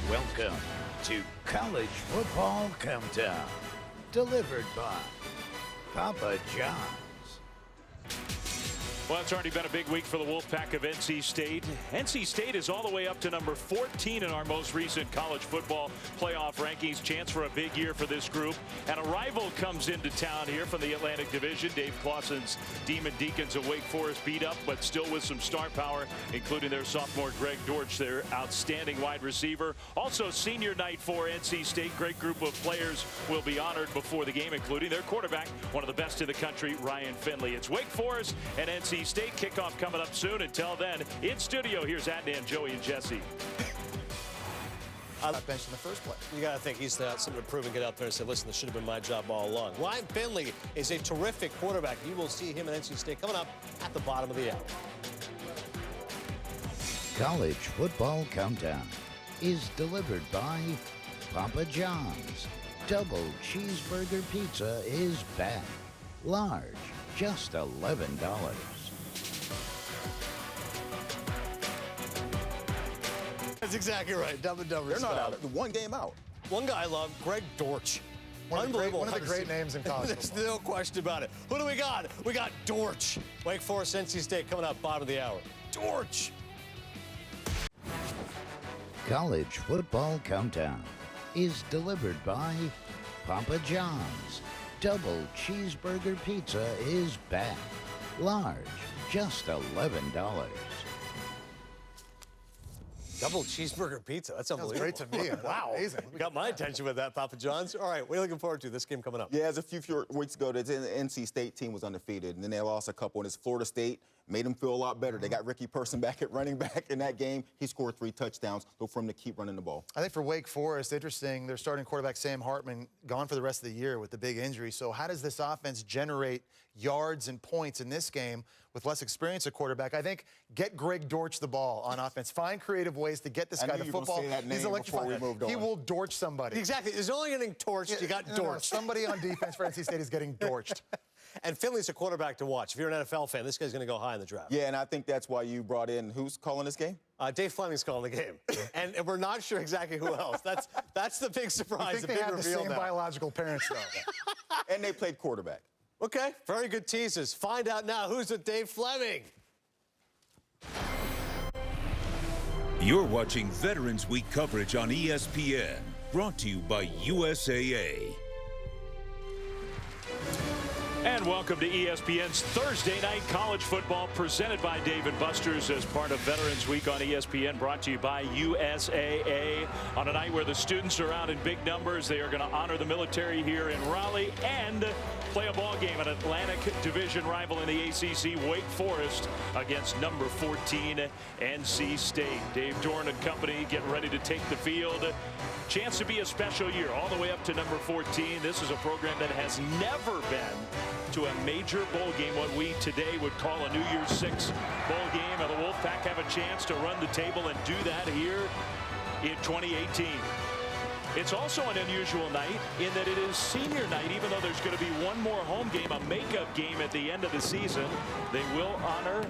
Welcome to College Football Countdown, delivered by Papa John's. Well, it's already been a big week for the Wolfpack of NC State. NC State is all the way up to number 14 in our most recent college football playoff rankings. Chance for a big year for this group. And a rival comes into town here from the Atlantic Division. Dave Clawson's Deacons of Wake Forest beat up, but still with some star power, including their sophomore Greg Dortch, their outstanding wide receiver. Also, senior night for NC State. Great group of players will be honored before the game, including their quarterback, one of the best in the country, Ryan Finley. It's Wake Forest and NC State. Kickoff coming up soon. Until then, in studio, here's Adnan, Joey, and Jesse. I got benched in the first place. You got to think he's something to prove and get out there and say, listen, this should have been my job all along. Ryan Finley is a terrific quarterback. You will see him at NC State coming up at the bottom of the hour. College Football Countdown is delivered by Papa John's. Double cheeseburger pizza is back. Large, just $11. That's exactly right. Dumb and Dumber. They're not out. One game out. One guy I love, Greg Dortch. Unbelievable. One of the great names in college There's football. no question about it. Who do we got? We got Dortch. Wake Forest, NC State coming up bottom of the hour. Dortch. College Football Countdown is delivered by Papa John's. Double cheeseburger pizza is back. Large, just $11. Double cheeseburger pizza. That's unbelievable. Great to me. Wow. Amazing. Got my attention with that, Papa John's. All right, what are you looking forward to this game coming up? Yeah, as a few weeks ago, the NC State team was undefeated, and then they lost a couple, and it's Florida State. Made them feel a lot better. They got Ricky Person back at running back in that game. He scored 3 touchdowns. Look for him to keep running the ball. I think for Wake Forest, interesting, their starting quarterback, Sam Hartman, gone for the rest of the year with the big injury. So how does this offense generate yards and points in this game with less experience at quarterback? I think get Greg Dortch the ball on offense. Find creative ways to get this guy the football. He's electrifying. He will Dortch somebody. Exactly. There's only getting torched. You got Dortch. No, somebody on defense for NC State is getting Dorched. And Finley's a quarterback to watch. If you're an NFL fan, this guy's going to go high in the draft. Yeah, and I think that's why you brought in, who's calling this game? Dave Fleming's calling the game. and we're not sure exactly who else. That's the big surprise. I think the they big have the reveal same now. biological parents, though. And they played quarterback. Okay, very good teasers. Find out now who's with Dave Fleming. You're watching Veterans Week coverage on ESPN, brought to you by USAA. And welcome to ESPN's Thursday Night College Football, presented by Dave & Buster's as part of Veterans Week on ESPN, brought to you by USAA. On a night where the students are out in big numbers, they are going to honor the military here in Raleigh and play a ball game, an Atlantic Division rival in the ACC, Wake Forest, against number 14, NC State. Dave Dorn and company getting ready to take the field. Chance to be a special year, all the way up to number 14. This is a program that has never been to a major bowl game, what we today would call a New Year's Six bowl game. And the Wolfpack have a chance to run the table and do that here in 2018. It's also an unusual night in that it is senior night, even though there's going to be one more home game, a makeup game at the end of the season. They will honor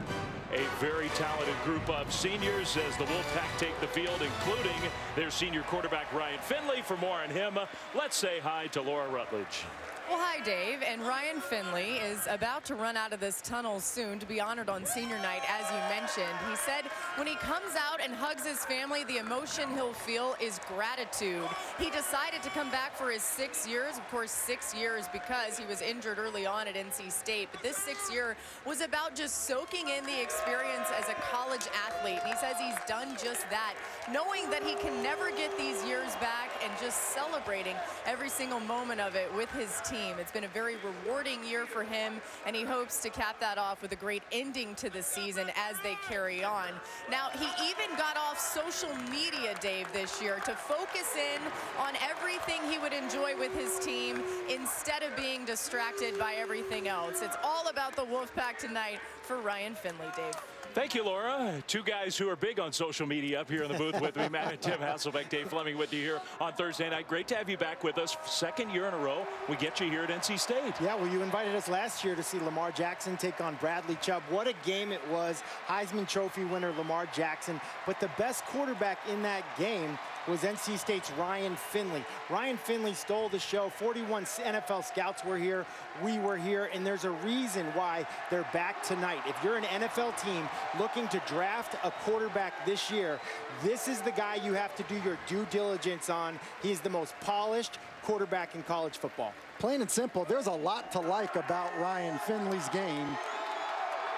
a very talented group of seniors as the Wolfpack take the field, including their senior quarterback, Ryan Finley. For more on him, let's say hi to Laura Rutledge. Well, hi, Dave. And Ryan Finley is about to run out of this tunnel soon to be honored on senior night, as you mentioned. He said when he comes out and hugs his family, the emotion he'll feel is gratitude. He decided to come back for his 6 years. Of course, 6 years because he was injured early on at NC State. But this 6th year was about just soaking in the experience as a college athlete. And he says he's done just that, knowing that he can never get these years back and just celebrating every single moment of it with his team. It's been a very rewarding year for him, and he hopes to cap that off with a great ending to the season as they carry on. Now, he even got off social media, Dave, this year to focus in on everything he would enjoy with his team instead of being distracted by everything else. It's all about the Wolfpack tonight for Ryan Finley, Dave. Thank you, Laura. Two guys who are big on social media up here in the booth with me, Matt and Tim Hasselbeck. Dave Fleming with you here on Thursday night. Great to have you back with us. Second year in a row, we get you here at NC State. Yeah, well, you invited us last year to see Lamar Jackson take on Bradley Chubb. What a game it was. Heisman Trophy winner Lamar Jackson. But the best quarterback in that game was NC State's Ryan Finley. Ryan Finley stole the show. 41 NFL scouts were here. We were here, and there's a reason why they're back tonight. If you're an NFL team looking to draft a quarterback this year, this is the guy you have to do your due diligence on. He's the most polished quarterback in college football. Plain and simple, there's a lot to like about Ryan Finley's game.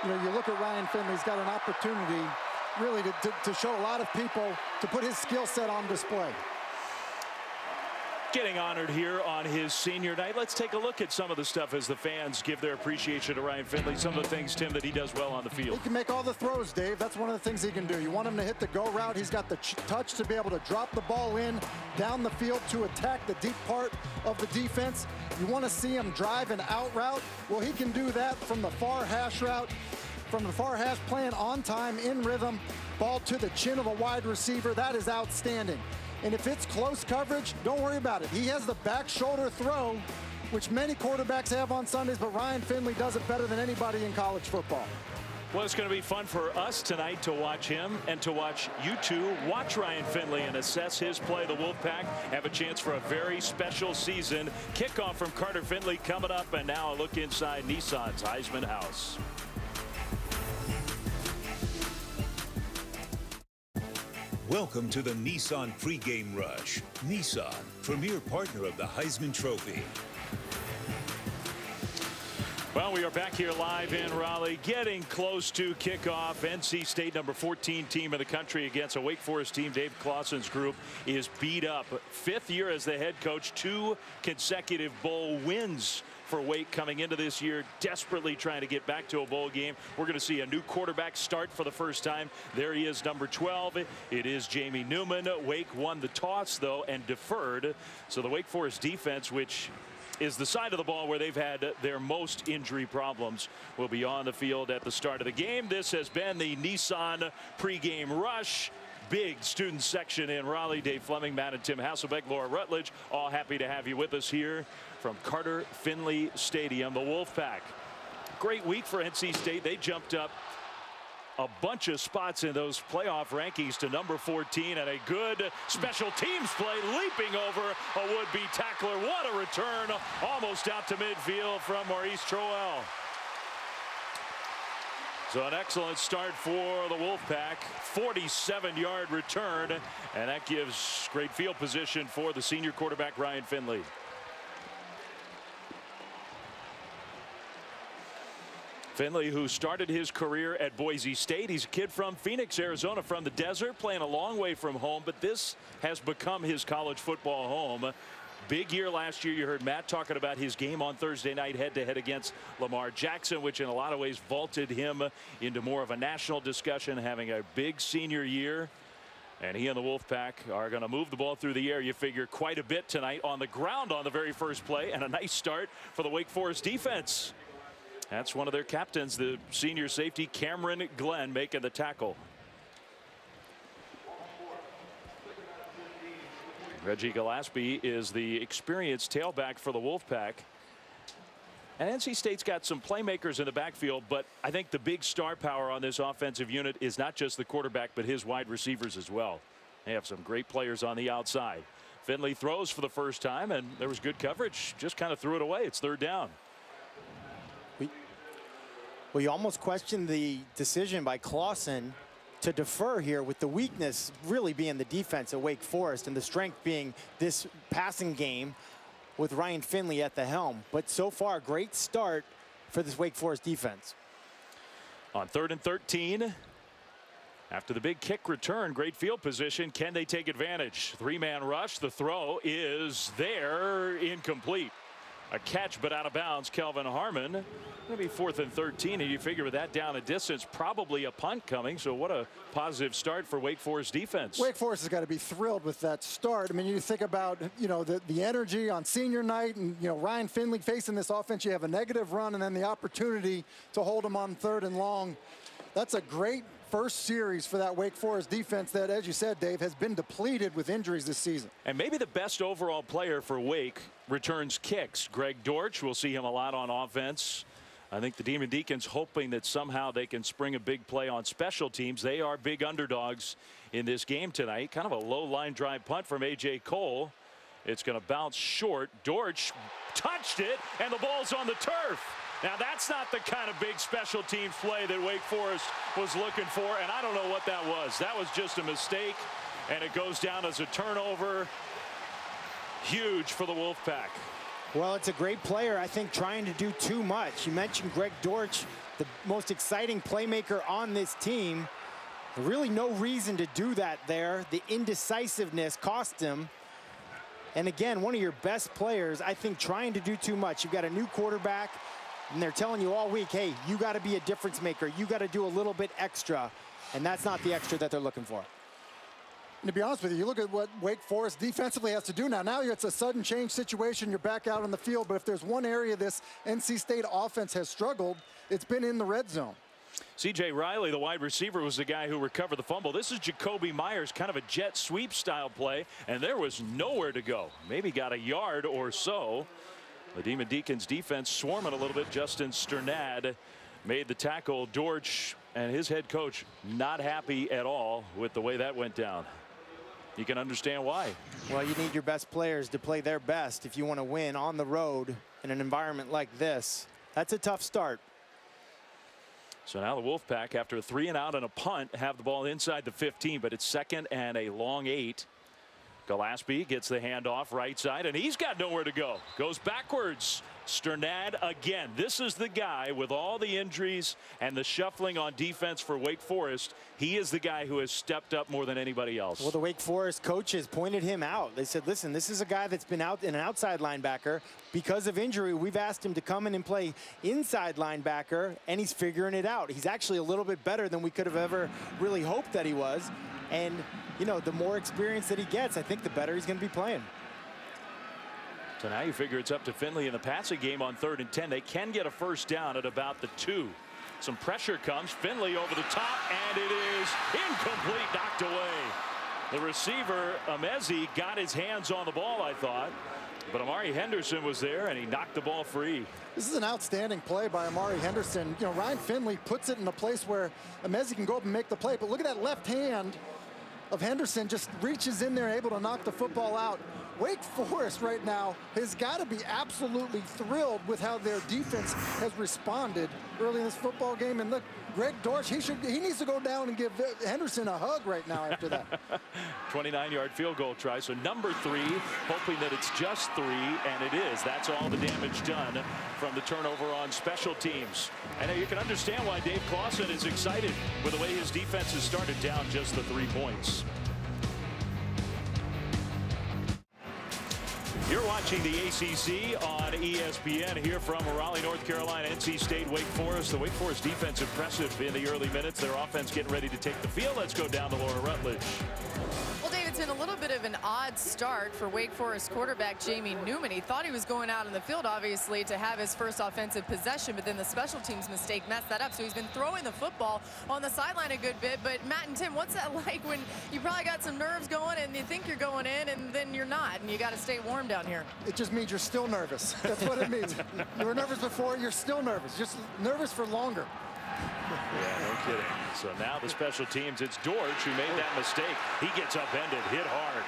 You know, you look at Ryan Finley, he's got an opportunity really to show a lot of people, to put his skill set on display. Getting honored here on his senior night. Let's take a look at some of the stuff as the fans give their appreciation to Ryan Finley. Some of the things, Tim, that he does well on the field. He can make all the throws, Dave. That's one of the things he can do. You want him to hit the go route. He's got the touch to be able to drop the ball in down the field to attack the deep part of the defense. You want to see him drive an out route. Well, he can do that from the far hash route. From the far hash, playing on time, in rhythm, ball to the chin of a wide receiver. That is outstanding. And if it's close coverage, don't worry about it. He has the back shoulder throw, which many quarterbacks have on Sundays, but Ryan Finley does it better than anybody in college football. Well, it's going to be fun for us tonight to watch him and to watch you two watch Ryan Finley and assess his play. The Wolfpack have a chance for a very special season. Kickoff from Carter-Finley coming up, and now a look inside Nissan's Heisman House. Welcome to the Nissan pregame rush. Nissan, premier partner of the Heisman Trophy. Well, we are back here live in Raleigh, getting close to kickoff. NC State, number 14 team in the country, against a Wake Forest team. Dave Clawson's group is beat up. 5th year as the head coach, 2 consecutive bowl wins for Wake coming into this year, desperately trying to get back to a bowl game. We're going to see a new quarterback start for the first time. There he is, number 12. It is Jamie Newman. Wake won the toss, though, and deferred. So the Wake Forest defense, which is the side of the ball where they've had their most injury problems, will be on the field at the start of the game. This has been the Nissan pregame rush. Big student section in Raleigh. Dave Fleming, Matt and Tim Hasselbeck, Laura Rutledge, all happy to have you with us here from Carter-Finley Stadium. The Wolfpack, great week for NC State. They jumped up a bunch of spots in those playoff rankings to number 14, and a good special teams play, leaping over a would-be tackler. What a return, almost out to midfield from Maurice Troel. So an excellent start for the Wolfpack. 47-yard return, and that gives great field position for the senior quarterback Ryan Finley. Finley, who started his career at Boise State. He's a kid from Phoenix, Arizona, from the desert, playing a long way from home, but this has become his college football home. Big year last year. You heard Matt talking about his game on Thursday night head-to-head against Lamar Jackson, which in a lot of ways vaulted him into more of a national discussion, having a big senior year. And he and the Wolfpack are going to move the ball through the air, you figure, quite a bit tonight on the ground on the very first play, and a nice start for the Wake Forest defense. That's one of their captains, the senior safety Cameron Glenn, making the tackle. Reggie Gillespie is the experienced tailback for the Wolfpack. And NC State's got some playmakers in the backfield, but I think the big star power on this offensive unit is not just the quarterback, but his wide receivers as well. They have some great players on the outside. Finley throws for the first time, and there was good coverage. Just kind of threw it away. It's 3rd down. Well, you almost question the decision by Clawson to defer here, with the weakness really being the defense at Wake Forest and the strength being this passing game with Ryan Finley at the helm. But so far, great start for this Wake Forest defense. On 3rd and 13, after the big kick return, great field position. Can they take advantage? 3-man rush. The throw is there, incomplete. A catch, but out of bounds. Kelvin Harmon. Going to be 4th and 13, and you figure with that down a distance, probably a punt coming. So what a positive start for Wake Forest defense. Wake Forest has got to be thrilled with that start. I mean, you think about, you know, the energy on senior night, and, you know, Ryan Finley facing this offense. You have a negative run and then the opportunity to hold him on 3rd and long. That's a great first series for that Wake Forest defense that, as you said, Dave, has been depleted with injuries this season. And maybe the best overall player for Wake returns kicks. Greg Dortch, we'll see him a lot on offense. I think the Demon Deacons hoping that somehow they can spring a big play on special teams. They are big underdogs in this game tonight. Kind of a low line drive punt from A.J. Cole. It's going to bounce short. Dortch touched it, and the ball's on the turf. Now, that's not the kind of big special teams play that Wake Forest was looking for, and I don't know what that was. That was just a mistake, and it goes down as a turnover. Huge for the Wolfpack. Well, it's a great player, I think, trying to do too much. You mentioned Greg Dortch, the most exciting playmaker on this team. Really no reason to do that there. The indecisiveness cost him. And again, one of your best players, I think, trying to do too much. You've got a new quarterback, and they're telling you all week, hey, you got to be a difference maker. You got to do a little bit extra. And that's not the extra that they're looking for. And to be honest with you, you look at what Wake Forest defensively has to do now. Now it's a sudden change situation. You're back out on the field. But if there's one area this NC State offense has struggled, it's been in the red zone. C.J. Riley, the wide receiver, was the guy who recovered the fumble. This is Jacoby Myers, kind of a jet sweep style play, and there was nowhere to go. Maybe got a yard or so. The Demon Deacons defense swarming a little bit. Justin Sternad made the tackle. Dortch and his head coach not happy at all with the way that went down. You can understand why. Well, you need your best players to play their best if you want to win on the road in an environment like this. That's a tough start. So now the Wolfpack, after a 3-and-out and a punt, have the ball inside the 15, but it's second and a long 8. Gillespie gets the handoff right side, and he's got nowhere to go. Goes backwards. Sternad again. This is the guy with all the injuries and the shuffling on defense for Wake Forest. He is the guy who has stepped up more than anybody else. Well, the Wake Forest coaches pointed him out. They said, listen, this is a guy that's been out in an outside linebacker. Because of injury, we've asked him to come in and play inside linebacker, and he's figuring it out. He's actually a little bit better than we could have ever really hoped that he was. And, you know, the more experience that he gets, I think the better he's going to be playing. So now you figure it's up to Finley in the passing game on 3rd and 10. They can get a first down at about the 2. Some pressure comes. Finley over the top, and it is incomplete, knocked away. The receiver, Amezi, got his hands on the ball, I thought. But Amari Henderson was there, and he knocked the ball free. This is an outstanding play by Amari Henderson. You know, Ryan Finley puts it in a place where Amezi can go up and make the play. But look at that left hand of Henderson, just reaches in there, able to knock the football out. Wake Forest right now has got to be absolutely thrilled with how their defense has responded early in this football game. And look, Greg Dortch, he needs to go down and give Henderson a hug right now after that. 29-yard field goal try. So number 3, hoping that it's just 3, and it is. That's all the damage done from the turnover on special teams. And you can understand why Dave Clawson is excited with the way his defense has started down just the 3 points. You're watching the ACC on ESPN here from Raleigh, North Carolina. NC State, Wake Forest. The Wake Forest defense impressive in the early minutes. Their offense getting ready to take the field. Let's go down to Laura Rutledge. Well, Davidson, a little bit of an odd start for Wake Forest quarterback Jamie Newman. He thought he was going out in the field, obviously, to have his first offensive possession, but then the special teams mistake messed that up. So he's been throwing the football on the sideline a good bit. But Matt and Tim, what's that like when you probably got some nerves going and you think you're going in and then you're not, and you got to stay warm down here? It just means you're still nervous. That's what it means. You were nervous before, you're still nervous. Just nervous for longer. Yeah, no kidding. So now the special teams, it's Dortch who made that mistake. He gets upended, hit hard.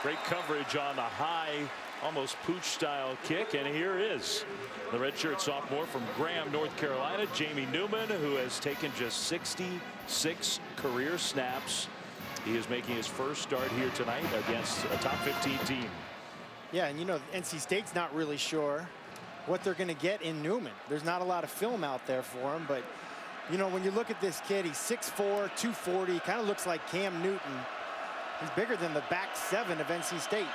Great coverage on the high, almost pooch-style kick, and here is the redshirt sophomore from Graham, North Carolina, Jamie Newman, who has taken just 66 career snaps. He is making his first start here tonight against a top 15 team. Yeah, and you know, NC State's not really sure what they're going to get in Newman. There's not a lot of film out there for him, but you know, when you look at this kid, he's 6'4", 240, kind of looks like Cam Newton. He's bigger than the back 7 of NC State.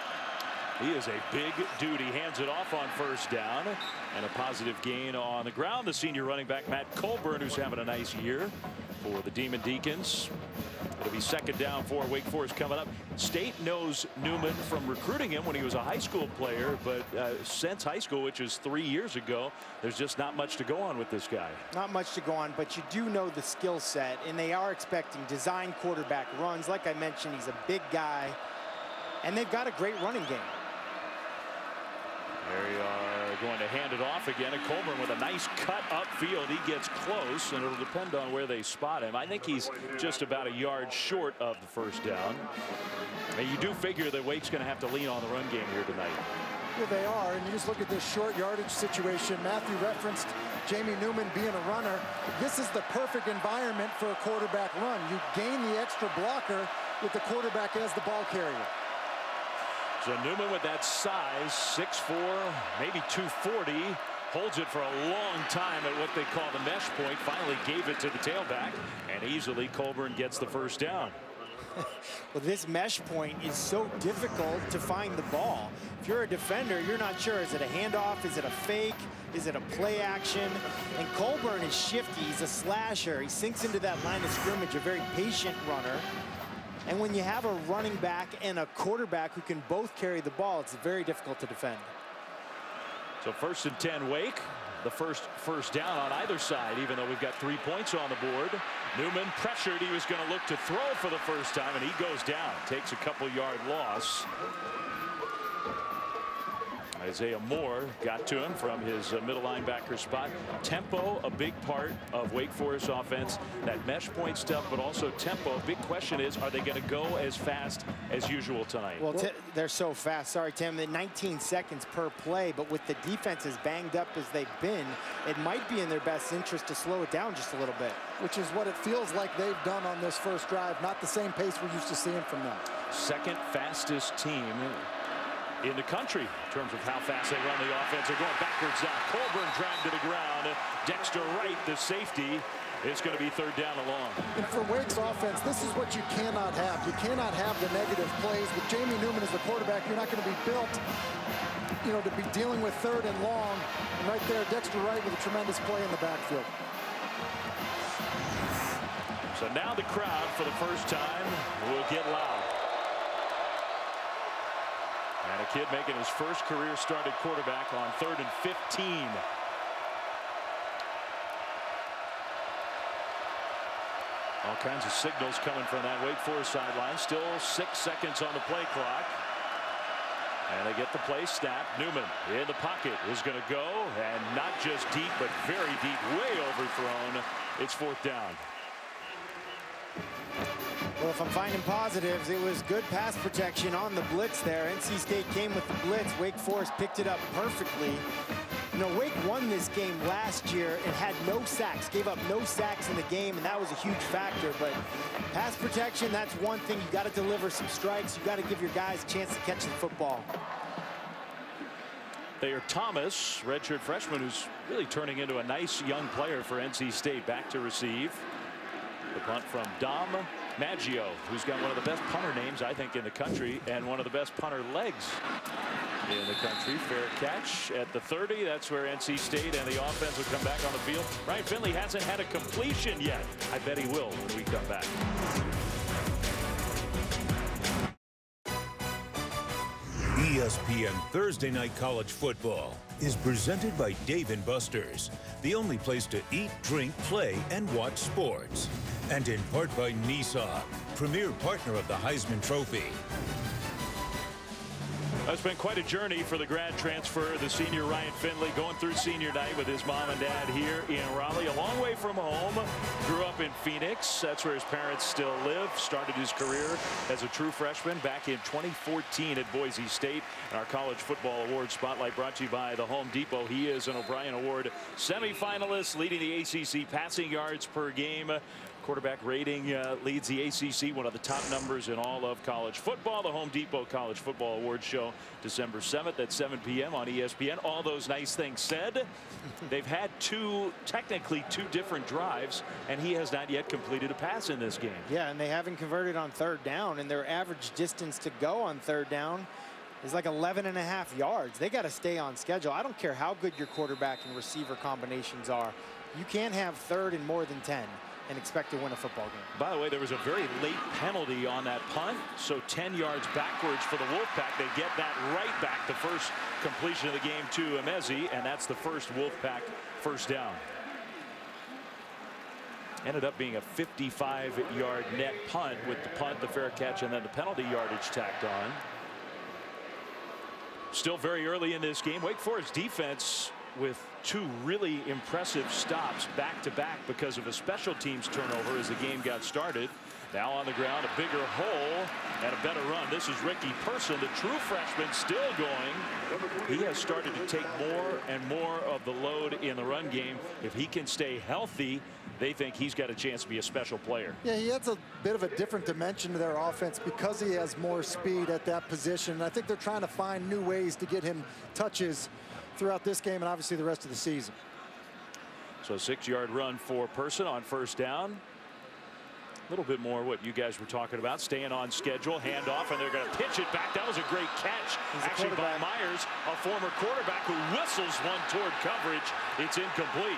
He is a big dude. He hands it off on first down, and a positive gain on the ground. The senior running back, Matt Colburn, who's having a nice year for the Demon Deacons. It'll be second down for Wake Forest coming up. State knows Newman from recruiting him when he was a high school player, but since high school, which is 3 years ago, there's just not much to go on with this guy. Not much to go on, but you do know the skill set, and they are expecting design quarterback runs. Like I mentioned, he's a big guy, and they've got a great running game. They are going to hand it off again, and Colburn with a nice cut upfield. He gets close, and it'll depend on where they spot him. I think he's just about a yard short of the first down. And you do figure that Wake's going to have to lean on the run game here tonight. Yeah, they are, and you just look at this short yardage situation. Matthew referenced Jamie Newman being a runner. This is the perfect environment for a quarterback run. You gain the extra blocker with the quarterback as the ball carrier. So Newman with that size, 6'4", maybe 240, holds it for a long time at what they call the mesh point, finally gave it to the tailback, and easily Colburn gets the first down. Well, this mesh point is so difficult to find the ball. If you're a defender, you're not sure. Is it a handoff? Is it a fake? Is it a play action? And Colburn is shifty. He's a slasher. He sinks into that line of scrimmage, a very patient runner. And when you have a running back and a quarterback who can both carry the ball, it's very difficult to defend. So 1st and 10 Wake. The first down on either side, even though we've got 3 points on the board. Newman pressured. He was going to look to throw for the first time, and he goes down. Takes a couple-yard loss. Isaiah Moore got to him from his middle linebacker spot. Tempo, a big part of Wake Forest offense. That mesh point stuff, but also tempo. Big question is, are they going to go as fast as usual tonight? Well, they're so fast. Sorry, Tim. 19 seconds per play, but with the defense as banged up as they've been, it might be in their best interest to slow it down just a little bit. Which is what it feels like they've done on this first drive. Not the same pace we're used to seeing from them. Second fastest team in the country in terms of how fast they run the offense. They're going backwards now. Colburn dragged to the ground. Dexter Wright, the safety, is going to be 3rd down and long. And for Wake's offense, this is what you cannot have. You cannot have the negative plays. With Jamie Newman as the quarterback, you're not going to be built, to be dealing with 3rd and long. And right there, Dexter Wright with a tremendous play in the backfield. So now the crowd, for the first time, will get loud. And a kid making his first career start at quarterback on 3rd and 15. All kinds of signals coming from that Wake Forest sideline. Still 6 seconds on the play clock. And they get the play snap. Newman in the pocket is going to go, and not just deep, but very deep, way overthrown. It's 4th down. Well, if I'm finding positives, it was good pass protection on the blitz there. NC State came with the blitz. Wake Forest picked it up perfectly. Wake won this game last year and had no sacks, gave up no sacks in the game, and that was a huge factor. But pass protection, that's one thing. You got to deliver some strikes. You got to give your guys a chance to catch the football. Thayer Thomas, redshirt freshman, who's really turning into a nice young player for NC State, back to receive. The punt from Dom Maggio, who's got one of the best punter names, I think, in the country, and one of the best punter legs in the country. Fair catch at the 30. That's where NC State and the offense will come back on the field. Ryan Finley hasn't had a completion yet. I bet he will when we come back. ESPN Thursday Night College Football is presented by Dave & Buster's, the only place to eat, drink, play, and watch sports. And in part by Nissan, premier partner of the Heisman Trophy. It's been quite a journey for the grad transfer, the senior Ryan Finley, going through senior night with his mom and dad here in Raleigh, a long way from home. Grew up in Phoenix. That's where his parents still live. Started his career as a true freshman back in 2014 at Boise State. And our College Football Award Spotlight brought to you by the Home Depot. He is an O'Brien Award semifinalist, leading the ACC passing yards per game. Quarterback rating leads the ACC, one of the top numbers in all of college football. The Home Depot College Football Awards show December 7th at 7 p.m. on ESPN. All those nice things said, they've had technically two different drives, and he has not yet completed a pass in this game. Yeah, and they haven't converted on 3rd down, and their average distance to go on 3rd down is like 11.5 yards. They got to stay on schedule. I don't care how good your quarterback and receiver combinations are. You can't have 3rd and more than 10. And expect to win a football game. By the way, there was a very late penalty on that punt, so 10 yards backwards for the Wolfpack. They get that right back, the first completion of the game to Emezi, and that's the first Wolfpack first down. Ended up being a 55-yard net punt with the punt, the fair catch, and then the penalty yardage tacked on. Still very early in this game. Wake Forest defense with two really impressive stops back-to-back because of a special teams turnover as the game got started. Now on the ground, a bigger hole and a better run. This is Ricky Person, the true freshman, still going. He has started to take more and more of the load in the run game. If he can stay healthy, they think he's got a chance to be a special player. Yeah, he adds a bit of a different dimension to their offense because he has more speed at that position. And I think they're trying to find new ways to get him touches throughout this game and obviously the rest of the season. So a 6-yard run for Person on first down. A little bit more what you guys were talking about, staying on schedule, handoff, and they're going to pitch it back. That was a great catch, actually, by Myers, a former quarterback who whistles one toward coverage. It's incomplete.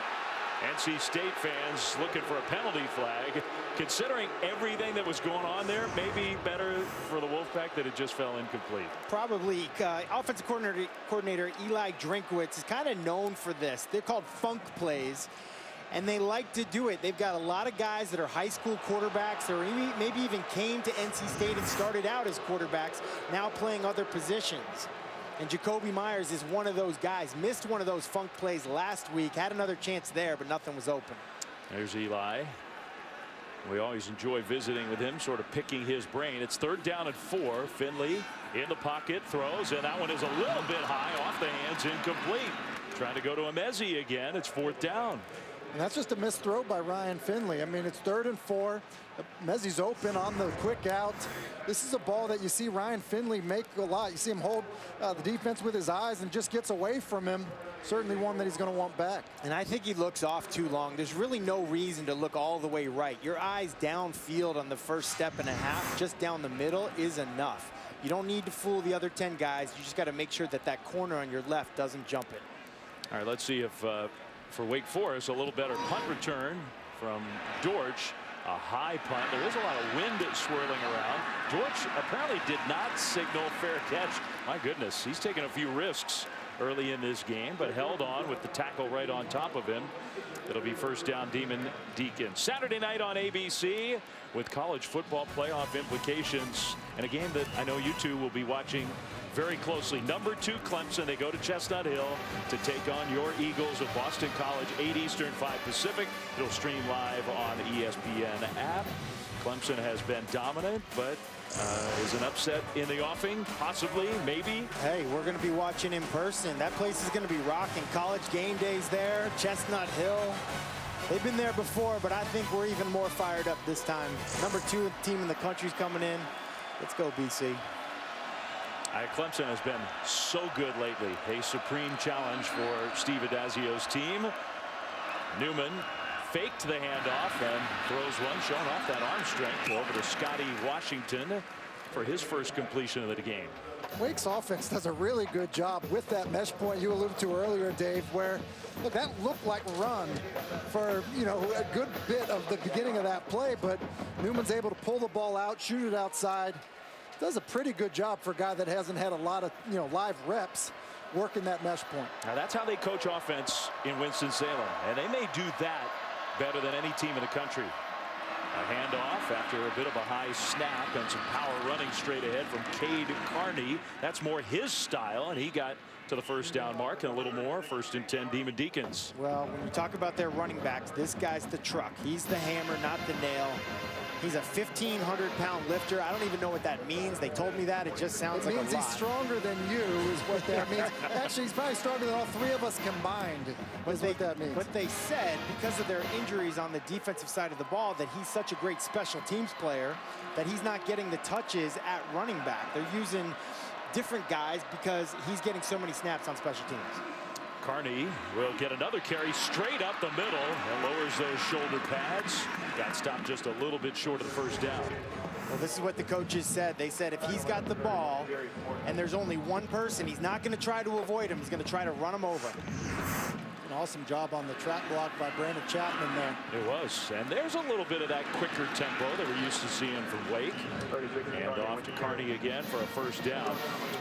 NC State fans looking for a penalty flag. Considering everything that was going on there, maybe better for the Wolfpack that it just fell incomplete. Probably. Offensive coordinator Eli Drinkwitz is kind of known for this. They're called funk plays, and they like to do it. They've got a lot of guys that are high school quarterbacks or maybe even came to NC State and started out as quarterbacks, now playing other positions. And Jacoby Myers is one of those guys. Missed one of those funk plays last week. Had another chance there, but nothing was open. There's Eli. We always enjoy visiting with him, sort of picking his brain. It's 3rd down and 4. Finley in the pocket, throws, and that one is a little bit high, off the hands, incomplete. Trying to go to Emezi again. It's 4th down. And that's just a missed throw by Ryan Finley. I mean, it's 3rd and 4. Mezi's open on the quick out. This is a ball that you see Ryan Finley make a lot. You see him hold the defense with his eyes and just gets away from him. Certainly one that he's going to want back. And I think he looks off too long. There's really no reason to look all the way right. Your eyes downfield on the first step and a half, just down the middle, is enough. You don't need to fool the other 10 guys. You just got to make sure that that corner on your left doesn't jump it. All right, let's see if for Wake Forest, a little better punt return from Dortch. A high punt. There is a lot of wind swirling around. Dortch apparently did not signal fair catch. My goodness, he's taking a few risks early in this game, but held on with the tackle right on top of him. It'll be first down, Deacons. Saturday night on ABC with college football playoff implications and a game that I know you two will be watching very closely. Number 2 Clemson, they go to Chestnut Hill to take on your Eagles of Boston College, 8 Eastern, 5 Pacific. It'll stream live on the ESPN app. Clemson has been dominant, but is an upset in the offing, possibly, maybe. Hey, we're going to be watching in person. That place is going to be rocking. College game days there, Chestnut Hill. They've been there before, but I think we're even more fired up this time. Number 2 team in the country's coming in. Let's go, BC. Clemson has been so good lately. A supreme challenge for Steve Adazio's team. Newman faked the handoff and throws one, showing off that arm strength over to Scotty Washington for his first completion of the game. Wake's offense does a really good job with that mesh point you alluded to earlier, Dave, where look, that looked like run for, you know, a good bit of the beginning of that play, but Newman's able to pull the ball out, shoot it outside. Does a pretty good job for a guy that hasn't had a lot of, you know, live reps working that mesh point. Now that's how they coach offense in Winston-Salem, and they may do that better than any team in the country. A handoff after a bit of a high snap and some power running straight ahead from Cade Carney. That's more his style, and he got to the first down mark and a little more. 1st and 10, Deacons. Well, when you talk about their running backs, this guy's the truck. He's the hammer, not the nail. He's a 1,500-pound lifter. I don't even know what that means. They told me that. It just sounds like a lot. It means he's stronger than you is what that means. Actually, he's probably stronger than all 3 of us combined is what that means. But they said because of their injuries on the defensive side of the ball that he's such a great special teams player that he's not getting the touches at running back. They're using different guys because he's getting so many snaps on special teams. Carney will get another carry straight up the middle and lowers those shoulder pads. Got stopped just a little bit short of the first down. Well, this is what the coaches said. They said if he's got the ball and there's only one person, he's not going to try to avoid him. He's going to try to run him over. An awesome job on the trap block by Brandon Chapman there. It was. And there's a little bit of that quicker tempo that we're used to seeing from Wake. And off to Carney again for a first down.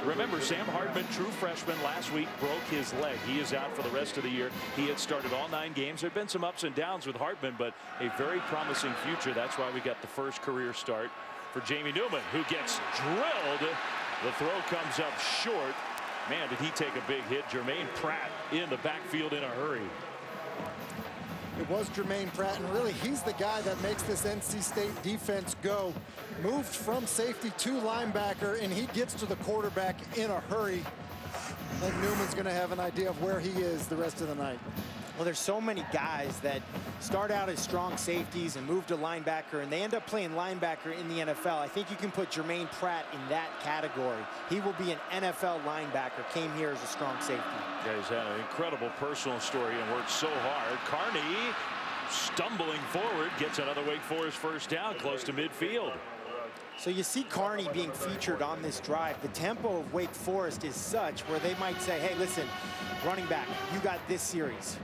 Remember, Sam Hartman, true freshman, last week broke his leg. He is out for the rest of the year. He had started all 9 games. There have been some ups and downs with Hartman, but a very promising future. That's why we got the first career start for Jamie Newman, who gets drilled. The throw comes up short. Man, did he take a big hit. Jermaine Pratt in the backfield in a hurry. It was Jermaine Pratt, and really he's the guy that makes this NC State defense go. Moved from safety to linebacker, and he gets to the quarterback in a hurry. I think Newman's going to have an idea of where he is the rest of the night. Well, there's so many guys that start out as strong safeties and move to linebacker, and they end up playing linebacker in the NFL. I think you can put Jermaine Pratt in that category. He will be an NFL linebacker, came here as a strong safety. Yeah, he's had an incredible personal story and worked so hard. Carney stumbling forward, gets another Wake Forest first down close to midfield. So you see Carney being featured on this drive. The tempo of Wake Forest is such where they might say, hey, listen, running back, you got this series.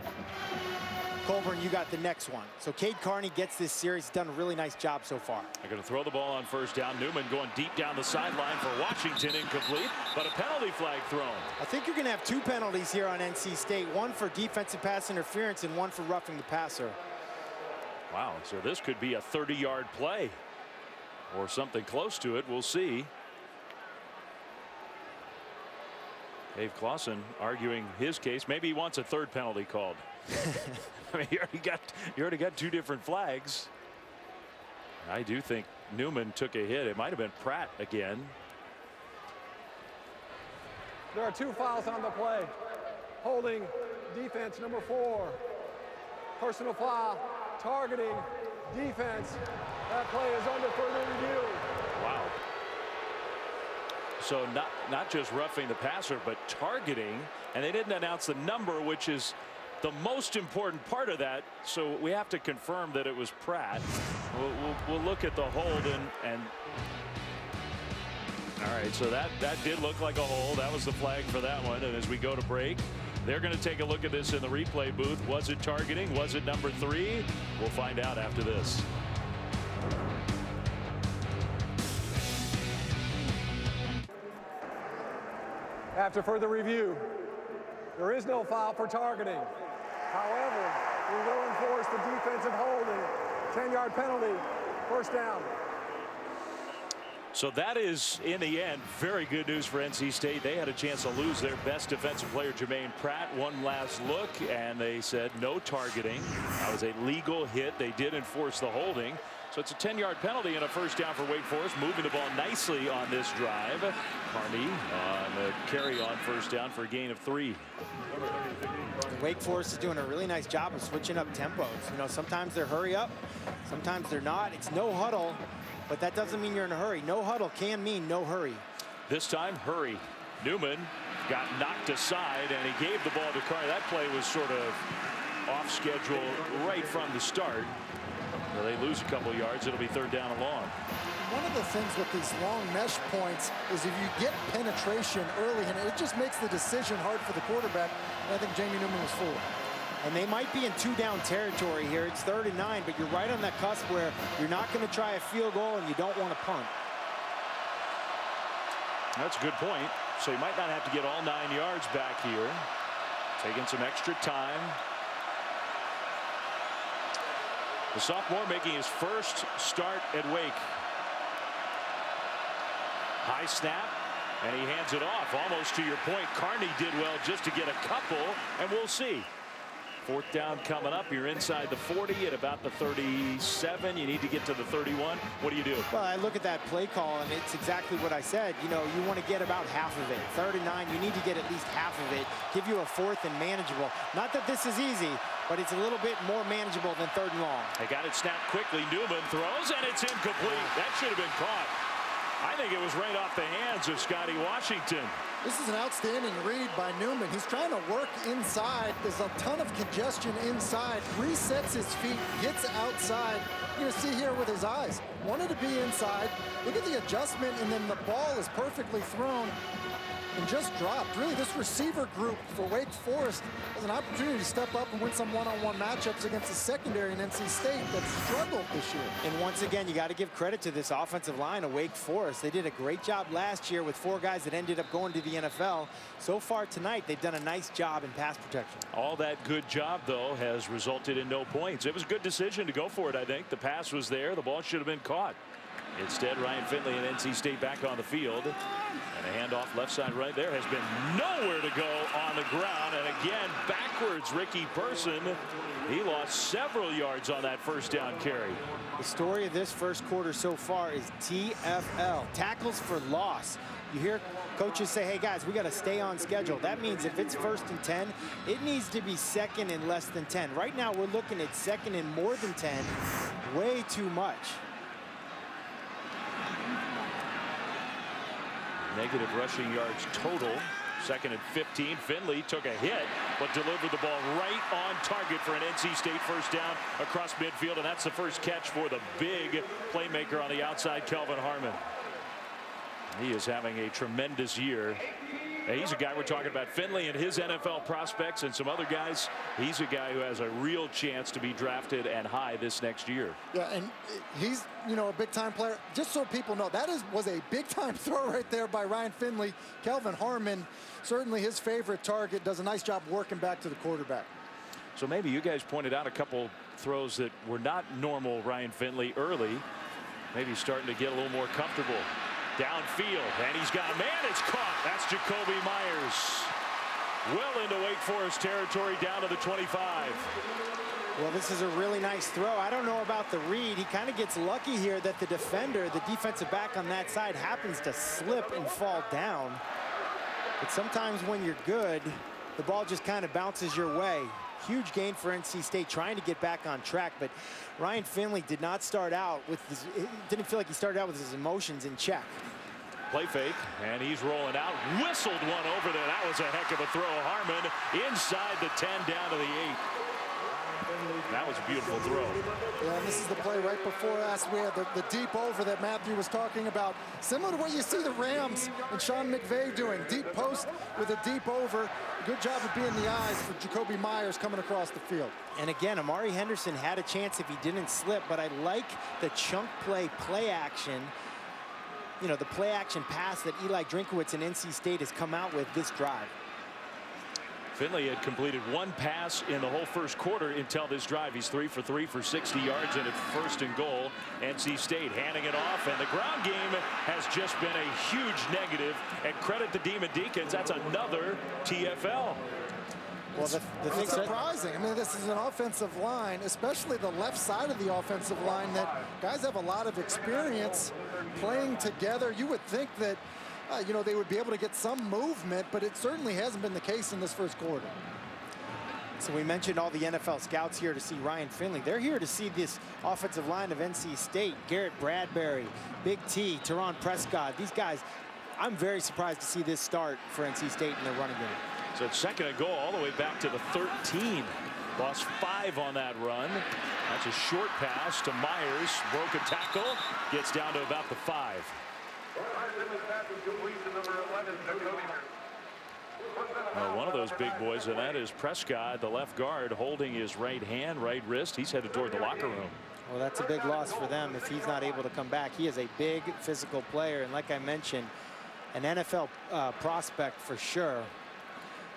Colburn, you got the next one. So Cade Carney gets this series, done a really nice job so far. They're going to throw the ball on first down. Newman going deep down the sideline for Washington, incomplete, but a penalty flag thrown. I think you're going to have 2 penalties here on NC State, one for defensive pass interference and one for roughing the passer. Wow, so this could be a 30-yard play or something close to it. We'll see. Dave Clausen arguing his case. Maybe he wants a 3rd penalty called. I mean, you already got 2 different flags. I do think Newman took a hit. It might have been Pratt again. There are 2 fouls on the play. Holding defense number 4. Personal foul. Targeting defense. That play is under further review. Wow. So not just roughing the passer, but targeting, and they didn't announce the number, which is the most important part of that. So we have to confirm that it was Pratt. We'll look at the hold and all right, so that did look like a hold. That was the flag for that one. And as we go to break, they're going to take a look at this in the replay booth. Was it targeting? Was it number 3? We'll find out after this. After further review, there is no foul for targeting. However, we will enforce the defensive holding. 10-yard penalty, first down. So that is, in the end, very good news for NC State. They had a chance to lose their best defensive player, Jermaine Pratt. One last look, and they said no targeting. That was a legal hit. They did enforce the holding. So it's a 10-yard penalty and a first down for Wake Forest, moving the ball nicely on this drive. Carney on the carry on first down for a gain of 3. Wake Forest is doing a really nice job of switching up tempos. You know, sometimes they're hurry up, sometimes they're not. It's no huddle, but that doesn't mean you're in a hurry. No huddle can mean no hurry. This time, hurry. Newman got knocked aside, and he gave the ball to Carney. That play was sort of off schedule right from the start. Well, they lose a couple yards. It'll be 3rd down and long. One of the things with these long mesh points is if you get penetration early, and it just makes the decision hard for the quarterback. And I think Jamie Newman was fooled. And they might be in 2-down territory here. It's 3rd and 9, but you're right on that cusp where you're not going to try a field goal and you don't want to punt. That's a good point. So you might not have to get all 9 yards back here. Taking some extra time. The sophomore making his first start at Wake. High snap, and he hands it off. Almost to your point, Carney did well just to get a couple, and we'll see. 4th down coming up. You're inside the 40 at about the 37. You need to get to the 31. What do you do? Well, I look at that play call, and it's exactly what I said. You know, you want to get about half of it. 3rd and 9, you need to get at least half of it. Give you a 4th and manageable. Not that this is easy, but it's a little bit more manageable than 3rd and long. They got it snapped quickly. Newman throws, and it's incomplete. That should have been caught. I think it was right off the hands of Scotty Washington. This is an outstanding read by Newman. He's trying to work inside. There's a ton of congestion inside. Resets his feet, gets outside. You're going to see here with his eyes. Wanted to be inside. Look at the adjustment, and then the ball is perfectly thrown and just dropped. Really, this receiver group for Wake Forest has an opportunity to step up and win some one-on-one matchups against the secondary in NC State that struggled this year. And once again, you got to give credit to this offensive line of Wake Forest. They did a great job last year with 4 guys that ended up going to the NFL. So far tonight, they've done a nice job in pass protection. All that good job, though, has resulted in no points. It was a good decision to go for it, I think. The pass was there. The ball should have been caught. Instead, Ryan Finley and NC State back on the field. And a handoff left side right there has been nowhere to go on the ground. And again, backwards, Ricky Person. He lost several yards on that first down carry. The story of this first quarter so far is TFL, tackles for loss. You hear coaches say, hey guys, we got to stay on schedule. That means if it's 1st and 10, it needs to be 2nd and less than 10. Right now we're looking at 2nd and more than 10. Way too much. Negative rushing yards total. 2nd and 15. Finley took a hit, but delivered the ball right on target for an NC State first down across midfield. And that's the first catch for the big playmaker on the outside, Kelvin Harmon. He is having a tremendous year. He's a guy we're talking about, Finley and his NFL prospects and some other guys. He's a guy who has a real chance to be drafted and high this next year. Yeah, and he's, you know, a big-time player. Just so people know, that was a big-time throw right there by Ryan Finley. Kelvin Harmon, certainly his favorite target, does a nice job working back to the quarterback. So maybe you guys pointed out a couple throws that were not normal Ryan Finley early. Maybe starting to get a little more comfortable. Downfield, and he's got a man. It's caught. That's Jacoby Myers. Well into Wake Forest territory, down to the 25. Well, this is a really nice throw. I don't know about the read. He kind of gets lucky here that the defender, the defensive back on that side, happens to slip and fall down. But sometimes when you're good, the ball just kind of bounces your way. Huge gain for NC State, trying to get back on track, but Ryan Finley did not start out with this, it didn't feel like he started out with his emotions in check. Play fake, and he's rolling out. Whistled one over there. That was a heck of a throw. Harmon inside the 10, down to the 8. That was a beautiful throw. Yeah, and this is the play right before us. We had the deep over that Matthew was talking about. Similar to what you see the Rams and Sean McVay doing. Deep post with a deep over. Good job of being the eyes for Jacoby Myers coming across the field. And again, Amari Henderson had a chance if he didn't slip, but I like the chunk play action. You know, the play action pass that Eli Drinkowitz and NC State has come out with this drive. Finley had completed one pass in the whole first quarter until this drive. He's 3 for 3 for 60 yards, and it's 1st and goal. NC State handing it off, and the ground game has just been a huge negative. And credit the Deacons. That's another TFL. Well, the thing it's surprising. I mean, this is an offensive line, especially the left side of the offensive line, that guys have a lot of experience playing together. You would think that you know, they would be able to get some movement, but it certainly hasn't been the case in this first quarter. So we mentioned all the NFL scouts here to see Ryan Finley. They're here to see this offensive line of NC State. Garrett Bradbury, Big T, Teron Prescott. These guys, I'm very surprised to see this start for NC State in their running game. So it's 2nd and goal all the way back to the 13. Lost 5 on that run. That's a short pass to Myers. Broke a tackle. Gets down to about the 5. Well, one of those big boys, and that is Prescott, the left guard, holding his right hand, right wrist. He's headed toward the locker room. Well, that's a big loss for them if he's not able to come back. He is a big physical player, and like I mentioned, an NFL prospect for sure.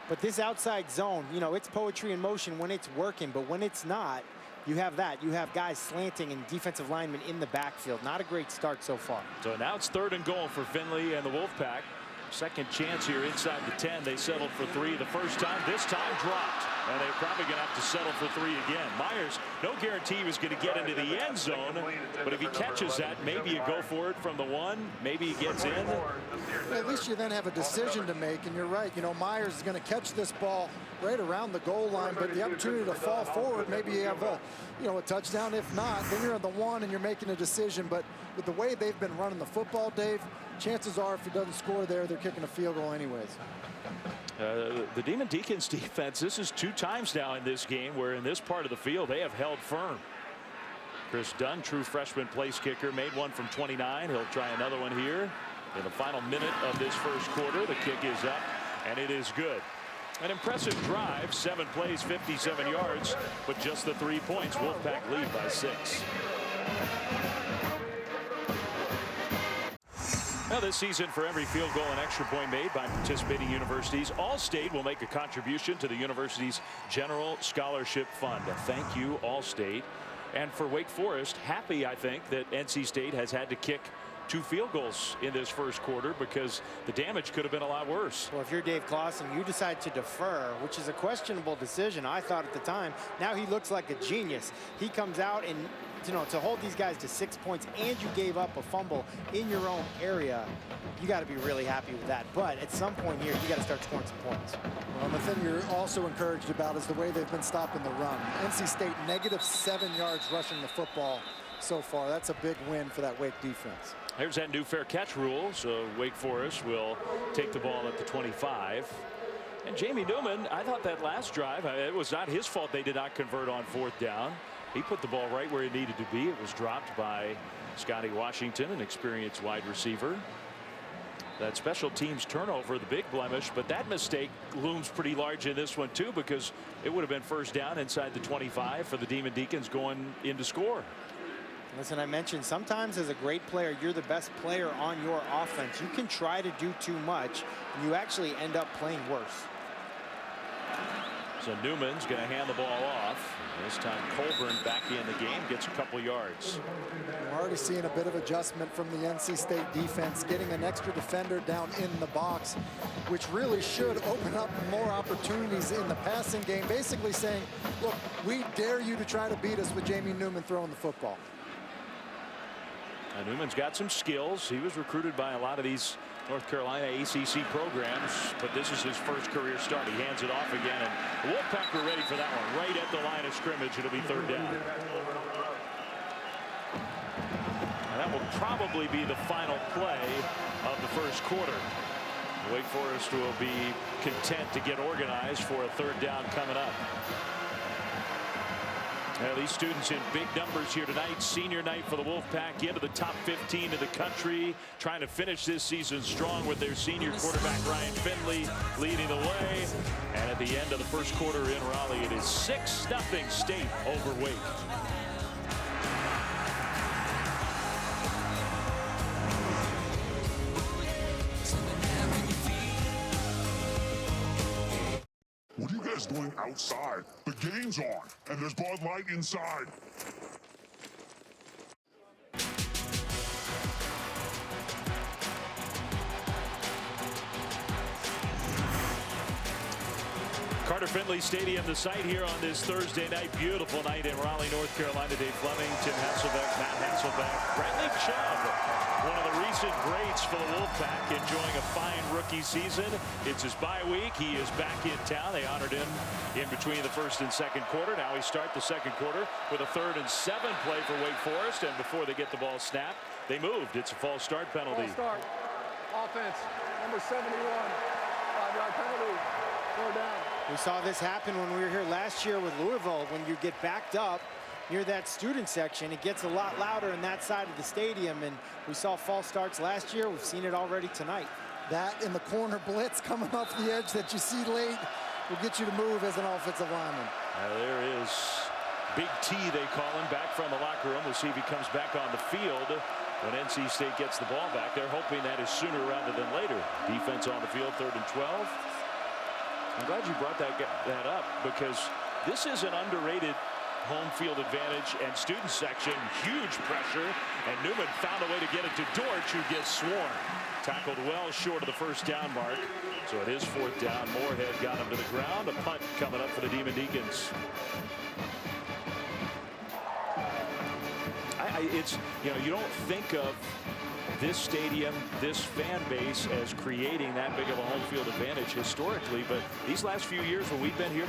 But this outside zone, you know, it's poetry in motion when it's working, but when it's not, you have that. You have guys slanting and defensive linemen in the backfield. Not a great start so far. So now it's 3rd and goal for Finley and the Wolfpack. Second chance here inside the 10. They settled for 3 the first time. This time dropped. And they're probably going to have to settle for 3 again. Myers, no guarantee he was going to get into the end zone. But if he catches that, maybe you go for it from the 1. Maybe he gets in. Well, at least you then have a decision to make. And you're right. You know, Myers is going to catch this ball right around the goal line. But the opportunity to fall forward, maybe you have a, you know, a touchdown. If not, then you're on the 1 and you're making a decision. But with the way they've been running the football, Dave, chances are if he doesn't score there, they're kicking a field goal anyways. The Deacons defense, this is 2 times now in this game where in this part of the field they have held firm. Chris Dunn, true freshman place kicker, made one from 29. He'll try another one here in the final minute of this first quarter. The kick is up, and it is good. An impressive drive, 7 plays, 57 yards, but just the 3 points. Wolfpack lead by 6. Now this season, for every field goal and extra point made by participating universities, Allstate will make a contribution to the university's General Scholarship Fund. Thank you, Allstate. And for Wake Forest, happy, I think, that NC State has had to kick 2 field goals in this first quarter because the damage could have been a lot worse. Well, if you're Dave Clawson, you decide to defer, which is a questionable decision, I thought at the time. Now he looks like a genius. He comes out and, to hold these guys to 6 points, and you gave up a fumble in your own area. You got to be really happy with that. But at some point here, you got to start scoring some points. Well, the thing you're also encouraged about is the way they've been stopping the run. NC State -7 yards rushing the football so far. That's a big win for that Wake defense. Here's that new fair catch rule. So Wake Forest will take the ball at the 25. And Jamie Newman, I thought that last drive, it was not his fault they did not convert on 4th down. He put the ball right where it needed to be. It was dropped by Scotty Washington, an experienced wide receiver. That special teams turnover, the big blemish, but that mistake looms pretty large in this one too, because it would have been 1st down inside the 25 for the Demon Deacons going in to score. Listen, I mentioned sometimes as a great player, you're the best player on your offense. You can try to do too much, and you actually end up playing worse. So Newman's going to hand the ball off. This time Colburn back in the game, gets a couple yards. We're already seeing a bit of adjustment from the NC State defense, getting an extra defender down in the box, which really should open up more opportunities in the passing game, basically saying, look, we dare you to try to beat us with Jamie Newman throwing the football. Newman's got some skills. He was recruited by a lot of these North Carolina ACC programs, but this is his first career start. He hands it off again, and the Wolfpack were ready for that one. Right at the line of scrimmage, it'll be 3rd down. And that will probably be the final play of the first quarter. Wake Forest will be content to get organized for a 3rd down coming up. These students in big numbers here tonight. Senior night for the Wolfpack, into the top 15 in the country, trying to finish this season strong with their senior quarterback Ryan Finley leading the way. And at the end of the first quarter in Raleigh, it is 6-0 State over Wake. What are you guys doing outside? The game's on, and there's Bud Light inside. Carter-Finley Stadium, the site here on this Thursday night. Beautiful night in Raleigh, North Carolina. Dave Fleming, Tim Hasselbeck, Matt Hasselbeck, Bradley Chubb, one of the recent greats for the Wolfpack, enjoying a fine rookie season. It's his bye week. He is back in town. They honored him in between the first and second quarter. Now we start the second quarter with a 3rd and 7 play for Wake Forest, and before they get the ball snapped, they moved. It's a false start penalty. False start. Offense, number 71. 5-yard penalty. 4th down. We saw this happen when we were here last year with Louisville. When you get backed up near that student section, it gets a lot louder in that side of the stadium, and we saw false starts last year. We've seen it already tonight. That in the corner blitz coming off the edge that you see late will get you to move as an offensive lineman. There is Big T, they call him, back from the locker room. We'll see if he comes back on the field when NC State gets the ball back. They're hoping that is sooner rather than later. Defense on the field, 3rd and 12. I'm glad you brought that up, because this is an underrated home field advantage, and student section, huge pressure, and Newman found a way to get it to Dortch, who gets swarmed. Tackled well short of the 1st down mark. So it is 4th down. Moorhead got him to the ground. A punt coming up for the Demon Deacons. It's, you don't think of this stadium, this fan base, as creating that big of a home field advantage historically, but these last few years when we've been here,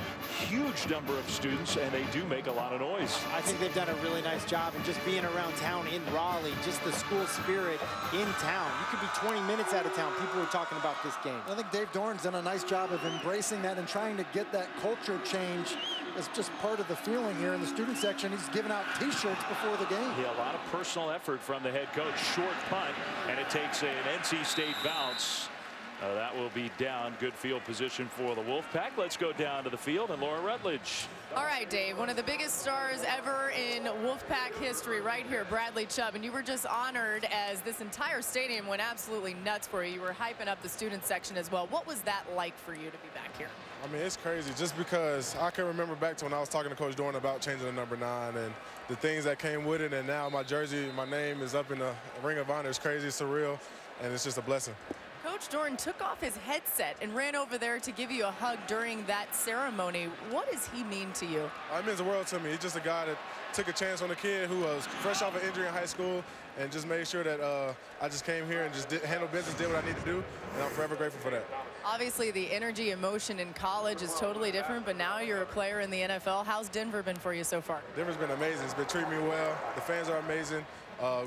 huge number of students, and they do make a lot of noise. I think they've done a really nice job in just being around town in Raleigh, just the school spirit in town. You could be 20 minutes out of town, people are talking about this game. I think Dave Doran's done a nice job of embracing that and trying to get that culture change as just part of the feeling here in the student section. He's giving out T-shirts before the game. Yeah, a lot of personal effort from the head coach. Short punt, and it takes an NC State bounce That will be down. Good field position for the Wolfpack. Let's go down to the field and Laura Rutledge. All right, Dave, one of the biggest stars ever in Wolfpack history right here, Bradley Chubb, and you were just honored as this entire stadium went absolutely nuts for you. You were hyping up the student section as well. What was that like for you to be back here? I mean, it's crazy just because I can remember back to when I was talking to Coach Dorn about changing the number 9 and the things that came with it, and now my jersey, my name is up in the Ring of Honor. It's crazy, it's surreal, and it's just a blessing. Coach Dorn took off his headset and ran over there to give you a hug during that ceremony. What does he mean to you? It means the world to me. He's just a guy that took a chance on a kid who was fresh off an injury in high school and just made sure that I just came here and just handled business, did what I need to do, and I'm forever grateful for that. Obviously, the energy, emotion in college is totally different, but now you're a player in the NFL. How's Denver been for you so far? Denver's been amazing. It's been treating me well. The fans are amazing.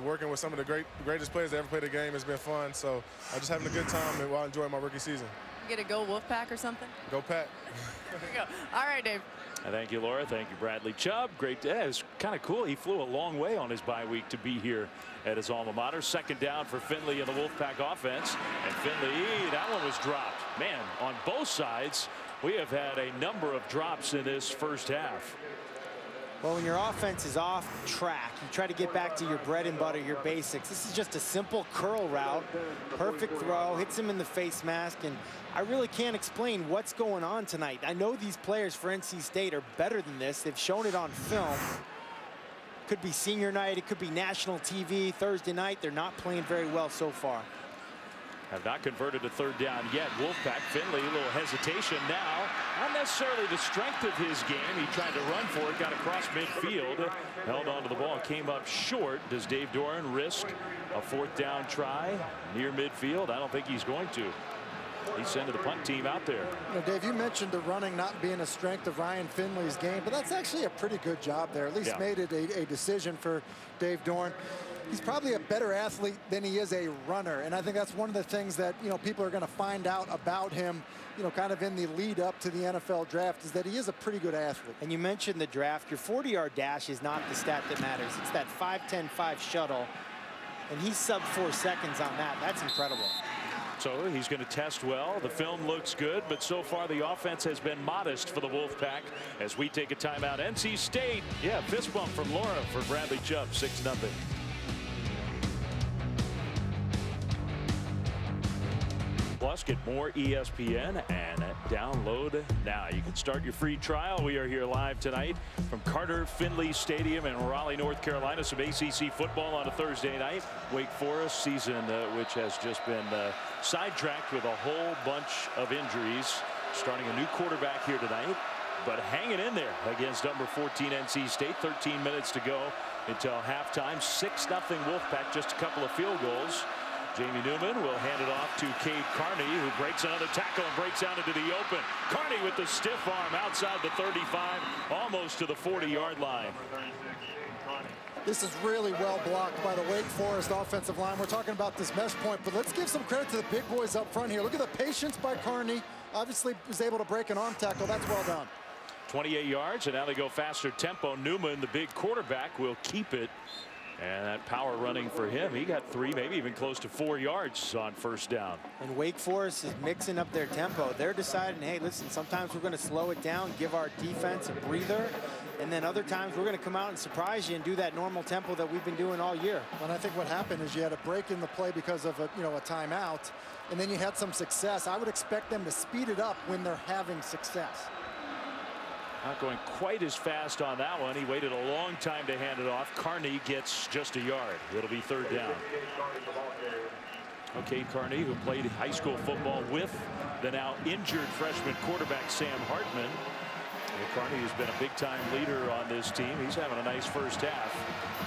Working with some of the greatest players that ever played the game has been fun. So I'm just having a good time while enjoying my rookie season. You get a go Wolfpack or something? Go Pack. There you go. All right, Dave. Thank you, Laura. Thank you, Bradley Chubb. Great day. It's kind of cool. He flew a long way on his bye week to be here at his alma mater. Second down for Finley and the Wolfpack offense. And Finley, that one was dropped. Man, on both sides, we have had a number of drops in this first half. Well, when your offense is off track, you try to get back to your bread and butter, your basics. This is just a simple curl route. Perfect throw, hits him in the face mask, and I really can't explain what's going on tonight. I know these players for NC State are better than this. They've shown it on film. Could be senior night, it could be national TV, Thursday night. They're not playing very well so far. Have not converted to third down yet. Wolfpack, Finley, a little hesitation now. Not necessarily the strength of his game. He tried to run for it, got across midfield, held onto the ball, came up short. Does Dave Doran risk a fourth down try near midfield? I don't think he's going to. He's sending the punt team out there. You know, Dave, you mentioned the running not being a strength of Ryan Finley's game, but that's actually a pretty good job there. At least made it a decision for Dave Doran. He's probably a better athlete than he is a runner, and I think that's one of the things that, you know, people are going to find out about him, you know, kind of in the lead up to the NFL draft, is that he is a pretty good athlete. And you mentioned the draft. Your 40-yard dash is not the stat that matters. It's that 5.10.5 shuttle, and he's sub 4 seconds on that. That's incredible. So he's going to test well. The film looks good, but so far the offense has been modest for the Wolfpack. As we take a timeout, NC State, fist bump from Laura for Bradley Chubb, 6-0. Plus, get more ESPN and download now. You can start your free trial. We are here live tonight from Carter-Finley Stadium in Raleigh, North Carolina. Some ACC football on a Thursday night. Wake Forest season, which has just been sidetracked with a whole bunch of injuries. Starting a new quarterback here tonight, but hanging in there against number 14 NC State. 13 minutes to go until halftime. 6-0 Wolfpack, just a couple of field goals. Jamie Newman will hand it off to Cade Carney, who breaks another tackle and breaks out into the open. Carney with the stiff arm outside the 35, almost to the 40-yard line. This is really well blocked by the Wake Forest offensive line. We're talking about this mesh point, but let's give some credit to the big boys up front here. Look at the patience by Carney. Obviously was able to break an arm tackle. That's well done. 28 yards, and now they go faster tempo. Newman, the big quarterback, will keep it. And that power running for him, he got 3, maybe even close to 4 yards on first down. And Wake Forest is mixing up their tempo. They're deciding, hey, listen, sometimes we're going to slow it down, give our defense a breather, and then other times we're going to come out and surprise you and do that normal tempo that we've been doing all year. And I think what happened is you had a break in the play because of a timeout, and then you had some success. I would expect them to speed it up when they're having success. Not going quite as fast on that one. He waited a long time to hand it off. Carney gets just a yard. It'll be third down. Okay, Carney, who played high school football with the now injured freshman quarterback Sam Hartman. And Carney has been a big-time leader on this team. He's having a nice first half.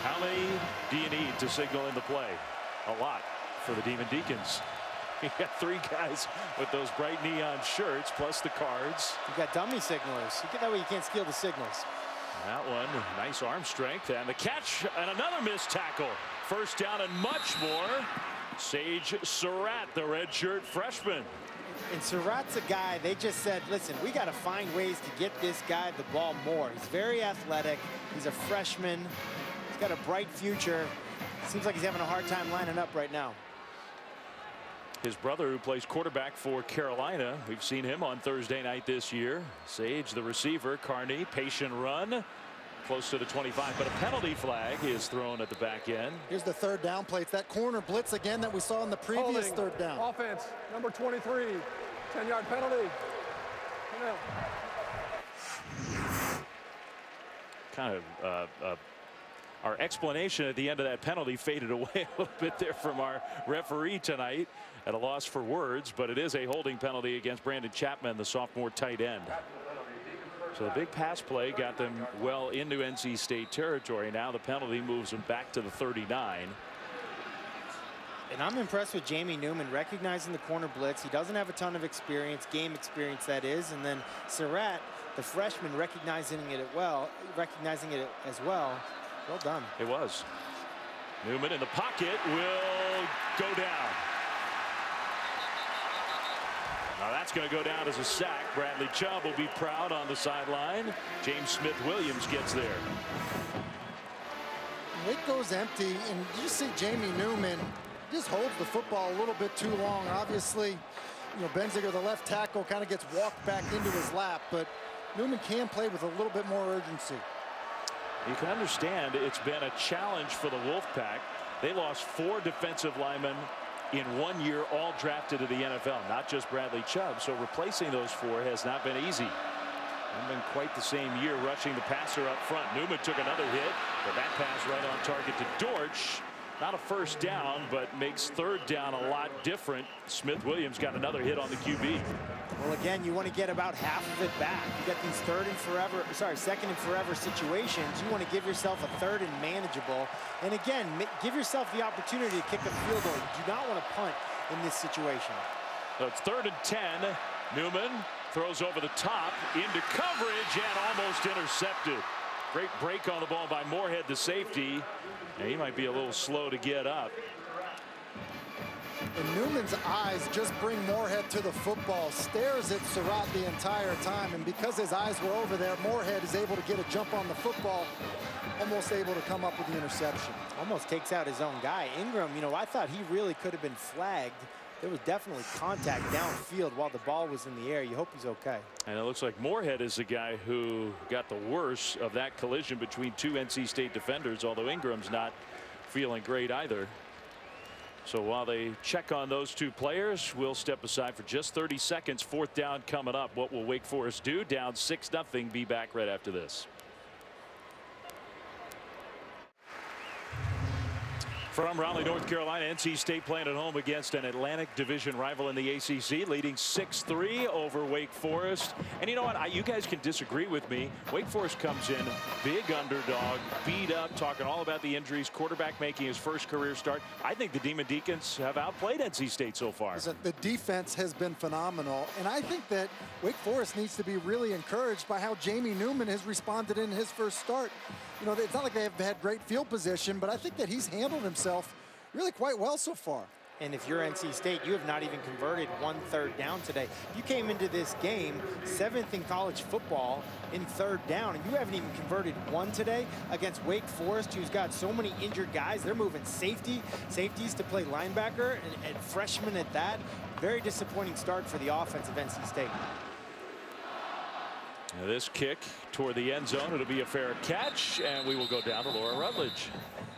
How many do you need to signal in the play? A lot for the Demon Deacons. You got 3 guys with those bright neon shirts, plus the cards. You got dummy signalers. That way you can't steal the signals. That one, nice arm strength, and the catch, and another missed tackle. First down and much more. Sage Surratt, the redshirt freshman. And Surratt's a guy, they just said, listen, we got to find ways to get this guy the ball more. He's very athletic. He's a freshman. He's got a bright future. Seems like he's having a hard time lining up right now. His brother, who plays quarterback for Carolina, we've seen him on Thursday night this year. Sage, the receiver. Carney, patient run. Close to the 25, but a penalty flag is thrown at the back end. Here's the third down play. It's that corner blitz again that we saw in the previous third down. Offense, number 23, 10-yard penalty. Kind of our explanation at the end of that penalty faded away a little bit there from our referee tonight, at a loss for words, but it is a holding penalty against Brandon Chapman, the sophomore tight end. So the big pass play got them well into NC State territory. Now the penalty moves them back to the 39. And I'm impressed with Jamie Newman recognizing the corner blitz. He doesn't have a ton of experience, game experience that is, and then Surratt, the freshman, recognizing it as well. Well done. It was. Newman in the pocket will go down. Now that's going to go down as a sack. Bradley Chubb will be proud on the sideline. James Smith-Williams gets there. It goes empty, and you see Jamie Newman just holds the football a little bit too long. Obviously, Benziger, the left tackle, kind of gets walked back into his lap, but Newman can play with a little bit more urgency. You can understand it's been a challenge for the Wolfpack. They lost 4 defensive linemen in 1 year, all drafted to the NFL, not just Bradley Chubb. So replacing those 4 has not been easy. Hasn't been quite the same year rushing the passer up front. Newman took another hit, but that pass right on target to Dortch. Not a first down, but makes third down a lot different. Smith-Williams got another hit on the QB. Well, again, you want to get about half of it back. You get these second and forever situations. You want to give yourself a third and manageable. And again, give yourself the opportunity to kick a field goal. You do not want to punt in this situation. So it's 3rd and 10. Newman throws over the top into coverage and almost intercepted. Great break on the ball by Moorhead, the safety. And he might be a little slow to get up. And Newman's eyes just bring Moorhead to the football, stares at Surratt the entire time, and because his eyes were over there, Moorhead is able to get a jump on the football, almost able to come up with the interception. Almost takes out his own guy. Ingram, I thought he really could have been flagged. There was definitely contact downfield while the ball was in the air. You hope he's okay. And it looks like Moorhead is the guy who got the worst of that collision between 2 NC State defenders, although Ingram's not feeling great either. So while they check on those 2 players, we'll step aside for just 30 seconds. 4th down coming up. What will Wake Forest do? Down 6-0. Be back right after this. From Raleigh, North Carolina, NC State playing at home against an Atlantic Division rival in the ACC, leading 6-3 over Wake Forest. And you know what? You guys can disagree with me. Wake Forest comes in big underdog, beat up, talking all about the injuries, quarterback making his first career start. I think the Demon Deacons have outplayed NC State so far. Listen, the defense has been phenomenal, and I think that Wake Forest needs to be really encouraged by how Jamie Newman has responded in his first start. It's not like they have had great field position, but I think that he's handled himself really quite well so far. And if you're NC State, you have not even converted 1 third down today. You came into this game 7th in college football in 3rd down, and you haven't even converted 1 today against Wake Forest, who's got so many injured guys. They're moving safeties to play linebacker, and freshmen at that. Very disappointing start for the offense of NC State. Now this kick toward the end zone. It'll be a fair catch, and we will go down to Laura Rutledge.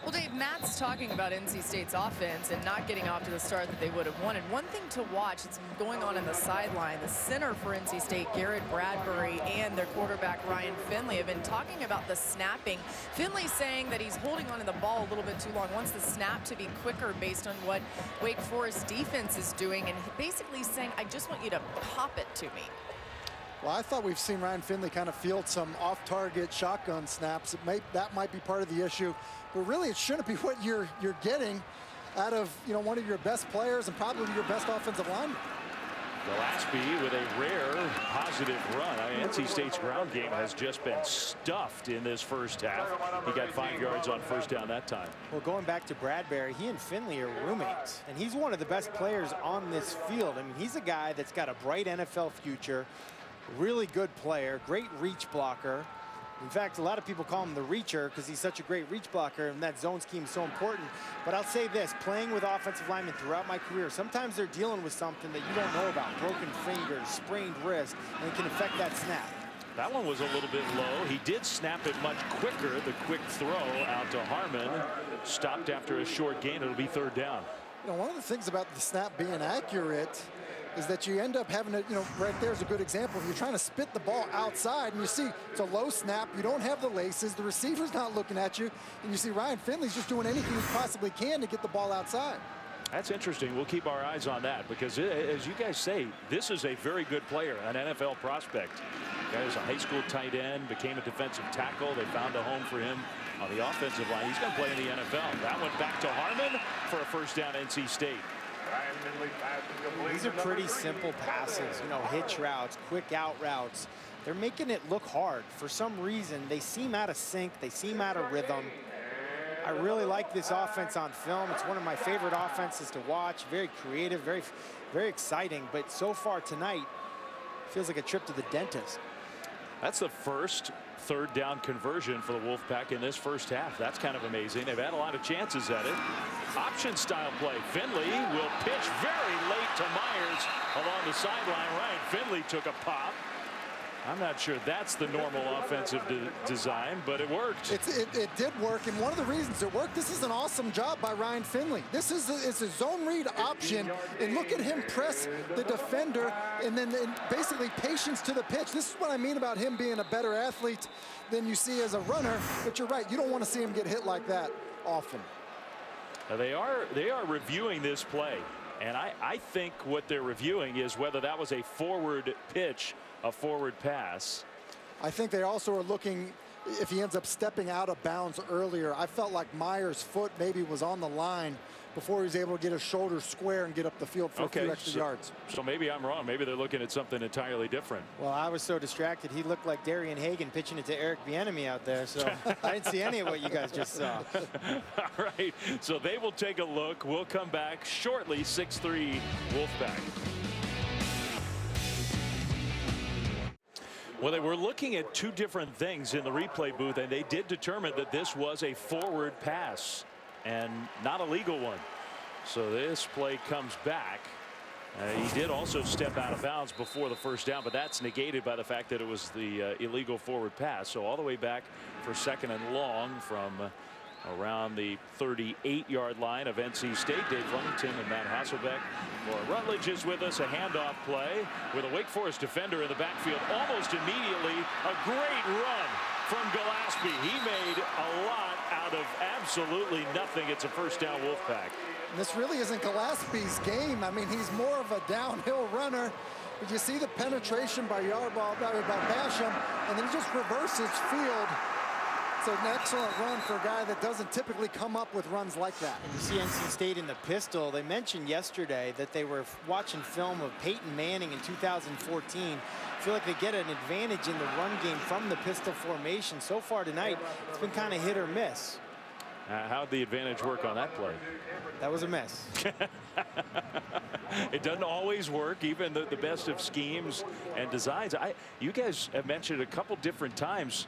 Well, Dave, Matt's talking about NC State's offense and not getting off to the start that they would have wanted. One thing to watch, it's going on in the sideline. The center for NC State, Garrett Bradbury, and their quarterback, Ryan Finley, have been talking about the snapping. Finley saying that he's holding onto the ball a little bit too long, wants the snap to be quicker based on what Wake Forest defense is doing, and basically saying, I just want you to pop it to me. Well, I thought we've seen Ryan Finley kind of field some off-target shotgun snaps. That might be part of the issue, but really it shouldn't be what you're getting out of one of your best players and probably your best offensive lineman. Gillespie with a rare positive run. NC State's ground game has just been stuffed in this first half. He got 5 yards on first down that time. Well, going back to Bradbury, he and Finley are roommates, and he's one of the best players on this field. I mean, he's a guy that's got a bright NFL future, really good player, great reach blocker. In fact, a lot of people call him the reacher because he's such a great reach blocker, and that zone scheme is so important. But I'll say this, playing with offensive linemen throughout my career, sometimes they're dealing with something that you don't know about, broken fingers, sprained wrist, and it can affect that snap. That one was a little bit low. He did snap it much quicker. The quick throw out to Harmon, stopped after a short gain. It'll be 3rd down. You know, one of the things about the snap being accurate is that you end up having to, you know, right there's a good example. If you're trying to spit the ball outside and you see it's a low snap, you don't have the laces, the receiver's not looking at you, and you see Ryan Finley's just doing anything he possibly can to get the ball outside. That's interesting. We'll keep our eyes on that because, as you guys say, this is a very good player, an NFL prospect. Guy was a high school tight end, became a defensive tackle. They found a home for him on the offensive line. He's going to play in the NFL. That went back to Harmon for a 1st down, NC State. These are pretty simple passes, you know, hitch routes, quick out routes. They're making it look hard. For some reason, they seem out of sync. They seem out of rhythm. I really like this offense on film. It's one of my favorite offenses to watch. Very creative, very exciting. But so far tonight, feels like a trip to the dentist. That's the first 3rd down conversion for the Wolfpack in this 1st half. That's kind of amazing. They've had a lot of chances at it. Option style play. Finley will pitch very late to Myers along the sideline. Ryan Finley took a pop. I'm not sure that's the normal offensive design, but it worked. It did work, and one of the reasons it worked, this is an awesome job by Ryan Finley. This is it's a zone read option, and look at him press the defender, and then basically patience to the pitch. This is what I mean about him being a better athlete than you see as a runner, but you're right, you don't want to see him get hit like that often. Now they are reviewing this play, and I think what they're reviewing is whether that was a forward pitch, a forward pass. I think they also are looking if he ends up stepping out of bounds earlier. I felt like Myers' foot maybe was on the line before he was able to get his shoulder square and get up the field for a few extra yards. So maybe I'm wrong. Maybe they're looking at something entirely different. Well, I was so distracted. He looked like Darian Hagan pitching it to Eric Bieniemy out there. So I didn't see any of what you guys just saw. All right. So they will take a look. We'll come back shortly. 6-3 Wolfpack. Well, they were looking at 2 different things in the replay booth, and they did determine that this was a forward pass and not a legal one. So this play comes back. He did also step out of bounds before the 1st down, but that's negated by the fact that it was the illegal forward pass. So all the way back for 2nd and long from around the 38-yard line of NC State. Dave Flemington and Matt Hasselbeck. Laura Rutledge is with us. A handoff play with a Wake Forest defender in the backfield almost immediately. A great run from Gillespie. He made a lot out of absolutely nothing. It's a 1st down Wolfpack. And this really isn't Gillespie's game. I mean, he's more of a downhill runner. But you see the penetration by Basham, and then he just reverses field. It's an excellent run for a guy that doesn't typically come up with runs like that. You see NC State in the pistol. They mentioned yesterday that they were watching film of Peyton Manning in 2014. I feel like they get an advantage in the run game from the pistol formation. So far tonight, it's been kind of hit or miss. How'd the advantage work on that play? That was a miss. It doesn't always work, even the best of schemes and designs. You guys have mentioned a couple different times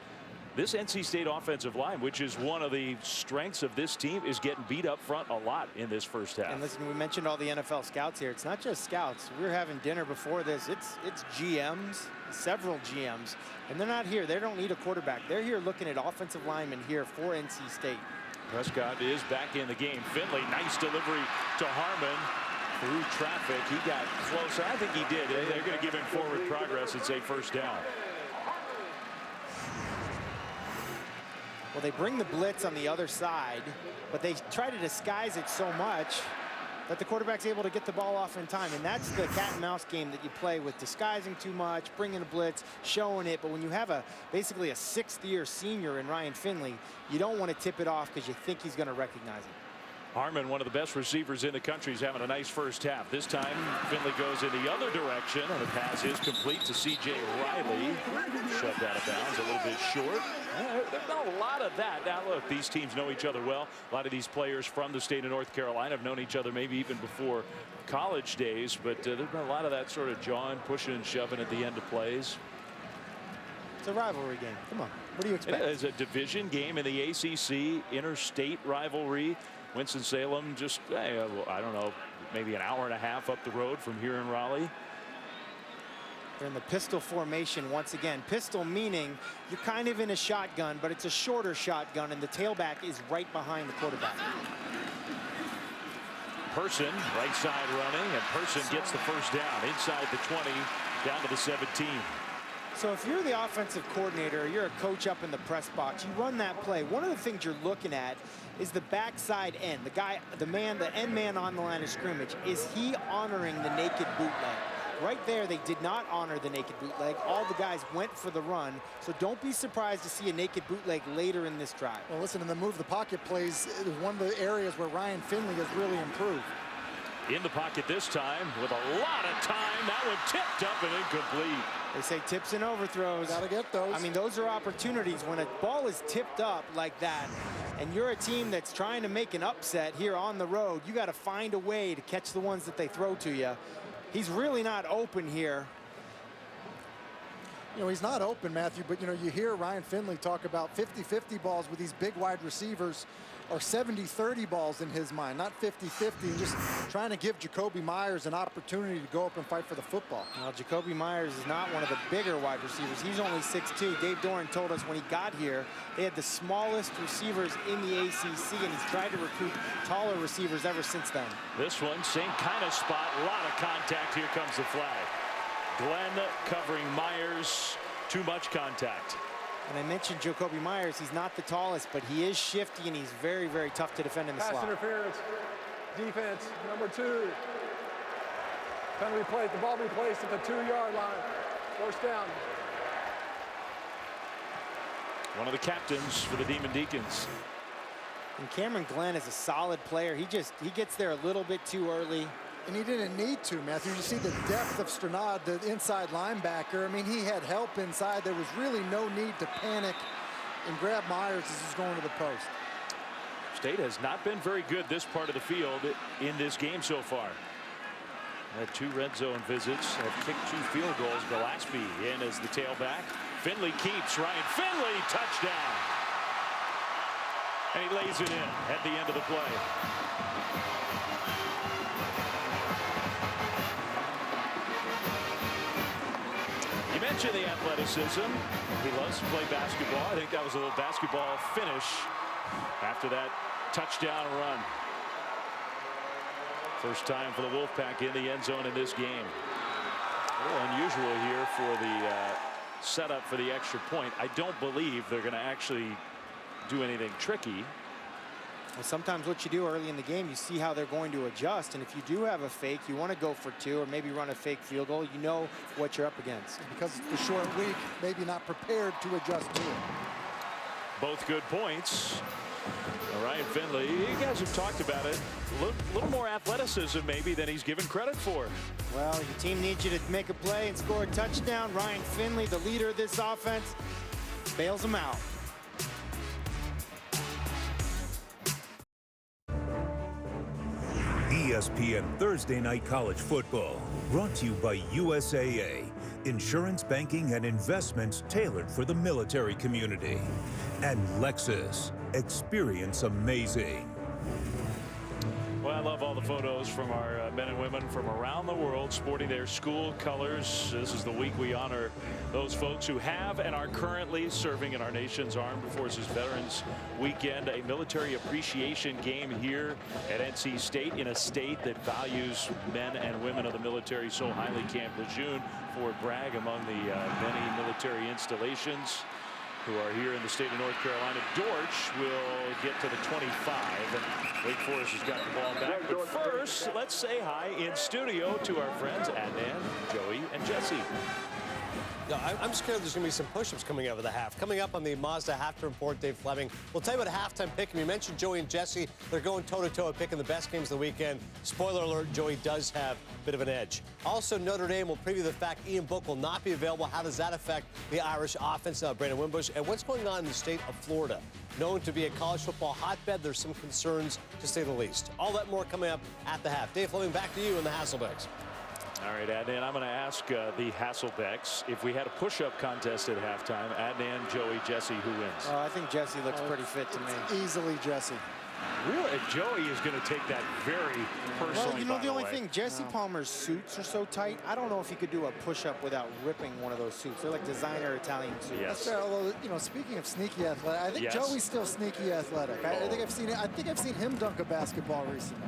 this NC State offensive line, which is one of the strengths of this team, is getting beat up front a lot in this 1st half. And listen, we mentioned all the NFL scouts here. It's not just scouts. We were having dinner before this. It's GMs, several GMs, and they're not here. They don't need a quarterback. They're here looking at offensive linemen here for NC State. Prescott is back in the game. Finley, nice delivery to Harmon through traffic. He got close. I think he did. They're going to give him forward progress and say 1st down. Well, they bring the blitz on the other side, but they try to disguise it so much that the quarterback's able to get the ball off in time. And that's the cat and mouse game that you play with, disguising too much, bringing a blitz, showing it. But when you have basically a 6th-year senior in Ryan Finley, you don't want to tip it off because you think he's going to recognize it. Harmon, one of the best receivers in the country, is having a nice 1st half. This time, Finley goes in the other direction, and the pass is complete to C.J. Riley. Shoved out of bounds, a little bit short. There's not a lot of that. Now, look, these teams know each other well. A lot of these players from the state of North Carolina have known each other maybe even before college days, but there's been a lot of that sort of jawing, pushing, and shoving at the end of plays. It's a rivalry game. Come on. What do you expect? It is a division game in the ACC, interstate rivalry. Winston-Salem just, I don't know, maybe an hour and a half up the road from here in Raleigh. They're in the pistol formation once again. Pistol meaning you're kind of in a shotgun, but it's a shorter shotgun, and the tailback is right behind the quarterback. Person, right side running, and Person gets the first down inside the 20, down to the 17. So if you're the offensive coordinator, or you're a coach up in the press box, you run that play. One of the things you're looking at is the backside end. The guy, the end man on the line of scrimmage. Is he honoring the naked bootleg? Right there, they did not honor the naked bootleg. All the guys went for the run. So don't be surprised to see a naked bootleg later in this drive. Well, listen, in the move the pocket plays is one of the areas where Ryan Finley has really improved. In the pocket this time with a lot of time. That one tipped up and incomplete. They say tips and overthrows. Gotta get those. I mean, those are opportunities when a ball is tipped up like that, and you're a team that's trying to make an upset here on the road. You got to find a way to catch the ones that they throw to you. He's really not open here. You know, he's not open, Matthew, but, you know, you hear Ryan Finley talk about 50-50 balls with these big wide receivers, or 70-30 balls in his mind, not 50-50, and just trying to give Jacoby Myers an opportunity to go up and fight for the football. Well, Jacoby Myers is not one of the bigger wide receivers. He's only 6'2". Dave Doran told us when he got here, they had the smallest receivers in the ACC, and he's tried to recruit taller receivers ever since then. This one, same kind of spot, a lot of contact. Here comes the flag. Glenn covering Myers, too much contact. And I mentioned Jacoby Myers. He's not the tallest, but he is shifty, and he's very, very tough to defend in the slot. Pass interference, defense, number 2. Penalty play, the ball be placed at the 2-yard line. First down. One of the captains for the Demon Deacons. And Cameron Glenn is a solid player. He gets there a little bit too early. And he didn't need to, Matthew. You see the depth of Strenad, the inside linebacker. I mean, he had help inside. There was really no need to panic and grab Myers as he's going to the post. State has not been very good this part of the field in this game so far. Had 2 red zone visits, have kicked 2 field goals. Gillespie in as the tailback. Finley keeps. Ryan Finley, touchdown. And he lays it in at the end of the play. You mentioned the athleticism. He loves to play basketball. I think that was a little basketball finish after that touchdown run. First time for the Wolfpack in the end zone in this game. A little unusual here for the setup for the extra point. I don't believe they're going to actually do anything tricky. Well, sometimes what you do early in the game, you see how they're going to adjust, and if you do have a fake, you want to go for 2 or maybe run a fake field goal. You know what you're up against. Because it's a short week, maybe not prepared to adjust to it. Both good points. Ryan Finley, you guys have talked about it. A little more athleticism maybe than he's given credit for. Well, your team needs you to make a play and score a touchdown. Ryan Finley, the leader of this offense, bails them out. ESPN Thursday Night College Football, brought to you by USAA, insurance, banking, and investments tailored for the military community. And Lexus, experience amazing. Well, I love all the photos from our men and women from around the world sporting their school colors. This is the week we honor those folks who have and are currently serving in our nation's Armed Forces Veterans Weekend, a military appreciation game here at NC State, in a state that values men and women of the military so highly. Camp Lejeune, Fort Bragg, among the many military installations who are here in the state of North Carolina. Dortch will get to the 25. Wake Forest has got the ball back. But first, let's say hi in studio to our friends Adnan, Joey, and Jesse. Yeah, I'm scared there's going to be some push-ups coming out of the half. Coming up on the Mazda Half to Report, Dave Fleming. We'll tell you about halftime pick. You mentioned Joey and Jesse. They're going toe-to-toe at picking the best games of the weekend. Spoiler alert, Joey does have a bit of an edge. Also, Notre Dame will preview the fact Ian Book will not be available. How does that affect the Irish offense? Brandon Wimbush. And what's going on in the state of Florida? Known to be a college football hotbed, there's some concerns, to say the least. All that more coming up at the half. Dave Fleming, back to you in the Hasselbecks. All right, Adnan, I'm going to ask the Hasselbecks if we had a push-up contest at halftime. Adnan, Joey, Jesse, who wins? I think Jesse looks pretty fit to me. Easily Jesse. Really? Joey is going to take that very personally. Well, you know, the only thing, Jesse Palmer's suits are so tight. I don't know if he could do a push-up without ripping one of those suits. They're like designer Italian suits. Yes. That's fair. Although, you know, speaking of sneaky athletic, I think Yes. Joey's still sneaky athletic. I think I've seen him dunk a basketball recently.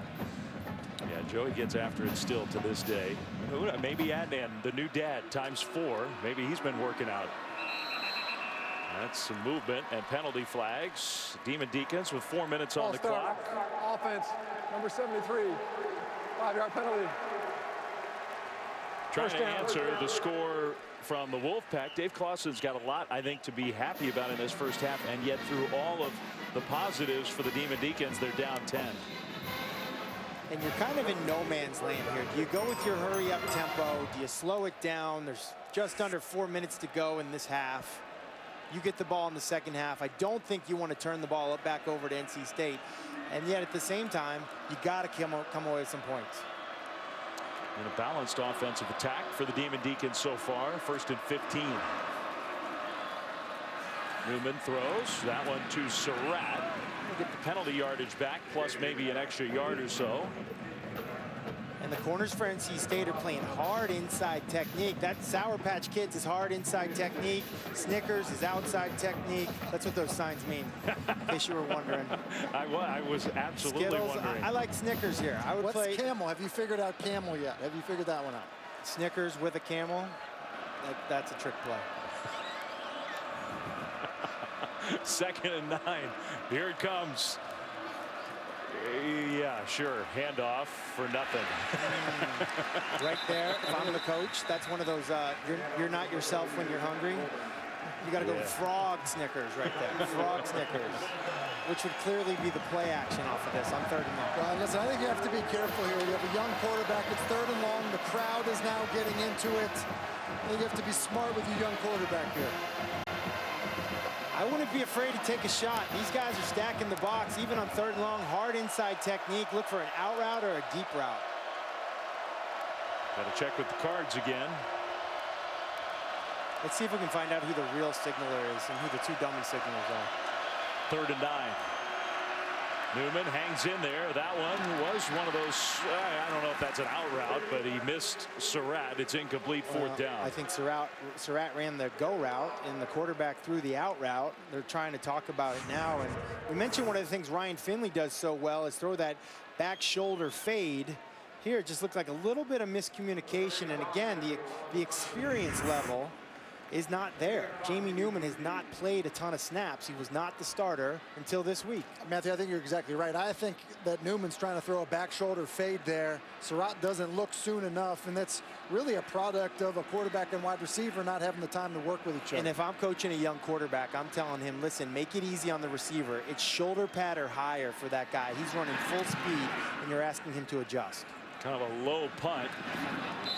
Yeah, Joey gets after it still to this day. Maybe Adnan, the new dad, ×4. Maybe he's been working out. That's some movement and penalty flags. Deacons with 4 minutes on the clock. Offense, number 73, 5-yard penalty. Trying to answer the score from the Wolfpack. Dave Clawson's got a lot, I think, to be happy about in this first half, and yet through all of the positives for the Deacons, they're down 10. And you're kind of in no man's land here. Do you go with your hurry-up tempo? Do you slow it down? There's just under 4 minutes to go in this half. You get the ball in the second half. I don't think you want to turn the ball back over to NC State. And yet at the same time, you got to come away with some points. And a balanced offensive attack for the Deacons so far. 1st and 15. Newman throws that one to Surratt. Get the penalty yardage back, plus maybe an extra yard or so. And the corners for NC State are playing hard inside technique. That Sour Patch Kids is hard inside technique. Snickers is outside technique. That's what those signs mean, in case you were wondering. I was absolutely Skittles, wondering. I like Snickers here. I would What's play camel? Have you figured out camel yet? Have you figured that one out? Snickers with a camel. That's a trick play. 2nd and 9. Here it comes. Yeah, sure. Handoff for nothing. Right there. If I'm the coach, that's one of those you're not yourself when you're hungry. You got to go frog Snickers right there. Frog Snickers, which would clearly be the play action off of this on 3rd and long. Well, listen, I think you have to be careful here. You have a young quarterback. It's 3rd and long. The crowd is now getting into it. I think you have to be smart with your young quarterback here. I wouldn't be afraid to take a shot. These guys are stacking the box, even on 3rd and long. Hard inside technique. Look for an out route or a deep route. Got to check with the cards again. Let's see if we can find out who the real signaler is and who the 2 dummy signalers are. 3rd and 9. Newman hangs in there. That one was one of those, I don't know if that's an out route, but he missed Surratt. It's incomplete, 4th down. I think Surratt ran the go route and the quarterback threw the out route. They're trying to talk about it now. And we mentioned one of the things Ryan Finley does so well is throw that back shoulder fade. Here it just looked like a little bit of miscommunication. And again, the experience level is not there. Jamie Newman has not played a ton of snaps. He was not the starter until this week. Matthew, I think you're exactly right. I think that Newman's trying to throw a back shoulder fade there. Surratt doesn't look soon enough, and that's really a product of a quarterback and wide receiver not having the time to work with each other. And if I'm coaching a young quarterback, I'm telling him, listen, make it easy on the receiver. It's shoulder pad or higher for that guy. He's running full speed, and you're asking him to adjust. Kind of a low punt.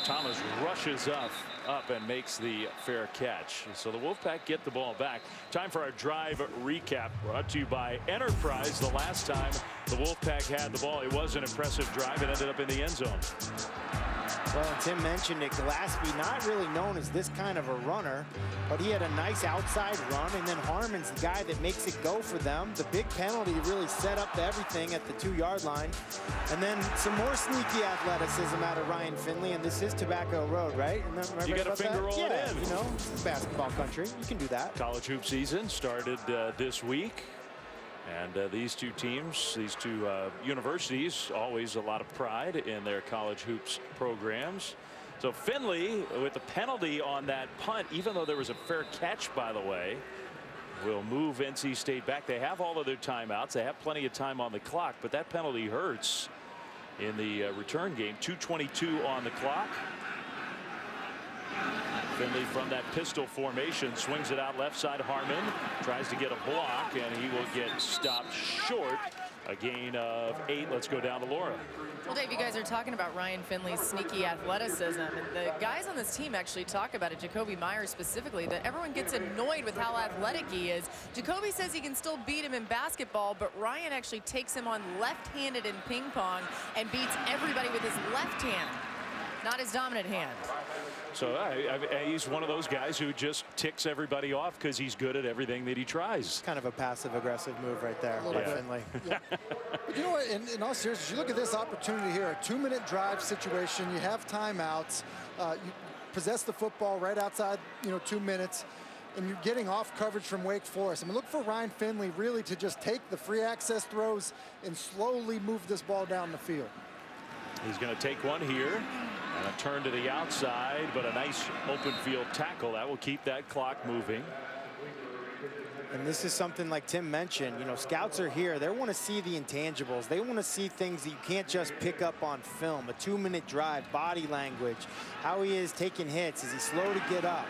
Thomas rushes up and makes the fair catch. So the Wolfpack get the ball back. Time for our drive recap, brought to you by Enterprise. The last time the Wolfpack had the ball, it was an impressive drive. It ended up in the end zone. Well, and Tim mentioned it. Gillespie, not really known as this kind of a runner, but he had a nice outside run, and then Harmon's the guy that makes it go for them. The big penalty really set up everything at the 2-yard line. And then some more sneaky athleticism out of Ryan Finley, and this is Tobacco Road, right? Remember You got to finger roll it in. You know, it's basketball country. You can do that. College hoop season started this week. And these two teams, these two universities, always a lot of pride in their college hoops programs. So Finley, with the penalty on that punt, even though there was a fair catch, by the way, will move NC State back. They have all of their timeouts. They have plenty of time on the clock, but that penalty hurts in the return game. 2:22 on the clock. Finley from that pistol formation swings it out left side. Harmon tries to get a block, and he will get stopped short. A gain of 8. Let's go down to Laura. Well, Dave, you guys are talking about Ryan Finley's sneaky athleticism, and the guys on this team actually talk about it, Jacoby Myers specifically, that everyone gets annoyed with how athletic he is. Jacoby says he can still beat him in basketball, but Ryan actually takes him on left-handed in ping pong and beats everybody with his left hand. Not his dominant hand. So he's one of those guys who just ticks everybody off because he's good at everything that he tries. Kind of a passive-aggressive move right there. Finley. Yeah. But you know what, in all seriousness, you look at this opportunity here, a 2-minute drive situation. You have timeouts. You possess the football right outside, 2 minutes. And you're getting off coverage from Wake Forest. I mean, look for Ryan Finley really to just take the free access throws and slowly move this ball down the field. He's going to take one here and a turn to the outside, but a nice open field tackle that will keep that clock moving. And this is something like Tim mentioned, scouts are here. They want to see the intangibles. They want to see things that you can't just pick up on film. A 2-minute drive, body language, how he is taking hits. Is he slow to get up?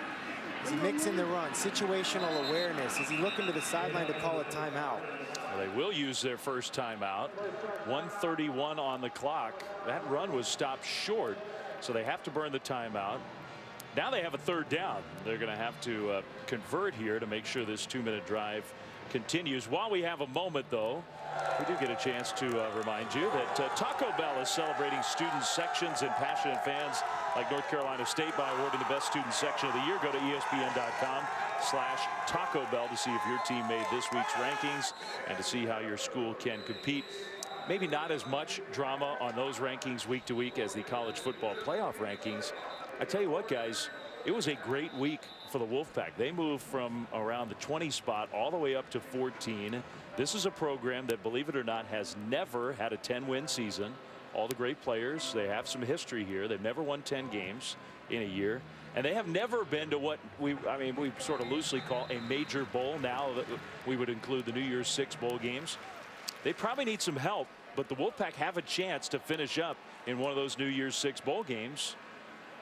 Is he mixing the run? Situational awareness. Is he looking to the sideline to call a timeout? Well, they will use their first timeout. 1:31 on the clock. That run was stopped short, so they have to burn the timeout. Now they have a third down. They're going to have to convert here to make sure this 2-minute drive continues. While we have a moment, though, we do get a chance to remind you that Taco Bell is celebrating student sections and passionate fans like North Carolina State by awarding the best student section of the year. Go to ESPN.com/Taco Bell to see if your team made this week's rankings and to see how your school can compete. Maybe not as much drama on those rankings week to week as the college football playoff rankings. I tell you what, guys, it was a great week for the Wolfpack. They moved from around the 20 spot all the way up to 14. This is a program that, believe it or not, has never had a 10-win season. All the great players, they have some history here. They've never won 10 games in a year. And they have never been to what we sort of loosely call a major bowl. Now that we would include the New Year's 6 bowl games. They probably need some help, but the Wolfpack have a chance to finish up in one of those New Year's 6 bowl games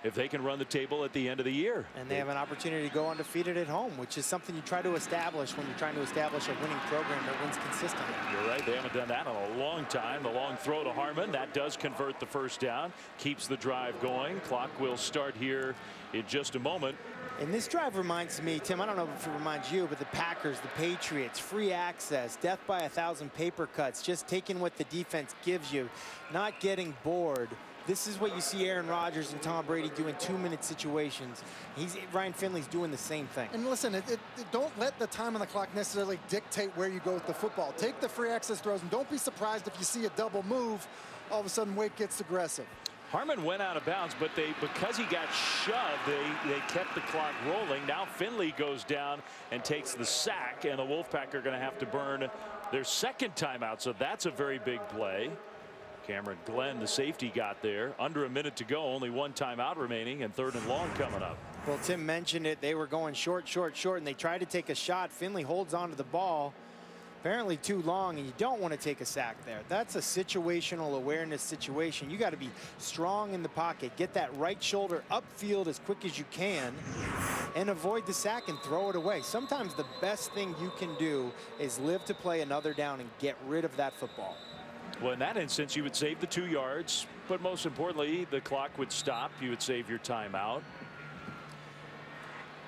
if they can run the table at the end of the year. And they have an opportunity to go undefeated at home, which is something you try to establish when you're trying to establish a winning program that wins consistently. You're right. They haven't done that in a long time. The long throw to Harmon. That does convert the first down. Keeps the drive going. Clock will start here in just a moment. And this drive reminds me, Tim, I don't know if it reminds you, but the Packers, the Patriots, free access, death by 1,000 paper cuts, just taking what the defense gives you, not getting bored. This is what you see Aaron Rodgers and Tom Brady do in 2-minute situations. Ryan Finley's doing the same thing. And listen, don't let the time on the clock necessarily dictate where you go with the football. Take the free access throws, and don't be surprised if you see a double move. All of a sudden, Wake gets aggressive. Harmon went out of bounds, but because he got shoved, they kept the clock rolling. Now Finley goes down and takes the sack, and the Wolfpack are going to have to burn their second timeout. So that's a very big play. Cameron Glenn, the safety, got there. Under a minute to go, only one timeout remaining, and 3rd and long coming up. Well, Tim mentioned it. They were going short, and they tried to take a shot. Finley holds onto the ball apparently too long, and you don't want to take a sack there. That's a situational awareness situation. You got to be strong in the pocket, get that right shoulder upfield as quick as you can, and avoid the sack and throw it away. Sometimes the best thing you can do is live to play another down and get rid of that football. Well, in that instance, you would save the 2 yards, but most importantly, the clock would stop. You would save your timeout.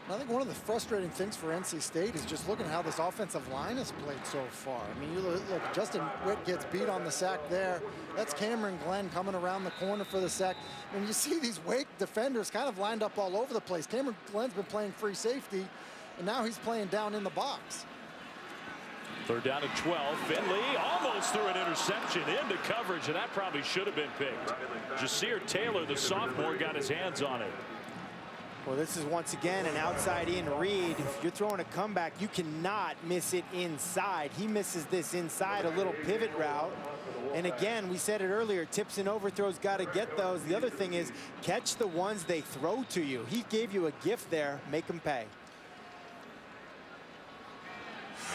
I think one of the frustrating things for NC State is just looking at how this offensive line has played so far. I mean, you look, Justin Witt gets beat on the sack there. That's Cameron Glenn coming around the corner for the sack. And you see these Wake defenders kind of lined up all over the place. Cameron Glenn's been playing free safety, and now he's playing down in the box. 3rd down and 12. Finley almost threw an interception into coverage, and that probably should have been picked. Jasir Taylor, the sophomore, got his hands on it. Well, this is once again an outside-in read. If you're throwing a comeback, you cannot miss it inside. He misses this inside, a little pivot route. And again, we said it earlier, tips and overthrows, got to get those. The other thing is catch the ones they throw to you. He gave you a gift there. Make them pay.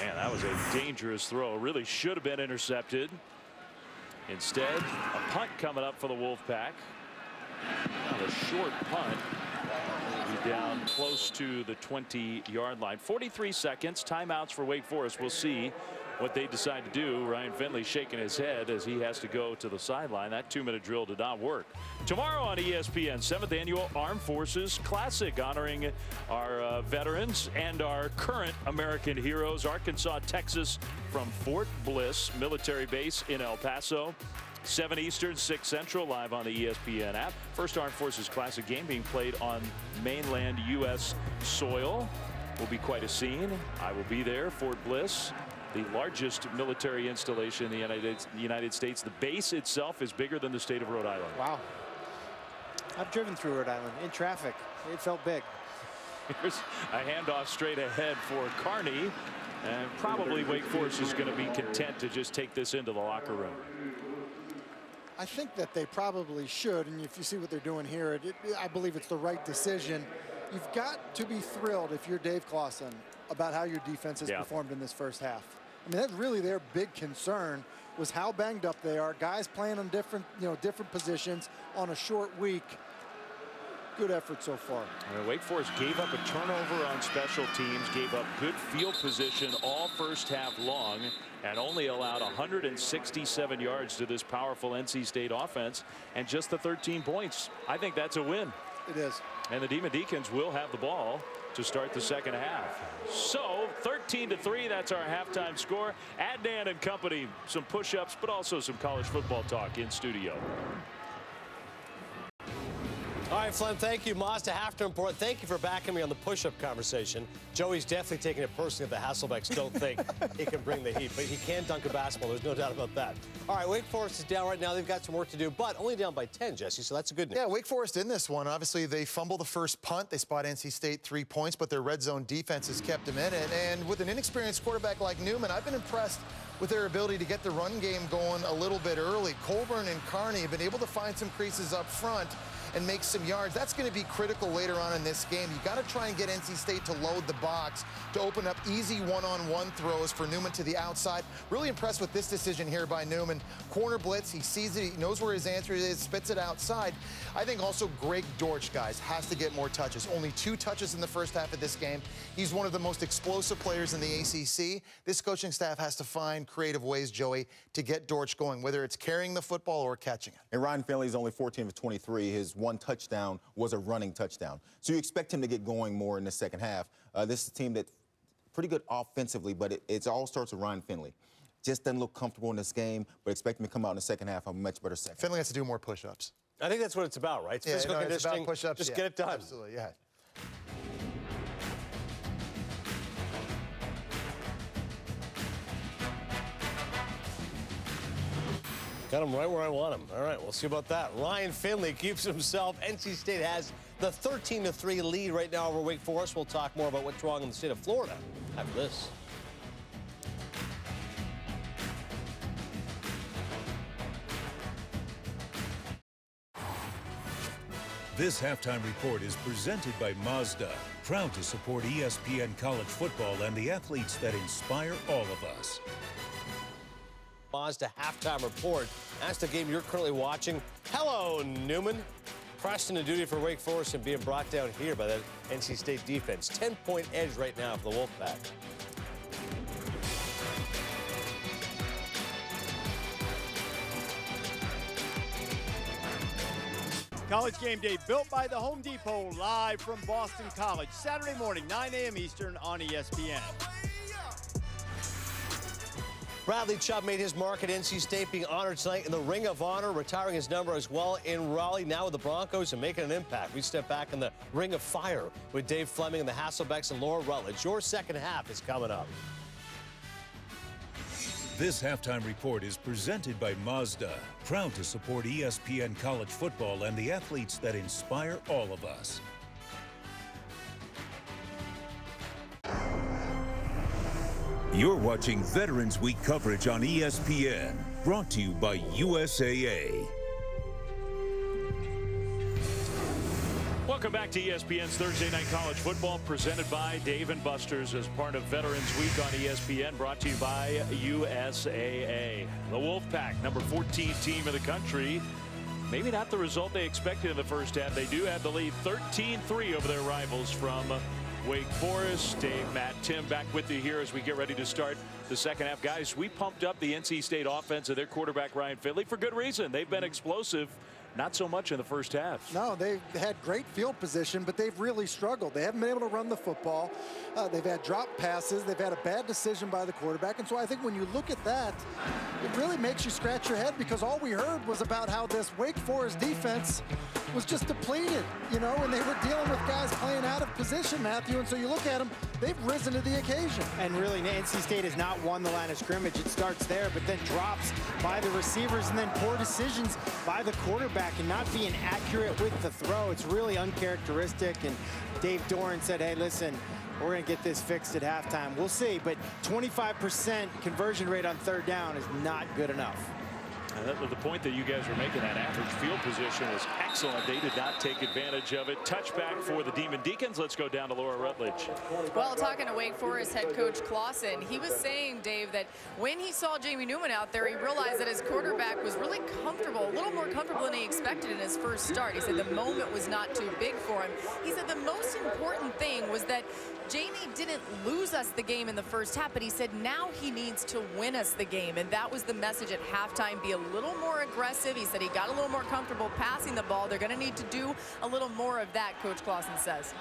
Man, that was a dangerous throw. Really should have been intercepted. Instead, a punt coming up for the Wolfpack. A short punt. Down close to the 20-yard line. 43 seconds. Timeouts for Wake Forest. We'll see what they decide to do. Ryan Finley shaking his head as he has to go to the sideline. That 2-minute drill did not work. Tomorrow on ESPN, 7th Annual Armed Forces Classic, honoring our veterans and our current American heroes. Arkansas, Texas from Fort Bliss Military Base in El Paso. 7 Eastern, 6 Central, live on the ESPN app. First Armed Forces Classic game being played on mainland U.S. soil. Will be quite a scene. I will be there. Fort Bliss, the largest military installation in the United States. The base itself is bigger than the state of Rhode Island. Wow. I've driven through Rhode Island in traffic. It felt big. Here's a handoff straight ahead for Carney. And probably Wake Forest is going to be content to just take this into the locker room. I think that they probably should, and if you see what they're doing here, I believe it's the right decision. You've got to be thrilled if you're Dave Clawson about how your defense has performed in this first half. I mean, that's really their big concern, was how banged up they are. Guys playing on different positions on a short week. Good effort so far. Wake Forest gave up a turnover on special teams, gave up good field position all first half long, and only allowed 167 yards to this powerful NC State offense, and just the 13 points. I think that's a win. It is. And the Deacons will have the ball to start the second half. So 13-3, that's our halftime score. Adnan and company, some push-ups, but also some college football talk in studio. All right, Flem, thank you. Mazda halftime report. Thank you for backing me on the push-up conversation. Joey's definitely taking it personally if the Hasselbecks don't think he can bring the heat, but he can dunk a basketball. There's no doubt about that. All right, Wake Forest is down right now. They've got some work to do, but only down by 10, Jesse, so that's a good news. Yeah, Wake Forest in this one. Obviously, they fumble the first punt. They spot NC State 3 points, but their red zone defense has kept them in it. And with an inexperienced quarterback like Newman, I've been impressed with their ability to get the run game going a little bit early. Colburn and Carney have been able to find some creases up front and make some yards. That's going to be critical later on in this game. You got to try and get NC State to load the box to open up easy one-on-one throws for Newman to the outside. Really impressed with this decision here by Newman. Corner blitz, he sees it, he knows where his answer is, spits it outside. I think also Greg Dortch, guys, has to get more touches. Only 2 touches in the first half of this game. He's one of the most explosive players in the ACC. This coaching staff has to find creative ways, Joey, to get Dortch going, whether it's carrying the football or catching it. And Ryan Finley's only 14 of 23. His 1 touchdown was a running touchdown. So you expect him to get going more in the second half. This is a team that's pretty good offensively, but it all starts with Ryan Finley. Just doesn't look comfortable in this game, but expect him to come out in the second half a much better second. Finley has to do more push-ups. I think that's what it's about, right? It's physical conditioning. It's about push-ups. Just get it done. Absolutely, yeah. Got him right where I want him. All right, we'll see about that. Ryan Finley keeps himself. NC State has the 13-3 lead right now over Wake Forest. We'll talk more about what's wrong in the state of Florida after this. This halftime report is presented by Mazda, proud to support ESPN College Football and the athletes that inspire all of us. Mazda halftime report. That's the game you're currently watching. Hello, Newman. Preston and duty for Wake Forest and being brought down here by that NC State defense. 10-point edge right now for the Wolfpack. College Game Day, built by the Home Depot, live from Boston College. Saturday morning, 9 a.m. Eastern on ESPN. Bradley Chubb made his mark at NC State, being honored tonight in the Ring of Honor, retiring his number as well in Raleigh, now with the Broncos and making an impact. We step back in the Ring of Fire with Dave Fleming and the Hasselbecks and Laura Rutledge. Your second half is coming up. This halftime report is presented by Mazda, proud to support ESPN College Football and the athletes that inspire all of us. You're watching Veterans Week coverage on ESPN, brought to you by USAA. Welcome back to ESPN's Thursday Night College Football, presented by Dave & Buster's as part of Veterans Week on ESPN, brought to you by USAA. The Wolfpack, number 14 team in the country. Maybe not the result they expected in the first half. They do have the lead 13-3 over their rivals from Wake Forest. Dave, Matt, Tim back with you here as we get ready to start the second half. Guys, we pumped up the NC State offense of their quarterback, Ryan Finley, for good reason. They've been explosive. not so much in the first half. No, they've had great field position, but they've really struggled. They haven't been able to run the football. They've had drop passes. They've had a bad decision by the quarterback. And so I think when you look at that, it really makes you scratch your head, because all we heard was about how this Wake Forest defense was just depleted, you know, and they were dealing with guys playing out of position, Matthew. And so you look at them, they've risen to the occasion. And really, NC State has not won the line of scrimmage. It starts there, but then drops by the receivers, and then poor decisions by the quarterback and not being accurate with the throw. It's really uncharacteristic. And Dave Doran said, hey, listen, we're going to get this fixed at halftime. We'll see, but 25% conversion rate on third down is not good enough. And the point that you guys were making, that average field position was excellent. They did not take advantage of it. Touchback for the Demon Deacons. Let's go down to Laura Rutledge. Well, talking to Wake Forest head coach Clausen, he was saying, Dave, that when he saw Jamie Newman out there, he realized that his quarterback was really comfortable, a little more comfortable than he expected in his first start. He said the moment was not too big for him. He said the most important thing was that Jamie didn't lose us the game in the first half, but he said now he needs to win us the game. And that was the message at halftime, be a little more aggressive. He said he got a little more comfortable passing the ball. They're going to need to do a little more of that, Coach Clausen says.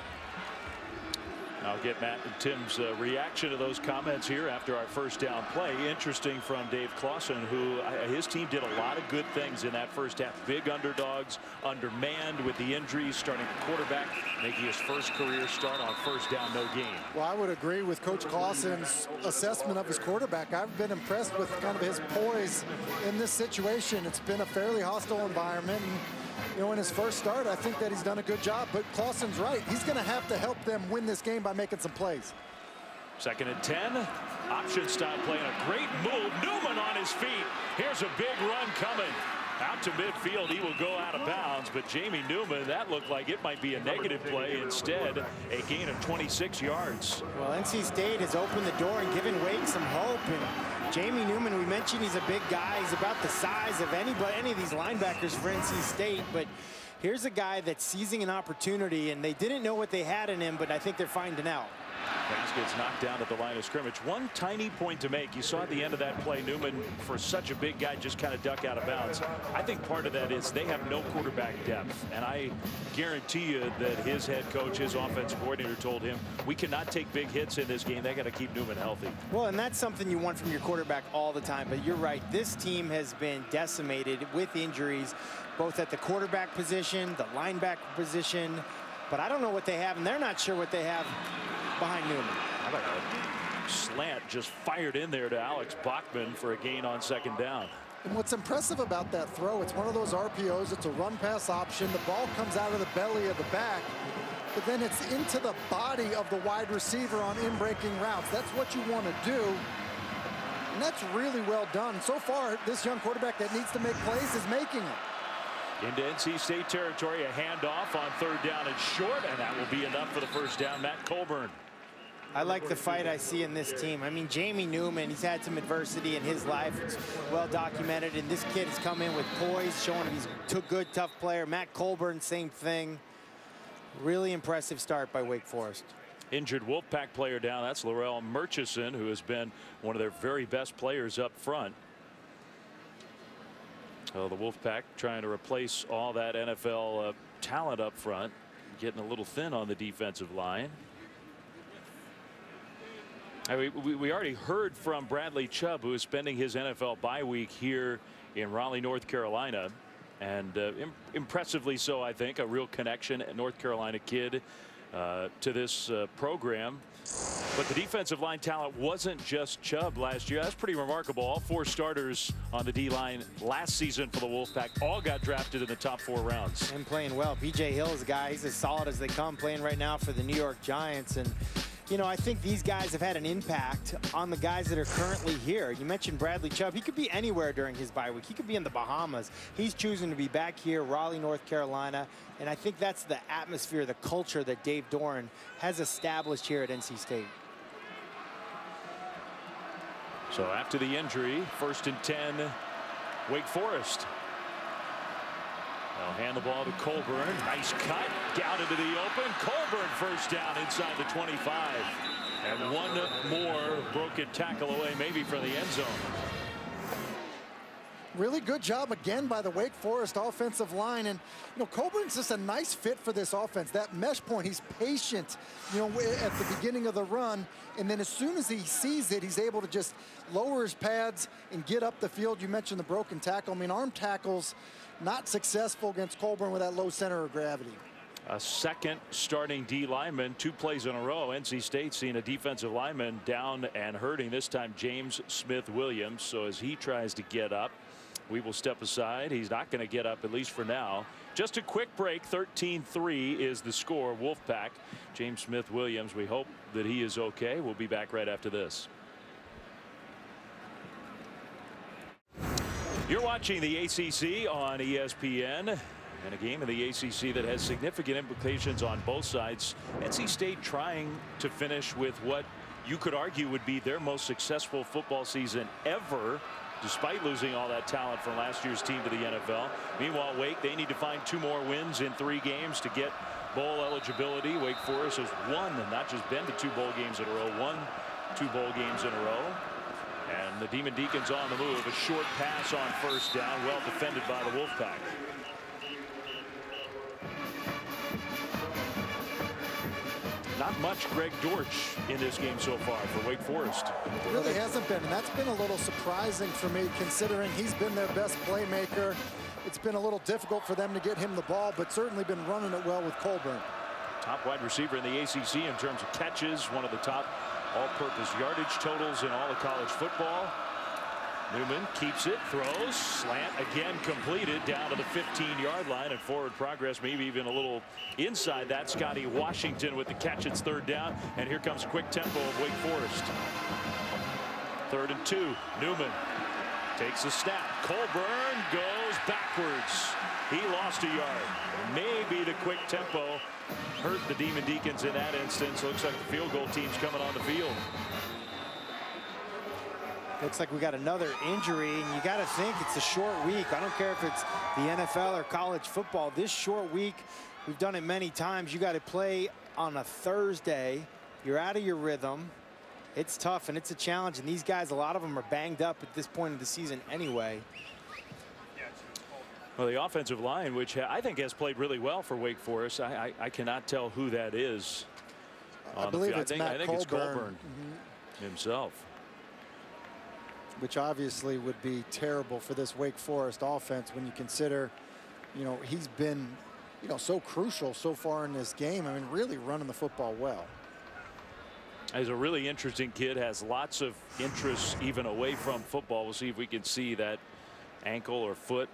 I'll get Matt and Tim's reaction to those comments here after our first down play. Interesting from Dave Clausen, who his team did a lot of good things in that first half. Big underdogs, undermanned with the injuries, starting quarterback, making his first career start on first down, no gain. Well, I would agree with Coach Clausen's assessment of his quarterback. I've been impressed with kind of his poise in this situation. It's been a fairly hostile environment. And, you know, in his first start, I think that he's done a good job. But Clausen's right. He's going to have to help them win this game by making some plays. 2nd and 10. Option style play and a great move. Newman on his feet. Here's a big run coming. Out to midfield, he will go out of bounds, but Jamie Newman, that looked like it might be a negative play. Instead, a gain of 26 yards. Well, NC State has opened the door and given Wake some hope. And Jamie Newman, we mentioned he's a big guy. He's about the size of any of these linebackers for NC State, but here's a guy that's seizing an opportunity, and they didn't know what they had in him, but I think they're finding out. Pass gets knocked down at the line of scrimmage. One tiny point to make. You saw at the end of that play, Newman, for such a big guy, just kind of duck out of bounds. I think part of that is they have no quarterback depth. And I guarantee you that his head coach, his offensive coordinator told him, we cannot take big hits in this game. They got to keep Newman healthy. Well, and that's something you want from your quarterback all the time. But you're right. This team has been decimated with injuries, both at the quarterback position, the linebacker position. But I don't know what they have, and they're not sure what they have behind Newman. How about a slant just fired in there to Alex Bachman for a gain on 2nd down. And what's impressive about that throw, it's one of those RPOs. It's a run pass option. The ball comes out of the belly of the back, but then it's into the body of the wide receiver on in-breaking routes. That's what you want to do. And that's really well done. So far, this young quarterback that needs to make plays is making it. Into NC State territory, a handoff on 3rd down and short, and that will be enough for the first down. Matt Colburn. I like the fight I see in this team. I mean, Jamie Newman, he's had some adversity in his life. It's well documented, and this kid has come in with poise, showing he's a good, tough player. Matt Colburn, same thing. Really impressive start by Wake Forest. Injured Wolfpack player down. That's Laurel Murchison, who has been one of their very best players up front. So the Wolfpack trying to replace all that NFL talent up front, getting a little thin on the defensive line. We already heard from Bradley Chubb, who is spending his NFL bye week here in Raleigh, North Carolina, and impressively so, I think. A real connection, a North Carolina kid to this program. But the defensive line talent wasn't just Chubb last year. That's pretty remarkable. All 4 starters on the D-line last season for the Wolfpack all got drafted in the top 4 rounds. And playing well. B.J. Hill's a guy, he's as solid as they come, playing right now for the New York Giants. And you know, I think these guys have had an impact on the guys that are currently here. You mentioned Bradley Chubb. He could be anywhere during his bye week. He could be in the Bahamas. He's choosing to be back here, Raleigh, North Carolina. And I think that's the atmosphere, the culture that Dave Doran has established here at NC State. So after the injury, 1st and 10, Wake Forest. They'll hand the ball to Colburn. Nice cut down into the open. Colburn first down inside the 25. And one more broken tackle away, maybe from the end zone. Really good job again by the Wake Forest offensive line. And, Colburn's just a nice fit for this offense. That mesh point, he's patient, at the beginning of the run. And then as soon as he sees it, he's able to just lower his pads and get up the field. You mentioned the broken tackle. I mean, arm tackles not successful against Colburn with that low center of gravity. A second starting D lineman, 2 plays in a row. NC State seeing a defensive lineman down and hurting, this time James Smith-Williams. So as he tries to get up, we will step aside. He's not going to get up, at least for now. Just a quick break. 13-3 is the score. Wolfpack. James Smith-Williams, we hope that he is okay. We'll be back right after this. You're watching the ACC on ESPN. And a game of the ACC that has significant implications on both sides. NC State trying to finish with what you could argue would be their most successful football season ever, despite losing all that talent from last year's team to the NFL. Meanwhile, Wake, they need to find 2 more wins in 3 games to get bowl eligibility. Wake Forest has won, and not just been to 2 bowl games in a row, won 2 bowl games in a row. And the Demon Deacons on the move. A short pass on first down, well defended by the Wolfpack. Not much Greg Dortch in this game so far for Wake Forest. It really hasn't been, and that's been a little surprising for me, considering he's been their best playmaker. It's been a little difficult for them to get him the ball, but certainly been running it well with Colburn. Top wide receiver in the ACC in terms of catches, one of the top all-purpose yardage totals in all of college football. Newman keeps it, throws, slant again completed down to the 15-yard line, and forward progress, maybe even a little inside that. Scotty Washington with the catch. It's 3rd down, and here comes quick tempo of Wake Forest. 3rd and 2. Newman takes a snap. Colburn goes backwards. He lost a yard. Maybe the quick tempo hurt the Demon Deacons in that instance. Looks like the field goal team's coming on the field. Looks like we got another injury, and you got to think it's a short week. I don't care if it's the NFL or college football. This short week, we've done it many times. You got to play on a Thursday. You're out of your rhythm. It's tough, and it's a challenge. And these guys, a lot of them are banged up at this point of the season anyway. Well, the offensive line, which I think has played really well for Wake Forest. I cannot tell who that is. I believe it's Matt Colburn. It's Colburn himself. Which obviously would be terrible for this Wake Forest offense when you consider, he's been, so crucial so far in this game. I mean, really running the football well. He's a really interesting kid, has lots of interests even away from football. We'll see if we can see that ankle or foot.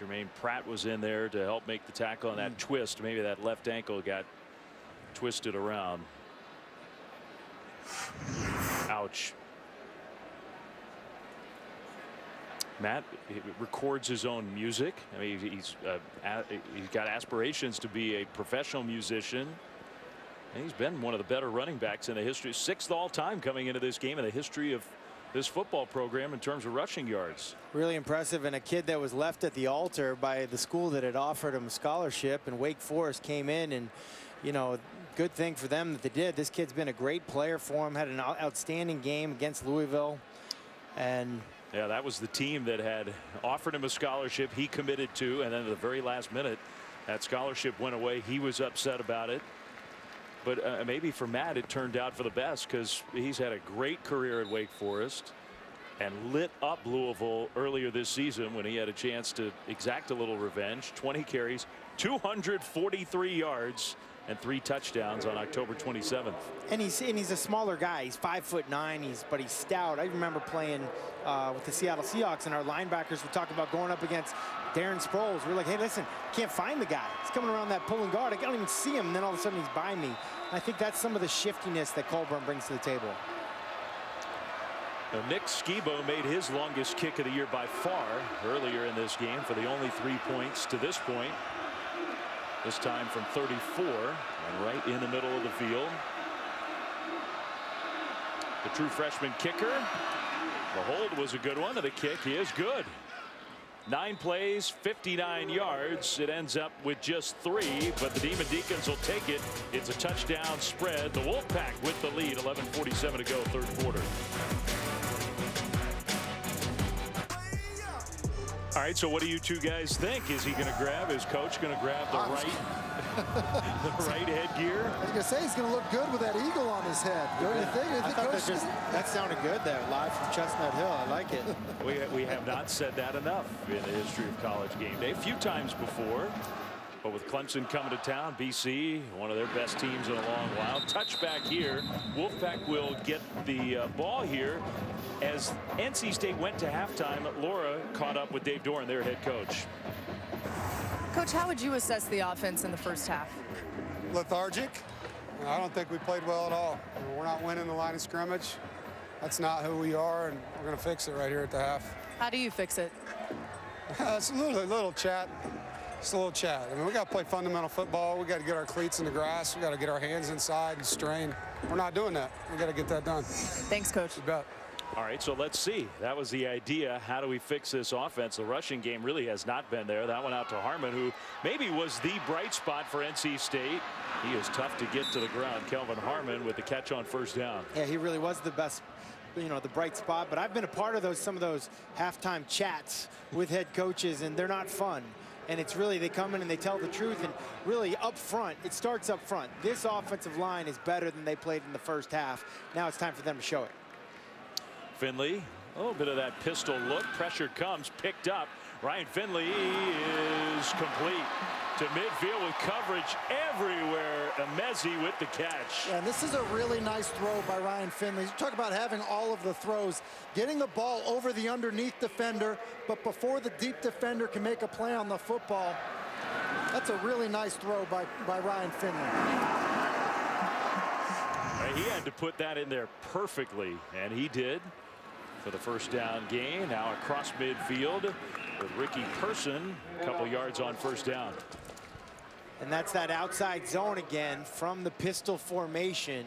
Jermaine Pratt was in there to help make the tackle on that twist. Maybe that left ankle got twisted around. Ouch. Matt records his own music. I mean, he's got aspirations to be a professional musician. And he's been one of the better running backs in the history. 6th all-time coming into this game in the history of this football program in terms of rushing yards. Really impressive, and a kid that was left at the altar by the school that had offered him a scholarship, and Wake Forest came in, and good thing for them that they did. This kid's been a great player for him, had an outstanding game against Louisville, and yeah, that was the team that had offered him a scholarship he committed to, and then at the very last minute that scholarship went away. He was upset about it. But maybe for Matt it turned out for the best, because he's had a great career at Wake Forest and lit up Louisville earlier this season when he had a chance to exact a little revenge. 20 carries, 243 yards, and 3 touchdowns on October 27th. And he's a smaller guy. He's 5'9". But he's stout. I remember playing with the Seattle Seahawks, and our linebackers would talk about going up against Darren Sproles. We're like, hey, listen, can't find the guy. He's coming around that pulling guard. I don't even see him. And then all of a sudden he's by me. And I think that's some of the shiftiness that Colburn brings to the table. Now, Nick Skibo made his longest kick of the year by far earlier in this game for the only 3 points to this point. This time from 34 and right in the middle of the field. The true freshman kicker. The hold was a good one, and the kick is good. 9 plays, 59 yards. It ends up with just 3, but the Demon Deacons will take it. It's a touchdown spread. The Wolfpack with the lead. 11:47 to go, 3rd quarter. All right, so what do you two guys think? Is he going to grab? Is Coach going to grab the right headgear? I was going to say he's going to look good with that eagle on his head. Don't you think? I thought that sounded good there, live from Chestnut Hill. I like it. We have not said that enough in the history of College Game Day. A few times before. But with Clemson coming to town, BC, one of their best teams in a long while. Touchback here. Wolfpack will get the ball here. As NC State went to halftime, Laura caught up with Dave Doran, their head coach. Coach, how would you assess the offense in the first half? Lethargic. I don't think we played well at all. We're not winning the line of scrimmage. That's not who we are, and we're going to fix it right here at the half. How do you fix it? It's a little chat. Just a little chat. I mean, we got to play fundamental football. We got to get our cleats in the grass. We got to get our hands inside and strain. We're not doing that. We got to get that done. Thanks, Coach. You bet. All right, so let's see. That was the idea. How do we fix this offense? The rushing game really has not been there. That went out to Harmon, who maybe was the bright spot for NC State. He is tough to get to the ground. Kelvin Harmon with the catch on first down. Yeah, he really was the best, you know, the bright spot. But I've been a part of some of those halftime chats with head coaches, and they're not fun. And it's really, they come in and they tell the truth, and really up front, it starts up front. This offensive line is better than they played in the first half. Now it's time for them to show it. Finley, a little bit of that pistol look. Pressure comes, picked up. Ryan Finley is complete to midfield with coverage everywhere. Emezi with the catch. Yeah, and this is a really nice throw by Ryan Finley. You talk about having all of the throws, getting the ball over the underneath defender, but before the deep defender can make a play on the football. That's a really nice throw by Ryan Finley. He had to put that in there perfectly, and he did for the first down gain. Now across midfield with Ricky Person, a couple yards on first down. And that's that outside zone again from the pistol formation.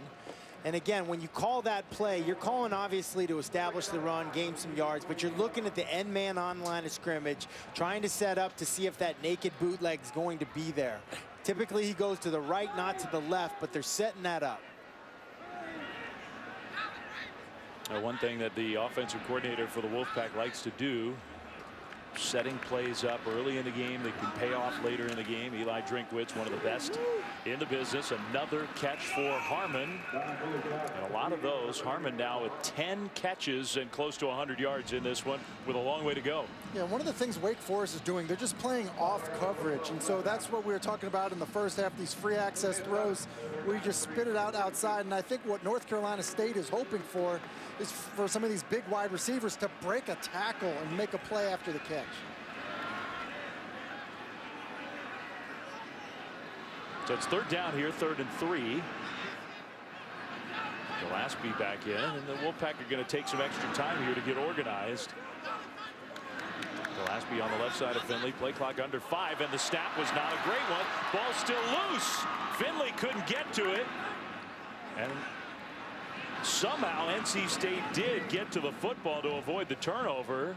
And again, when you call that play, you're calling obviously to establish the run, gain some yards, but you're looking at the end man on line of scrimmage, trying to set up to see if that naked bootleg is going to be there. Typically he goes to the right, not to the left, but they're setting that up. One thing that the offensive coordinator for the Wolfpack likes to do, setting plays up early in the game that can pay off later in the game. Eli Drinkwitz, one of the best in the business. Another catch for Harmon, and a lot of those. Harmon now with 10 catches and close to 100 yards in this one with a long way to go. Yeah, one of the things Wake Forest is doing, they're just playing off coverage, and so that's what we were talking about in the first half, these free access throws where you just spit it out outside. And I think what North Carolina State is hoping for is for some of these big wide receivers to break a tackle and make a play after the catch. So it's third down here, 3rd and 3. Gillespie back in, and the Wolfpack are going to take some extra time here to get organized. Gillespie on the left side of Finley. Play clock under 5, and the snap was not a great one. Ball still loose. Finley couldn't get to it, and somehow NC State did get to the football to avoid the turnover.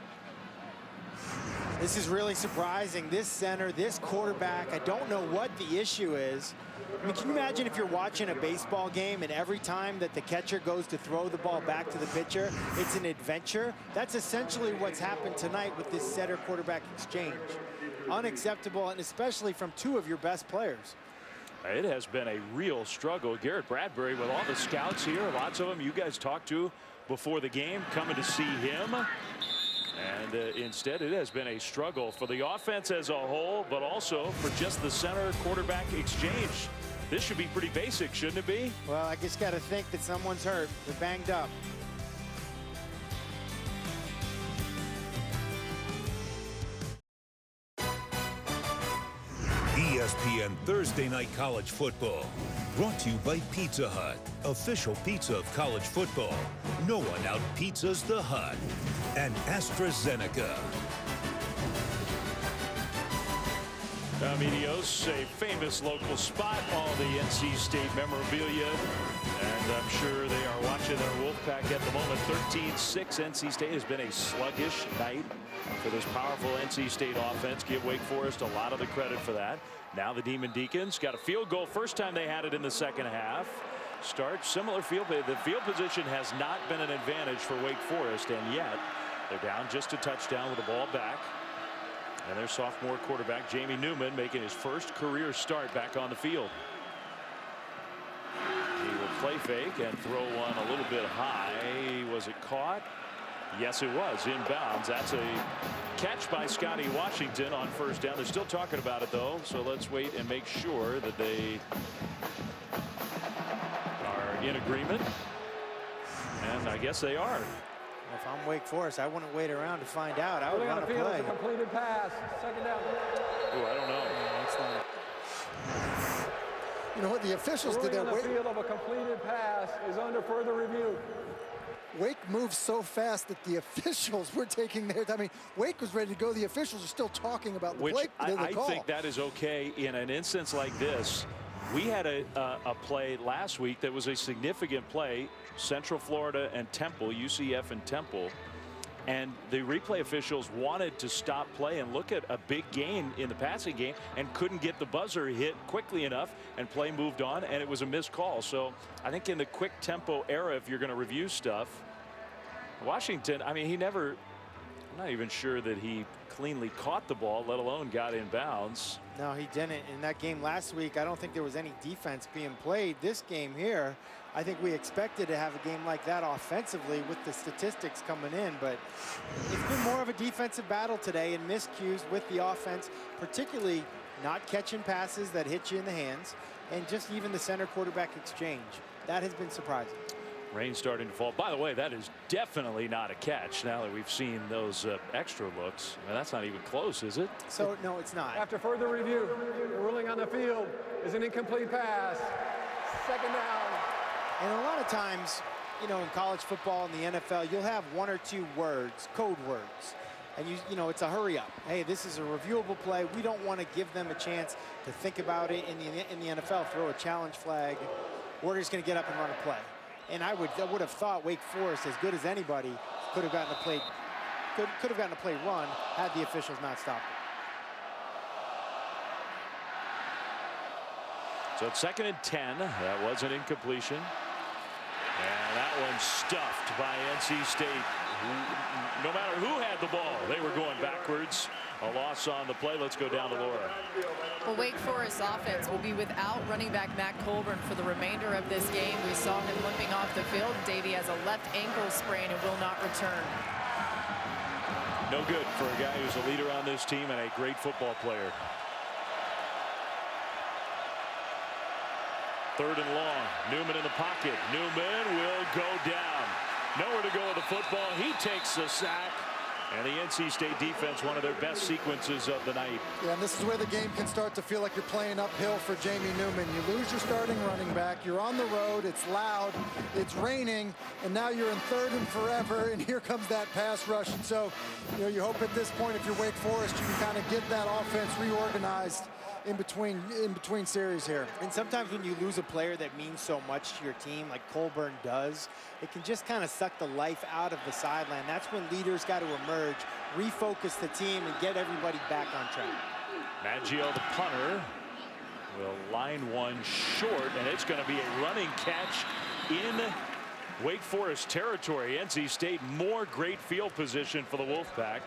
This is really surprising. This center, this quarterback, I don't know what the issue is. I mean, can you imagine if you're watching a baseball game and every time that the catcher goes to throw the ball back to the pitcher, it's an adventure? That's essentially what's happened tonight with this center quarterback exchange. Unacceptable, and especially from two of your best players. It has been a real struggle. Garrett Bradbury with all the scouts here, lots of them you guys talked to before the game, coming to see him. And instead, it has been a struggle for the offense as a whole, but also for just the center quarterback exchange. This should be pretty basic, shouldn't it be? Well, I just got to think that someone's hurt. They're banged up. ESPN Thursday Night College Football. Brought to you by Pizza Hut, official pizza of college football. No one out-pizzas the Hut. And AstraZeneca. Medios, a famous local spot, all the NC State memorabilia, and I'm sure they are watching their Wolfpack at the moment. 13-6. NC State has been a sluggish night for this powerful NC State offense. Give Wake Forest a lot of the credit for that. Now the Demon Deacons got a field goal first time they had it in the second half. Start similar field. The field position has not been an advantage for Wake Forest, and yet they're down just a touchdown with the ball back. And their sophomore quarterback, Jamie Newman, making his first career start back on the field. He will play fake and throw one a little bit high. Was it caught? Yes, it was. Inbounds. That's a catch by Scotty Washington on first down. They're still talking about it, though, so let's wait and make sure that they are in agreement. And I guess they are. If I'm Wake Forest, I wouldn't wait around to find out. I would Holding on run the a field play. is a completed pass. Second down. Oh, I don't know. That's not. You know what the officials did Ruling there? on the field of a completed pass is under further review. Wake moved so fast that the officials were taking their time. I mean, Wake was ready to go. The officials are still talking about the Which play. I think that is okay in an instance like this. We had a play last week that was a significant play. Central Florida and Temple, UCF and Temple. And the replay officials wanted to stop play and look at a big gain in the passing game and couldn't get the buzzer hit quickly enough, and play moved on, and it was a missed call. So I think in the quick tempo era, if you're going to review stuff, Washington, I mean, I'm not even sure that he cleanly caught the ball, let alone got in bounds. No, he didn't. In that game last week, I don't think there was any defense being played. This game here, I think we expected to have a game like that offensively with the statistics coming in, but it's been more of a defensive battle today, and miscues with the offense, particularly not catching passes that hit you in the hands, and just even the center quarterback exchange. That has been surprising. Rain starting to fall. By the way, that is definitely not a catch now that we've seen those extra looks. I mean, that's not even close, is it? So, no, it's not. After further review, the ruling on the field is an incomplete pass. Second down. And a lot of times, you know, in college football and the NFL, you'll have one or two words, code words. And you know, it's a hurry up. Hey, this is a reviewable play. We don't want to give them a chance to think about it. In the NFL, throw a challenge flag. We're just going to get up and run a play. And I would have thought Wake Forest, as good as anybody, could have gotten a play run had the officials not stopped it. So it's 2nd and 10. That was an incompletion. And that one stuffed by NC State. No matter who had the ball, they were going backwards. A loss on the play. Let's go down to Laura. Well, Wake Forest offense will be without running back Matt Colburn for the remainder of this game. We saw him limping off the field. Davey has a left ankle sprain and will not return. No good for a guy who's a leader on this team and a great football player. 3rd and long. Newman in the pocket. Newman will go down. Nowhere to go with the football. He takes the sack. And the NC State defense, one of their best sequences of the night. Yeah, and this is where the game can start to feel like you're playing uphill for Jamie Newman. You lose your starting running back. You're on the road. It's loud. It's raining. And now you're in 3rd and forever. And here comes that pass rush. And so, you know, you hope at this point, if you're Wake Forest, you can kind of get that offense reorganized in between series here. And sometimes when you lose a player that means so much to your team, like Colburn does, it can just kind of suck the life out of the sideline. That's when leaders got to emerge, refocus the team, and get everybody back on track. Maggio, the punter, will line one short, and it's going to be a running catch in Wake Forest territory. NC State, more great field position for the Wolfpack.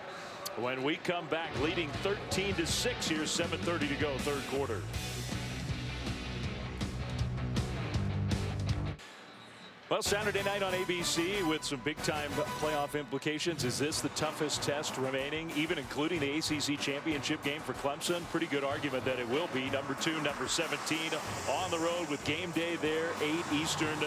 When we come back, leading 13-6 here, 7:30 to go, 3rd quarter. Well, Saturday night on ABC with some big-time playoff implications. Is this the toughest test remaining, even including the ACC championship game for Clemson? Pretty good argument that it will be. Number 2, number 17 on the road with game day there, 8 Eastern,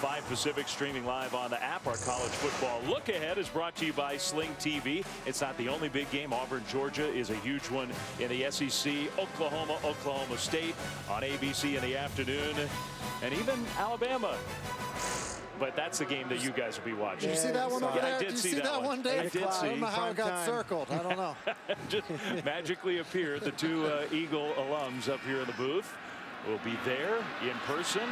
5 Pacific, streaming live on the app. Our college football look ahead is brought to you by Sling TV. It's not the only big game. Auburn, Georgia is a huge one in the SEC. Oklahoma, Oklahoma State on ABC in the afternoon, and even Alabama. But that's the game that you guys will be watching. Did you see that one over there? I did see that one, Dave? I did see. I don't know how it got circled. I don't know. Just magically appeared. The 2 Eagle alums up here in the booth will be there in person.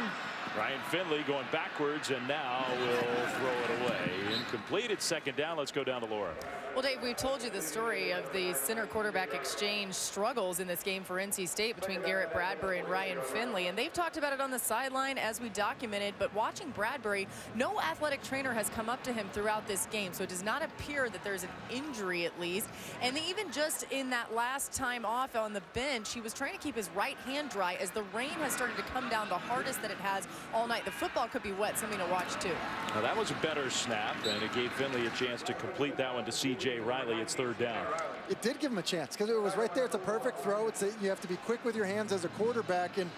Ryan Finley going backwards, and now will throw it away. Incomplete. It's second down. Let's go down to Laura. Well, Dave, we've told you the story of the center quarterback exchange struggles in this game for NC State between Garrett Bradbury and Ryan Finley. And they've talked about it on the sideline as we documented. But watching Bradbury, no athletic trainer has come up to him throughout this game. So it does not appear that there's an injury, at least. And even just in that last time off on the bench, he was trying to keep his right hand dry as the rain has started to come down the hardest that it has all night. The football could be wet, something to watch too. Now that was a better snap, and it gave Finley a chance to complete that one to C.J. Riley. It's third down. It did give him a chance because it was right there. It's a perfect throw. You have to be quick with your hands as a quarterback, and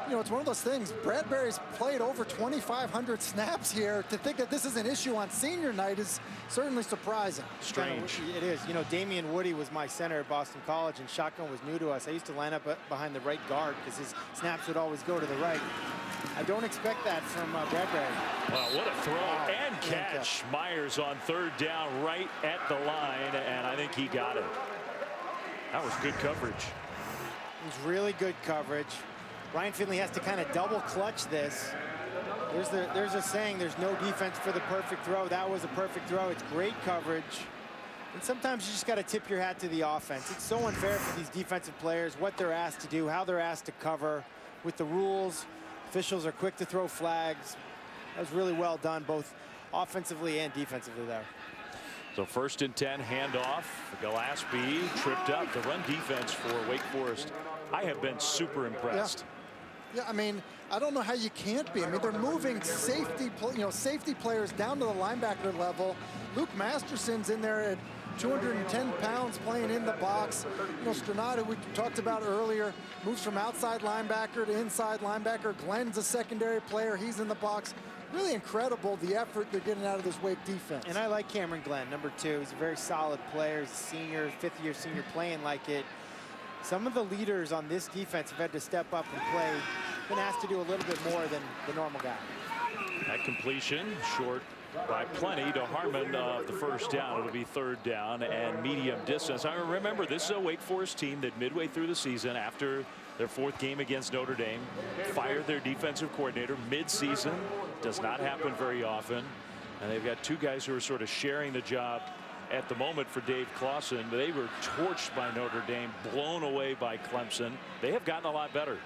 you know, it's one of those things. Bradbury's played over 2,500 snaps here. To think that this is an issue on senior night is certainly surprising. Strange. It is. You know, Damian Woody was my center at Boston College, and shotgun was new to us. I used to line up behind the right guard because his snaps would always go to the right. I don't expect that from Bradbury. Well, what a throw and catch. Myers on third down right at the line, and I think he got it. That was good coverage. It was really good coverage. Ryan Finley has to kind of double clutch this. There's a saying, there's no defense for the perfect throw. That was a perfect throw. It's great coverage. And sometimes you just got to tip your hat to the offense. It's so unfair for these defensive players, what they're asked to do, how they're asked to cover. With the rules, officials are quick to throw flags. That was really well done, both offensively and defensively there. So 1st and 10, handoff. Gillespie tripped up. The run defense for Wake Forest, I have been super impressed. Yeah, I mean, I don't know how you can't be. I mean, they're moving safety players down to the linebacker level. Luke Masterson's in there at 210 pounds playing in the box. You know, Stronada, we talked about earlier, moves from outside linebacker to inside linebacker. Glenn's a secondary player. He's in the box. Really incredible the effort they're getting out of this Wake defense. And I like Cameron Glenn, number 2. He's a very solid player. He's a senior, 5th-year senior playing like it. Some of the leaders on this defense have had to step up and play. Been asked to do a little bit more than the normal guy. That completion short by plenty to Harmon of the first down. It'll be third down and medium distance. I remember this is a Wake Forest team that midway through the season, after their 4th game against Notre Dame, fired their defensive coordinator mid-season. Does not happen very often. And they've got 2 guys who are sort of sharing the job at the moment for Dave Clawson. They were torched by Notre Dame, blown away by Clemson. They have gotten a lot better.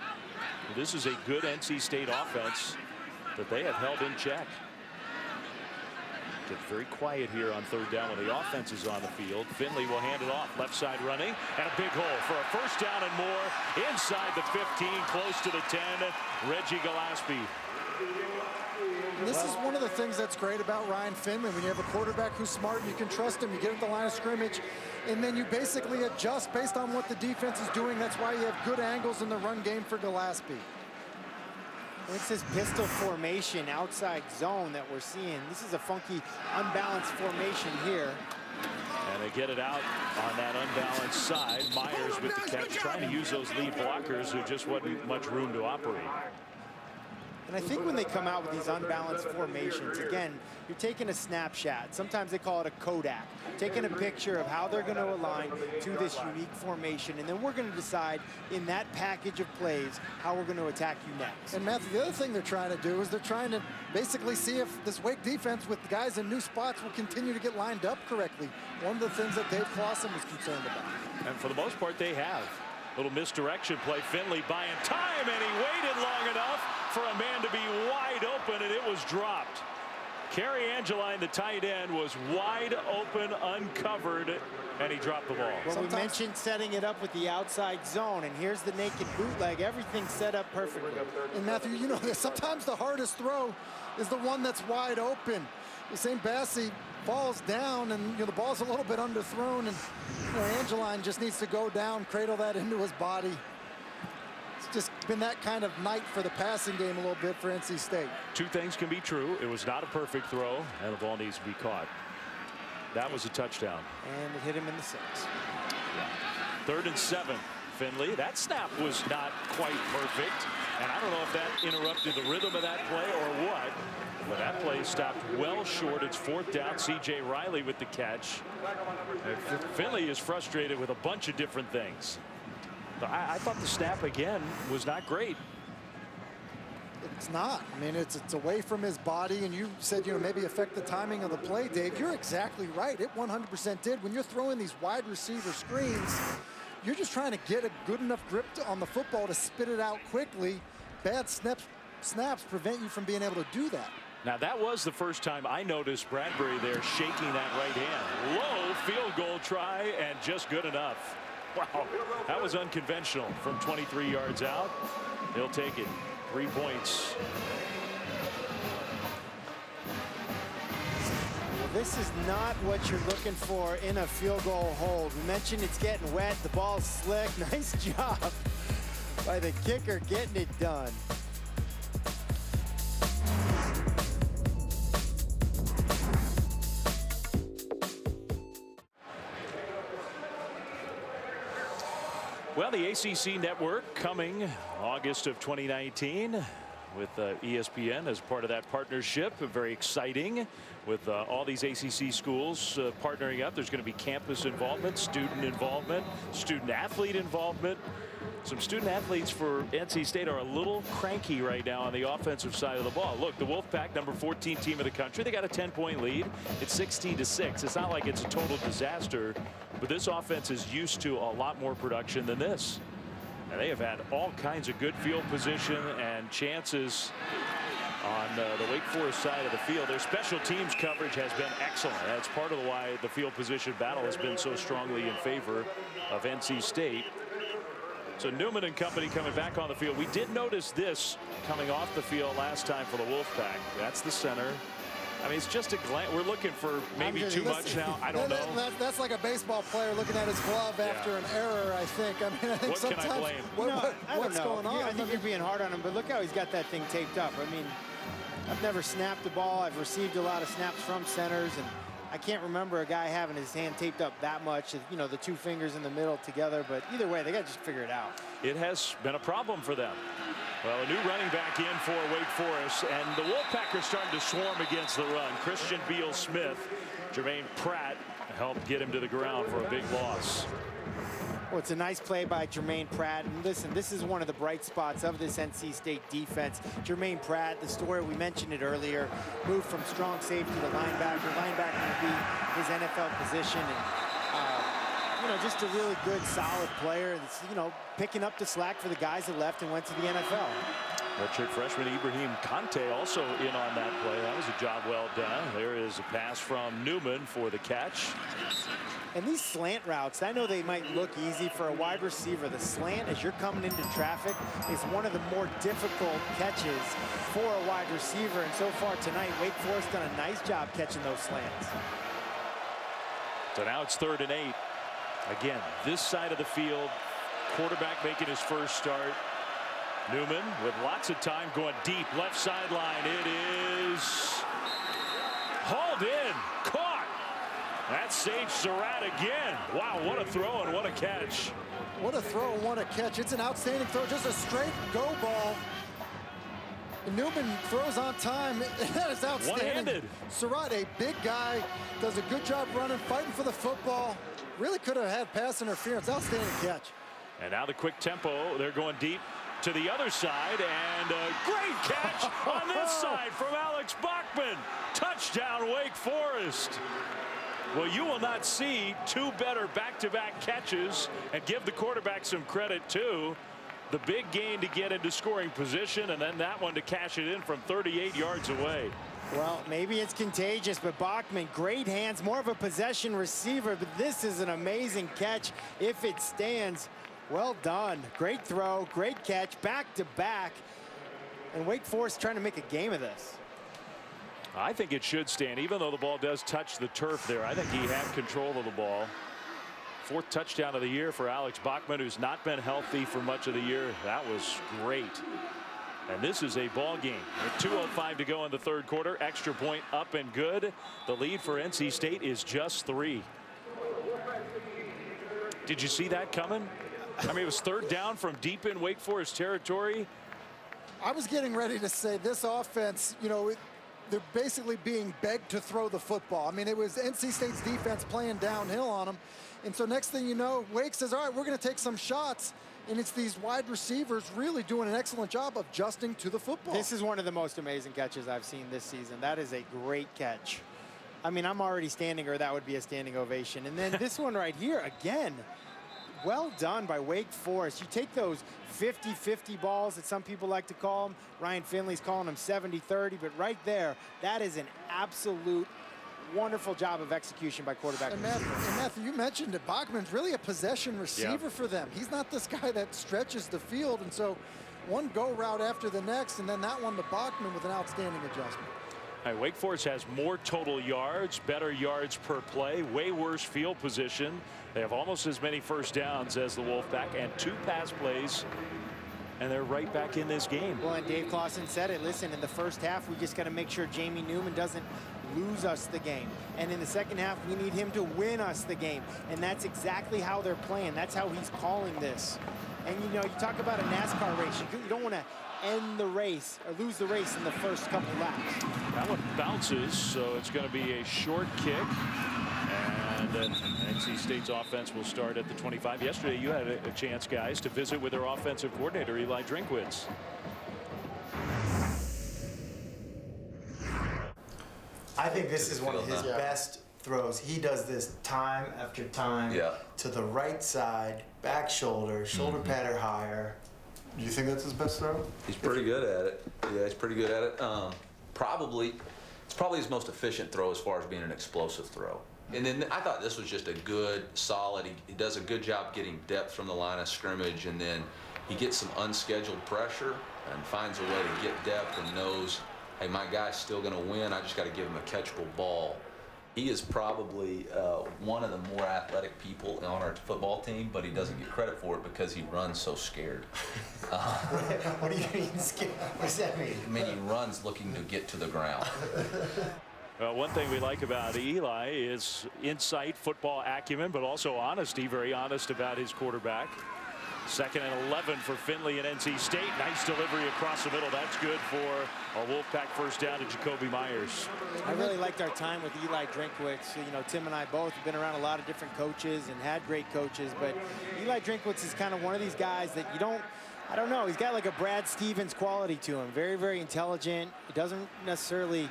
This is a good NC State offense that they have held in check. Get very quiet here on third down when the offense is on the field. Finley will hand it off, left side running, and a big hole for a first down and more inside the 15, close to the 10. Reggie Gillespie. And this is one of the things that's great about Ryan Finley. When you have a quarterback who's smart and you can trust him, you get at the line of scrimmage, and then you basically adjust based on what the defense is doing. That's why you have good angles in the run game for Gillespie. It's this pistol formation outside zone that we're seeing. This is a funky, unbalanced formation here. And they get it out on that unbalanced side. Myers with the catch, trying to use those lead blockers who just wasn't much room to operate. And I think when they come out with these unbalanced formations, again, you're taking a snapshot. Sometimes they call it a Kodak. Taking a picture of how they're going to align to this unique formation. And then we're going to decide in that package of plays how we're going to attack you next. And Matthew, the other thing they're trying to do is they're trying to basically see if this Wake defense with guys in new spots will continue to get lined up correctly. One of the things that Dave Clawson was concerned about. And for the most part, they have. Little misdirection play. Finley buying time, and he waited long enough for a man to be wide open, and it was dropped. Kerry Angeline, the tight end, was wide open, uncovered, and he dropped the ball. Well, we mentioned setting it up with the outside zone, and here's the naked bootleg. Everything's set up perfectly. And Matthew, you know, sometimes the hardest throw is the one that's wide open. St. Bassie falls down, and the ball's a little bit underthrown, and Angeline just needs to go down, cradle that into his body. It's just been that kind of night for the passing game a little bit for NC State. 2 things can be true. It was not a perfect throw, and the ball needs to be caught. That was a touchdown. And it hit him in the 6. Yeah. 3rd and 7. Finley. That snap was not quite perfect, and I don't know if that interrupted the rhythm of that play or what. But that play stopped well short. It's 4th down. C.J. Riley with the catch. Finley is frustrated with a bunch of different things. I thought the snap again was not great. It's not. I mean, it's away from his body, and you said, maybe affect the timing of the play, Dave. You're exactly right. It 100% did. When you're throwing these wide receiver screens, you're just trying to get a good enough grip on the football to spit it out quickly. Bad snaps prevent you from being able to do that. Now, that was the first time I noticed Bradbury there shaking that right hand. Low field goal try, and just good enough. Wow, that was unconventional from 23 yards out. He'll take it. 3 points. Well, this is not what you're looking for in a field goal hold. We mentioned it's getting wet. The ball's slick. Nice job by the kicker getting it done. Well, the ACC network coming August of 2019 with ESPN as part of that partnership. Very exciting with all these ACC schools partnering up. There's going to be campus involvement, student athlete involvement. Some student athletes for NC State are a little cranky right now on the offensive side of the ball. Look, the Wolfpack, number 14 team of the country, they got a 10-point lead. It's 16-6. It's not like it's a total disaster, but this offense is used to a lot more production than this. And they have had all kinds of good field position and chances on the Wake Forest side of the field. Their special teams coverage has been excellent. That's part of why the field position battle has been so strongly in favor of NC State. So Newman and company coming back on the field. We did notice this coming off the field last time for the Wolfpack. That's the center. I mean, it's just a glance. We're looking for maybe too much now. I don't know. That's like a baseball player looking at his glove after an error, I think. I mean, I think what sometimes. Can I blame? What's going on? I think you're being hard on him, but look how he's got that thing taped up. I mean, I've never snapped the ball. I've received a lot of snaps from centers, and I can't remember a guy having his hand taped up that much, the two fingers in the middle together, but either way, they got to just figure it out. It has been a problem for them. Well, a new running back in for Wake Forest, and the Wolfpack are starting to swarm against the run. Christian Beal-Smith, Jermaine Pratt helped get him to the ground for a big loss. Well, it's a nice play by Jermaine Pratt. And listen, this is one of the bright spots of this NC State defense. Jermaine Pratt, the story, we mentioned it earlier, moved from strong safety to linebacker. Linebacker would be his NFL position. And, just a really good, solid player. That's, picking up the slack for the guys that left and went to the NFL. Redshirt freshman Ibrahim Kante also in on that play. That was a job well done. There is a pass from Newman for the catch. And these slant routes, I know they might look easy for a wide receiver. The slant as you're coming into traffic is one of the more difficult catches for a wide receiver. And so far tonight, Wake Forest done a nice job catching those slants. So now it's 3rd and 8. Again, this side of the field, quarterback making his first start. Newman with lots of time going deep, left sideline. It is hauled in, caught. That's Sage Surratt again. Wow, what a throw and what a catch. What a throw and what a catch. It's an outstanding throw, just a straight go ball. And Newman throws on time. That is outstanding. One-handed. Surratt, a big guy, does a good job running, fighting for the football. Really could have had pass interference. Outstanding catch. And now the quick tempo. They're going deep to the other side, and a great catch on this side from Alex Bachman. Touchdown, Wake Forest. Well, you will not see two better back-to-back catches, and give the quarterback some credit too. The big gain to get into scoring position, and then that one to cash it in from 38 yards away. Well, maybe it's contagious, but Bachman, great hands, more of a possession receiver, but this is an amazing catch if it stands. Well done. Great throw, great catch, back to back. And Wake Forest trying to make a game of this. I think it should stand, even though the ball does touch the turf there. I think he had control of the ball. 4th touchdown of the year for Alex Bachman, who's not been healthy for much of the year. That was great. And this is a ball game with 2:05 to go in the 3rd quarter. Extra point up and good. The lead for NC State is just 3. Did you see that coming? I mean, it was 3rd down from deep in Wake Forest territory. I was getting ready to say this offense, they're basically being begged to throw the football. I mean, it was NC State's defense playing downhill on them. And so next thing you know, Wake says, all right, we're going to take some shots. and it's these wide receivers really doing an excellent job of adjusting to the football. This is one of the most amazing catches I've seen this season. That is a great catch. I mean, I'm already standing, or that would be a standing ovation. And then this one right here, again, well done by Wake Forest. You take those 50-50 balls that some people like to call them. Ryan Finley's calling them 70-30, but right there, that is an absolute wonderful job of execution by quarterback. And Matthew, you mentioned it. Bachman's really a possession receiver for them. He's not this guy that stretches the field, and so one go route after the next, and then that one to Bachman with an outstanding adjustment. All right, Wake Forest has more total yards, better yards per play, way worse field position. They have almost as many first downs as the Wolfpack and 2 pass plays, and they're right back in this game. Well, and Dave Clawson said it. Listen, in the first half, we just got to make sure Jamie Newman doesn't lose us the game. And in the second half, we need him to win us the game. And that's exactly how they're playing. That's how he's calling this. And, you know, you talk about a NASCAR race. You don't want to end the race or lose the race in the first couple laps. That one bounces, so it's going to be a short kick. And NC State's offense will start at the 25. Yesterday, you had a chance, guys, to visit with their offensive coordinator, Eli Drinkwitz. I think this is one of his best throws. He does this time after time to the right side, back shoulder, shoulder pad or higher. Do you think that's his best throw? He's pretty good at it. Yeah, he's pretty good at it. It's probably his most efficient throw as far as being an explosive throw. And then I thought this was just a good, solid, he does a good job getting depth from the line of scrimmage, and then he gets some unscheduled pressure and finds a way to get depth and knows, hey, my guy's still going to win. I just got to give him a catchable ball. He is probably one of the more athletic people on our football team, but he doesn't get credit for it because he runs so scared. What do you mean scared? What does that mean? I mean, he runs looking to get to the ground. One thing we like about Eli is insight, football acumen, but also honesty. Very honest about his quarterback. 2nd and 11 for Finley and NC State. Nice delivery across the middle. That's good for a Wolfpack first down to Jacoby Myers. I really liked our time with Eli Drinkwitz. You know, Tim and I both have been around a lot of different coaches and had great coaches, but Eli Drinkwitz is kind of one of these guys that you don't, I don't know, he's got like a Brad Stevens quality to him. Very, very intelligent. He doesn't necessarily,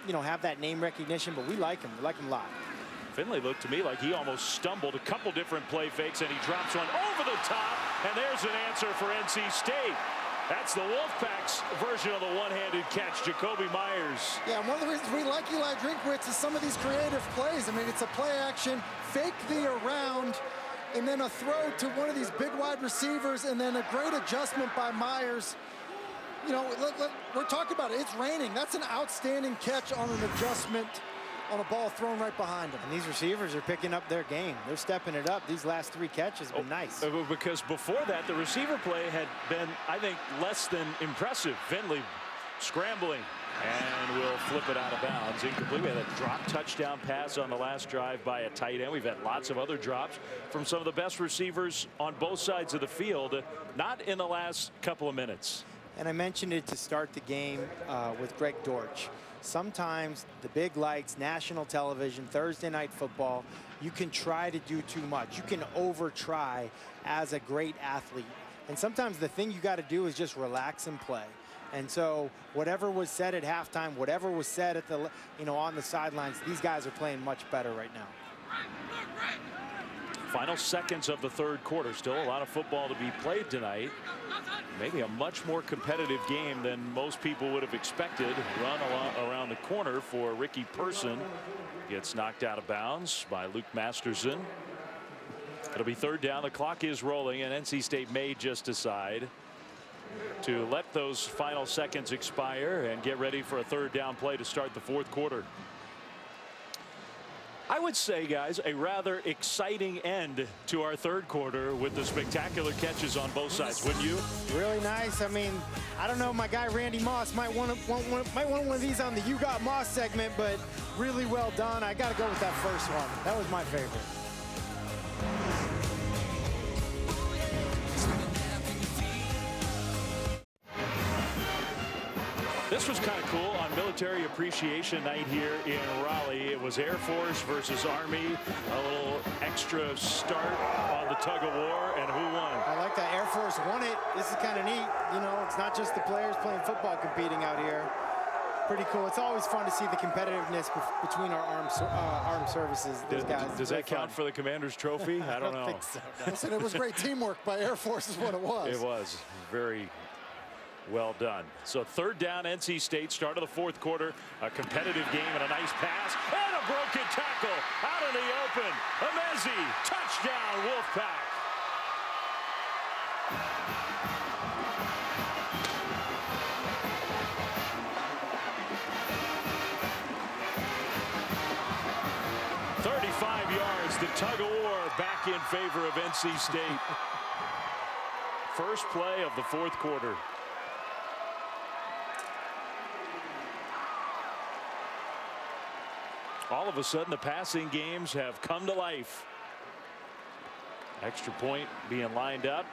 you know, have that name recognition, but we like him. We like him a lot. Finley looked to me like he almost stumbled. A couple different play fakes, and he drops one over the top, and there's an answer for NC State. That's the Wolfpack's version of the one-handed catch, Jacoby Myers. Yeah, one of the reasons we like Eli Drinkwitz is some of these creative plays. I mean, it's a play action, fake the around, and then a throw to one of these big wide receivers, and then a great adjustment by Myers. You know, we're talking about it. It's raining. That's an outstanding catch on an adjustment on a ball thrown right behind him. And these receivers are picking up their game. They're stepping it up. These last 3 catches have been nice. Because before that, the receiver play had been, I think, less than impressive. Finley scrambling and will flip it out of bounds. Incomplete. We had a drop touchdown pass on the last drive by a tight end. We've had lots of other drops from some of the best receivers on both sides of the field, not in the last couple of minutes. And I mentioned it to start the game with Greg Dortch. Sometimes the big lights, national television, Thursday night football, you can try to do too much. You can over try as a great athlete. And sometimes the thing you got to do is just relax and play. And so whatever was said at halftime, whatever was said at the, you know, on the sidelines, these guys are playing much better right now. Final seconds of the 3rd quarter. Still a lot of football to be played tonight. Maybe a much more competitive game than most people would have expected. Run around the corner for Ricky Person. Gets knocked out of bounds by Luke Masterson. It'll be 3rd down. The clock is rolling, and NC State may just decide to let those final seconds expire and get ready for a 3rd down play to start the 4th quarter. I would say, guys, a rather exciting end to our 3rd quarter with the spectacular catches on both sides, wouldn't you? Really nice. I mean, I don't know, my guy Randy Moss might want one of these on the You Got Moss segment, but really well done. I got to go with that first one. That was my favorite. This was kind of cool on Military Appreciation Night here in Raleigh. It was Air Force versus Army. A little extra start on the tug of war, and who won? I like that. Air Force won it. This is kind of neat. You know, it's not just the players playing football competing out here. Pretty cool. It's always fun to see the competitiveness between our armed services. Those guys. Does that count for the Commander's Trophy? I don't know. Think so. Listen, it was great teamwork by Air Force is what it was. It was very well done. So 3rd down, NC State, start of the 4th quarter. A competitive game and a nice pass. And a broken tackle out in the open. Amezi, touchdown, Wolfpack. The tug of war back in favor of NC State. First play of the 4th quarter. All of a sudden, the passing games have come to life. Extra point being lined up.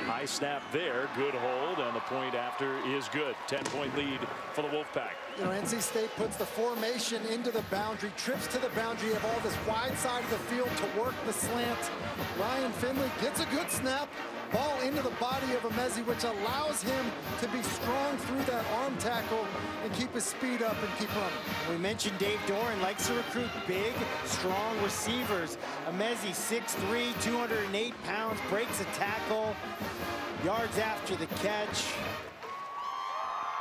High snap there. Good hold. And the point after is good. 10-point lead for the Wolfpack. You know, NC State puts the formation into the boundary, trips to the boundary, have all this wide side of the field to work the slant. Ryan Finley gets a good snap. Ball into the body of Amezi, which allows him to be strong through that arm tackle and keep his speed up and keep running. We mentioned Dave Doran likes to recruit big, strong receivers. Amezi, 6'3", 208 pounds, breaks a tackle, yards after the catch.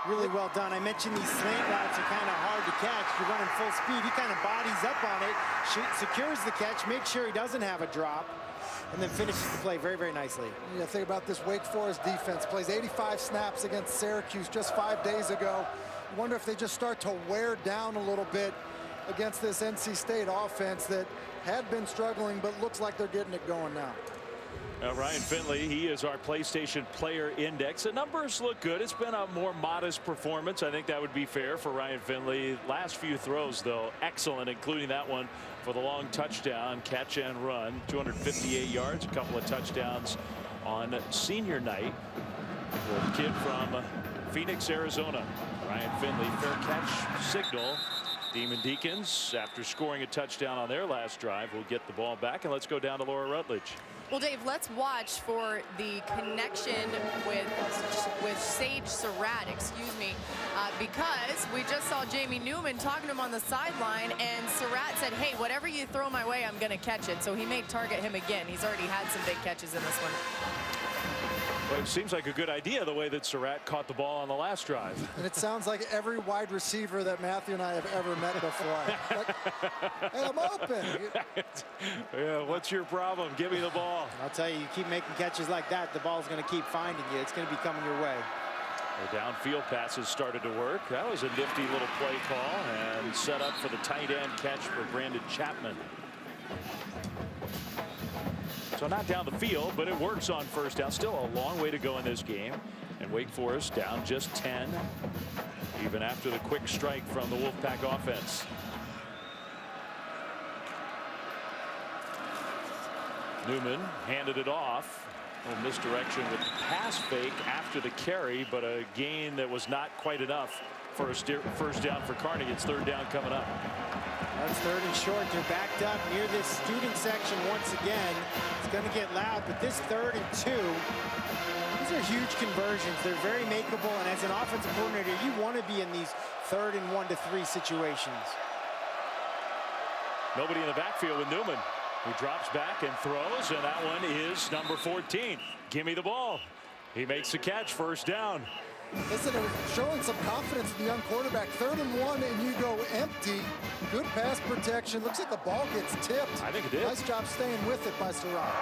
Really well done. I mentioned these slant routes are kind of hard to catch. You're running full speed. He kind of bodies up on it, secures the catch, makes sure he doesn't have a drop, and then finishes the play very, very nicely. Yeah, think about this Wake Forest defense. Plays 85 snaps against Syracuse just 5 days ago. I wonder if they just start to wear down a little bit against this NC State offense that had been struggling, but looks like they're getting it going now. Ryan Finley, he is our PlayStation Player Index. The numbers look good. It's been a more modest performance. I think that would be fair for Ryan Finley. Last few throws, though, excellent, including that one for the long touchdown, catch and run. 258 yards, a couple of touchdowns on senior night. The kid from Phoenix, Arizona. Ryan Finley, fair catch signal. Demon Deacons, after scoring a touchdown on their last drive, will get the ball back. And let's go down to Laura Rutledge. Well, Dave, let's watch for the connection with Sage Surratt, because we just saw Jamie Newman talking to him on the sideline, and Surratt said, hey, whatever you throw my way, I'm going to catch it. So he may target him again. He's already had some big catches in this one. Well, it seems like a good idea the way that Surratt caught the ball on the last drive. And it sounds like every wide receiver that Matthew and I have ever met before. Like, hey, I'm open. Yeah, what's your problem? Give me the ball. I'll tell you, you keep making catches like that, the ball's going to keep finding you. It's going to be coming your way. The downfield passes started to work. That was a nifty little play call and set up for the tight end catch for Brandon Chapman. So not down the field, but it works on first down. Still a long way to go in this game. And Wake Forest down just 10, even after the quick strike from the Wolfpack offense. Newman handed it off. A little misdirection with the pass fake after the carry, but a gain that was not quite enough for a first down for Kearney. It's 3rd down coming up. That's 3rd and short. They're backed up near this student section once again. It's going to get loud, but this 3rd and 2, these are huge conversions. They're very makeable, and as an offensive coordinator, you want to be in these 3rd and 1 to 3 situations. Nobody in the backfield with Newman. He drops back and throws, and that one is number 14. Give me the ball. He makes the catch, first down. Listen, it was showing some confidence in the young quarterback. 3rd and 1, and you go empty. Good pass protection. Looks like the ball gets tipped. I think it did. Nice job staying with it by Surratt.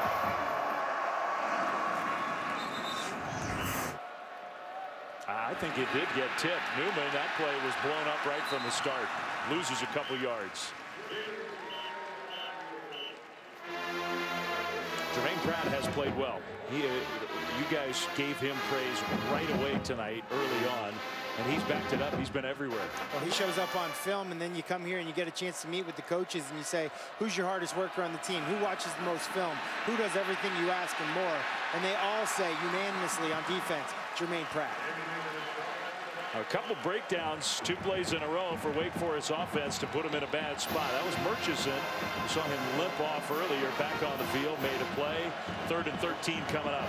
I think it did get tipped. Newman, that play was blown up right from the start. Loses a couple yards. Jermaine Pratt has played well. You guys gave him praise right away tonight, early on, and he's backed it up. He's been everywhere. Well, he shows up on film, and then you come here and you get a chance to meet with the coaches, and you say, who's your hardest worker on the team? Who watches the most film? Who does everything you ask and more? And they all say unanimously on defense, Jermaine Pratt. A couple breakdowns, 2 plays in a row for Wake Forest offense to put him in a bad spot. That was Murchison. We saw him limp off earlier, back on the field, made a play. 3rd and 13 coming up.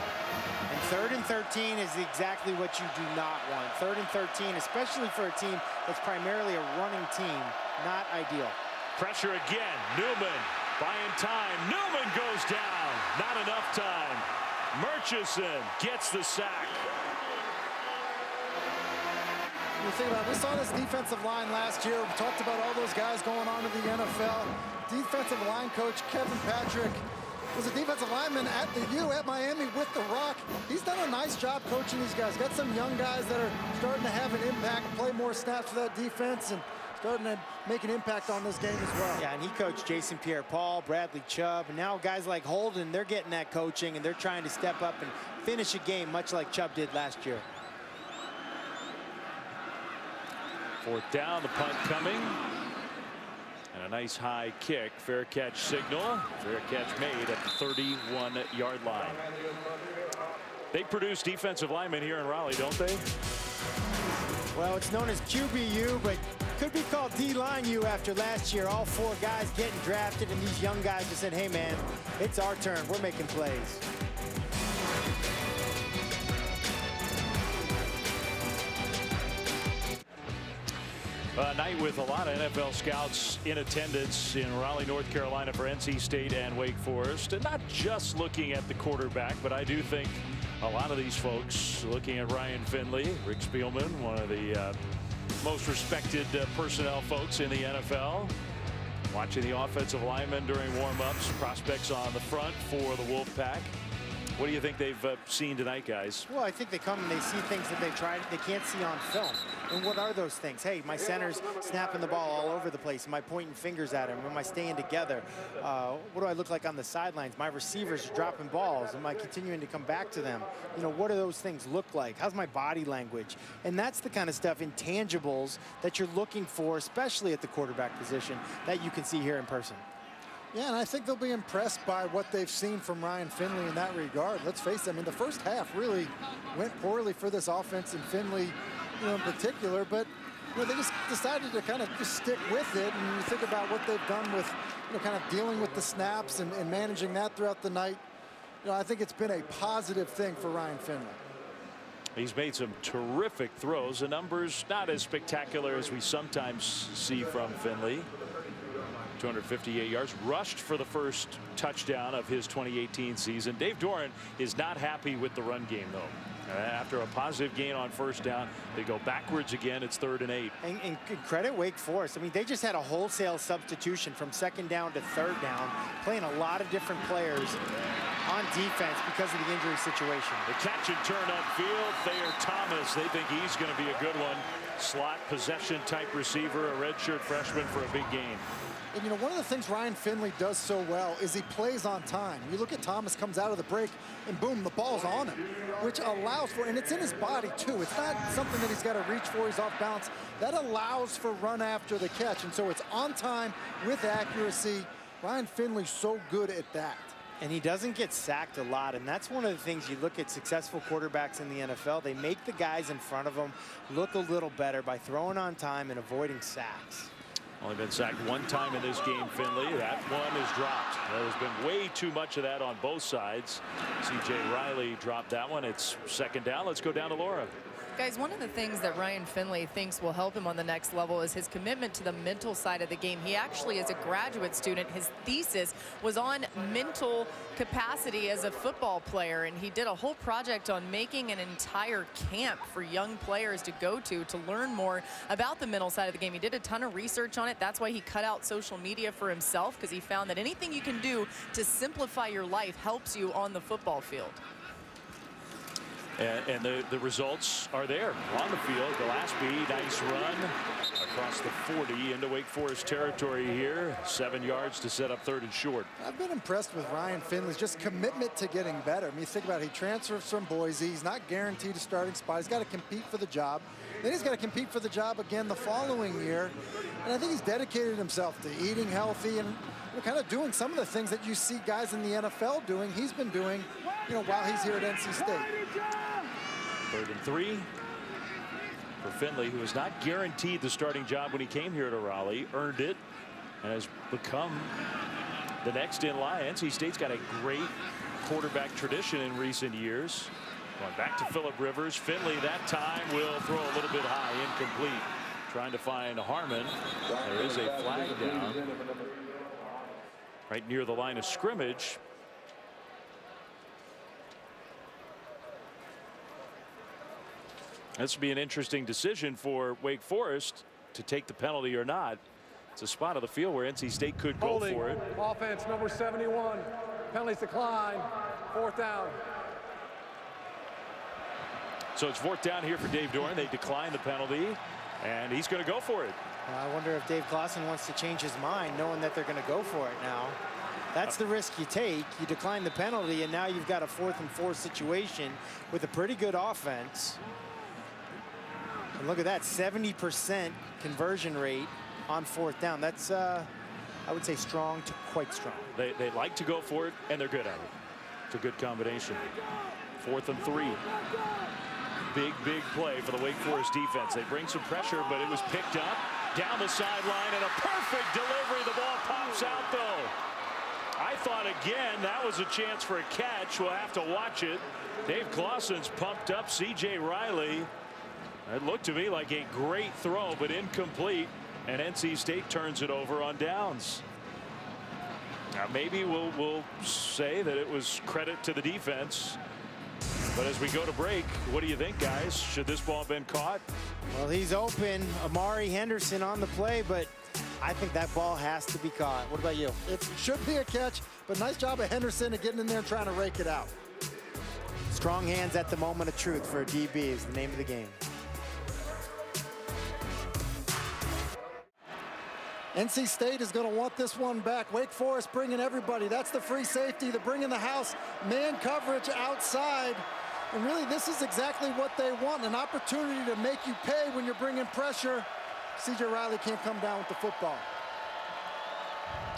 And 3rd and 13 is exactly what you do not want. 3rd and 13, especially for a team that's primarily a running team, not ideal. Pressure again. Newman buying time. Newman goes down. Not enough time. Murchison gets the sack. You think about it, we saw this defensive line last year. We talked about all those guys going on to the NFL. Defensive line coach Kevin Patrick was a defensive lineman at the U at Miami with the Rock. He's done a nice job coaching these guys. Got some young guys that are starting to have an impact, play more snaps for that defense, and starting to make an impact on this game as well. Yeah, and he coached Jason Pierre-Paul, Bradley Chubb, and now guys like Holden, they're getting that coaching, and they're trying to step up and finish a game much like Chubb did last year. 4th down, the punt coming. And a nice high kick. Fair catch signal. Fair catch made at the 31-yard line. They produce defensive linemen here in Raleigh, don't they? Well, it's known as QBU, but could be called D-line U after last year. All 4 guys getting drafted, and these young guys just said, hey, man, it's our turn. We're making plays. A night with a lot of NFL scouts in attendance in Raleigh, North Carolina for NC State and Wake Forest. And not just looking at the quarterback, but I do think a lot of these folks looking at Ryan Finley, Rick Spielman, one of the most respected personnel folks in the NFL. Watching the offensive linemen during warm-ups, prospects on the front for the Wolfpack. What do you think they've seen tonight, guys? Well, I think they come and they see things that they can't see on film. And what are those things? Hey, my center's snapping the ball all over the place. Am I pointing fingers at him? Am I staying together? What do I look like on the sidelines? My receivers are dropping balls. Am I continuing to come back to them? You know, what do those things look like? How's my body language? And that's the kind of stuff, intangibles, that you're looking for, especially at the quarterback position, that you can see here in person. Yeah, and I think they'll be impressed by what they've seen from Ryan Finley in that regard. Let's face it, I mean, the first half really went poorly for this offense and Finley, you know, in particular, but you know, they just decided to kind of just stick with it. And you think about what they've done with, you know, kind of dealing with the snaps and managing that throughout the night. You know, I think it's been a positive thing for Ryan Finley. He's made some terrific throws. The numbers not as spectacular as we sometimes see from Finley. 258 yards, rushed for the first touchdown of his 2018 season. Dave Doran is not happy with the run game, though. After a positive gain on 1st down, they go backwards again. It's 3rd and 8. And credit Wake Forest. I mean, they just had a wholesale substitution from 2nd down to 3rd down, playing a lot of different players on defense because of the injury situation. The catch and turn upfield. Thayer Thomas, they think he's going to be a good one. Slot possession type receiver, a redshirt freshman for a big game. And, you know, one of the things Ryan Finley does so well is he plays on time. You look at Thomas, comes out of the break, and boom, the ball's on him, which allows for, and it's in his body, too. It's not something that he's got to reach for. He's off balance. That allows for run after the catch, and so it's on time with accuracy. Ryan Finley's so good at that. And he doesn't get sacked a lot, and that's one of the things you look at successful quarterbacks in the NFL. They make the guys in front of them look a little better by throwing on time and avoiding sacks. Only been sacked 1 time in this game, Finley. That one is dropped. There's been way too much of that on both sides. C.J. Riley dropped that one. It's 2nd down. Let's go down to Laura. Guys, one of the things that Ryan Finley thinks will help him on the next level is his commitment to the mental side of the game. He actually is a graduate student. His thesis was on mental capacity as a football player, and he did a whole project on making an entire camp for young players to go to learn more about the mental side of the game. He did a ton of research on it. That's why he cut out social media for himself, because he found that anything you can do to simplify your life helps you on the football field. And the results are there on the field. Gillespie, nice run across the 40 into Wake Forest territory here. 7 yards to set up 3rd and short. I've been impressed with Ryan Finley's just commitment to getting better. I mean, think about it. He transfers from Boise. He's not guaranteed a starting spot. He's got to compete for the job. Then he's got to compete for the job again the following year. And I think he's dedicated himself to eating healthy and kind of doing some of the things that you see guys in the NFL doing. He's been doing, you know, while he's here at NC State. 3rd and 3. for Finley, who was not guaranteed the starting job when he came here to Raleigh, earned it, and has become the next in line. NC State's got a great quarterback tradition in recent years. Going back to Phillip Rivers. Finley that time will throw a little bit high, incomplete. Trying to find Harmon. There is a flag down right near the line of scrimmage. This would be an interesting decision for Wake Forest to take the penalty or not. It's a spot of the field where NC State could go for it. Offense number 71. Penalties decline. 4th down. So it's 4th down here for Dave Doeren. They decline the penalty, and he's going to go for it. I wonder if Dave Clawson wants to change his mind, knowing that they're going to go for it now. That's the risk you take. You decline the penalty, and now you've got a 4th and 4 situation with a pretty good offense. And look at that, 70% conversion rate on 4th down. That's, I would say, strong to quite strong. They like to go for it, and they're good at it. It's a good combination. 4th and 3. Big play for the Wake Forest defense. They bring some pressure, but it was picked up down the sideline, and a perfect delivery. The ball pops out, though. I thought, again, that was a chance for a catch. We'll have to watch it. Dave Clawson's pumped up C.J. Riley. It looked to me like a great throw, but incomplete, and NC State turns it over on downs. Now, maybe we'll say that it was credit to the defense. But as we go to break, what do you think, guys? Should this ball have been caught? Well, he's open. Amari Henderson on the play, but I think that ball has to be caught. What about you? It should be a catch, but nice job of Henderson of getting in there and trying to rake it out. Strong hands at the moment of truth for a DB is the name of the game. NC State is going to want this one back. Wake Forest bringing everybody. That's the free safety. They're bringing the house. Man coverage outside. And really, this is exactly what they want, an opportunity to make you pay when you're bringing pressure. C.J. Riley can't come down with the football.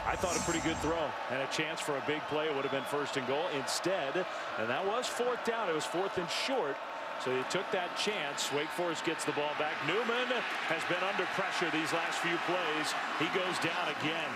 I thought a pretty good throw and a chance for a big play. It would have been 1st and goal instead. And that was 4th down. It was 4th and short. So he took that chance. Wake Forest gets the ball back. Newman has been under pressure these last few plays. He goes down again.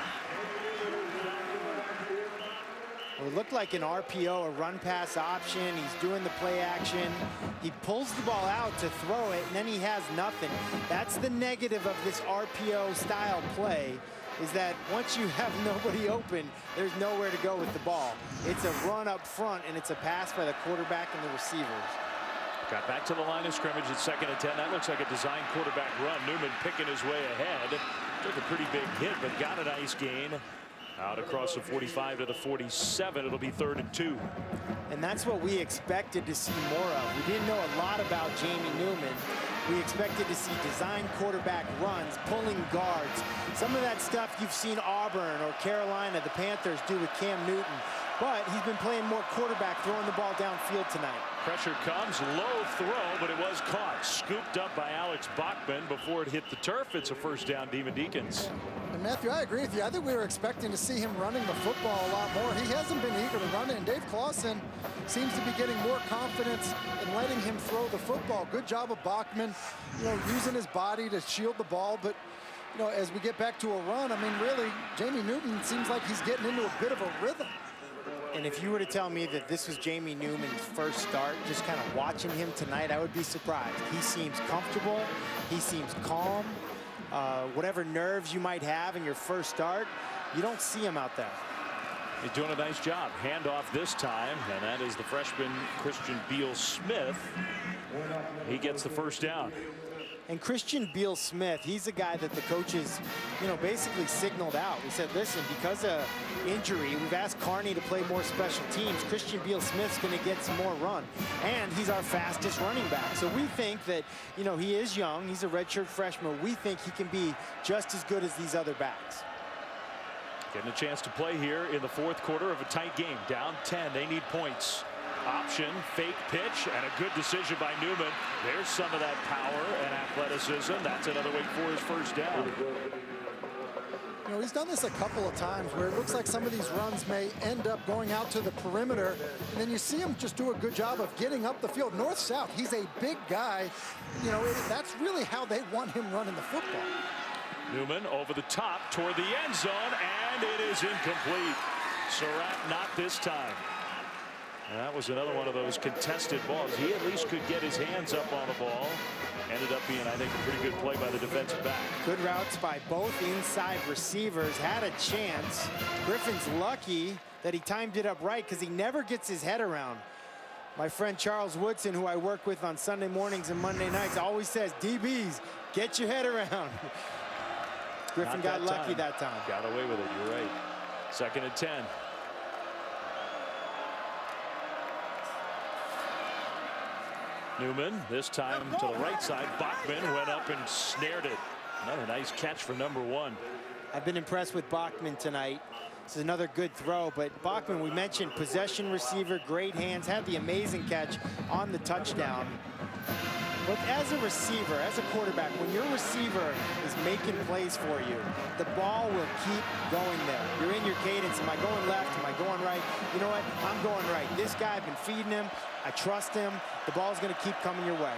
Well, it looked like an RPO, a run pass option. He's doing the play action. He pulls the ball out to throw it, and then he has nothing. That's the negative of this RPO style play, is that once you have nobody open, there's nowhere to go with the ball. It's a run up front, and it's a pass by the quarterback and the receivers. Got back to the line of scrimmage at 2nd and 10. That looks like a design quarterback run. Newman picking his way ahead. Took a pretty big hit, but got a nice gain. Out across the 45 to the 47. It'll be 3rd and 2. And that's what we expected to see more of. We didn't know a lot about Jamie Newman. We expected to see design quarterback runs, pulling guards. Some of that stuff you've seen Auburn or Carolina, the Panthers, do with Cam Newton. But he's been playing more quarterback, throwing the ball downfield tonight. Pressure comes, low throw, but it was caught. Scooped up by Alex Bachman before it hit the turf. It's a 1st down, Deacons. And Matthew, I agree with you. I think we were expecting to see him running the football a lot more. He hasn't been eager to run it, and Dave Clawson seems to be getting more confidence in letting him throw the football. Good job of Bachman, using his body to shield the ball. But, as we get back to a run, I mean, really, Jamie Newton seems like he's getting into a bit of a rhythm. And if you were to tell me that this was Jamie Newman's first start, just kind of watching him tonight, I would be surprised. He seems comfortable. He seems calm. Whatever nerves you might have in your first start, you don't see him out there. He's doing a nice job. Handoff this time, and that is the freshman Christian Beal-Smith. He gets the 1st down. And Christian Beal-Smith, he's a guy that the coaches, basically signaled out. We said, listen, because of injury, we've asked Carney to play more special teams. Christian Beal-Smith's going to get some more run. And he's our fastest running back. So we think that, he is young. He's a redshirt freshman. We think he can be just as good as these other backs. Getting a chance to play here in the 4th quarter of a tight game. Down 10. They need points. Option, fake pitch, and a good decision by Newman. There's some of that power and athleticism. That's another Wake Forest 1st down. You know, he's done this a couple of times where it looks like some of these runs may end up going out to the perimeter, and then you see him just do a good job of getting up the field. North-south, he's a big guy. You know, that's really how they want him running the football. Newman over the top toward the end zone, and it is incomplete. Surratt not this time. And that was another one of those contested balls. He at least could get his hands up on the ball. Ended up being, I think, a pretty good play by the defensive back. Good routes by both inside receivers. Had a chance. Griffin's lucky that he timed it up right because he never gets his head around. My friend Charles Woodson, who I work with on Sunday mornings and Monday nights, always says, DBs, get your head around. Griffin got lucky that time. Got away with it, you're right. 2nd and 10. Newman, this time to the right side. Bachman went up and snared it. Another nice catch for number 1. I've been impressed with Bachman tonight. This is another good throw, but Bachman, we mentioned possession receiver, great hands, had the amazing catch on the touchdown. But as a receiver, as a quarterback, when your receiver is making plays for you, the ball will keep going there. You're in your cadence. Am I going left? Am I going right? You know what? I'm going right. This guy, I've been feeding him. I trust him. The ball's going to keep coming your way.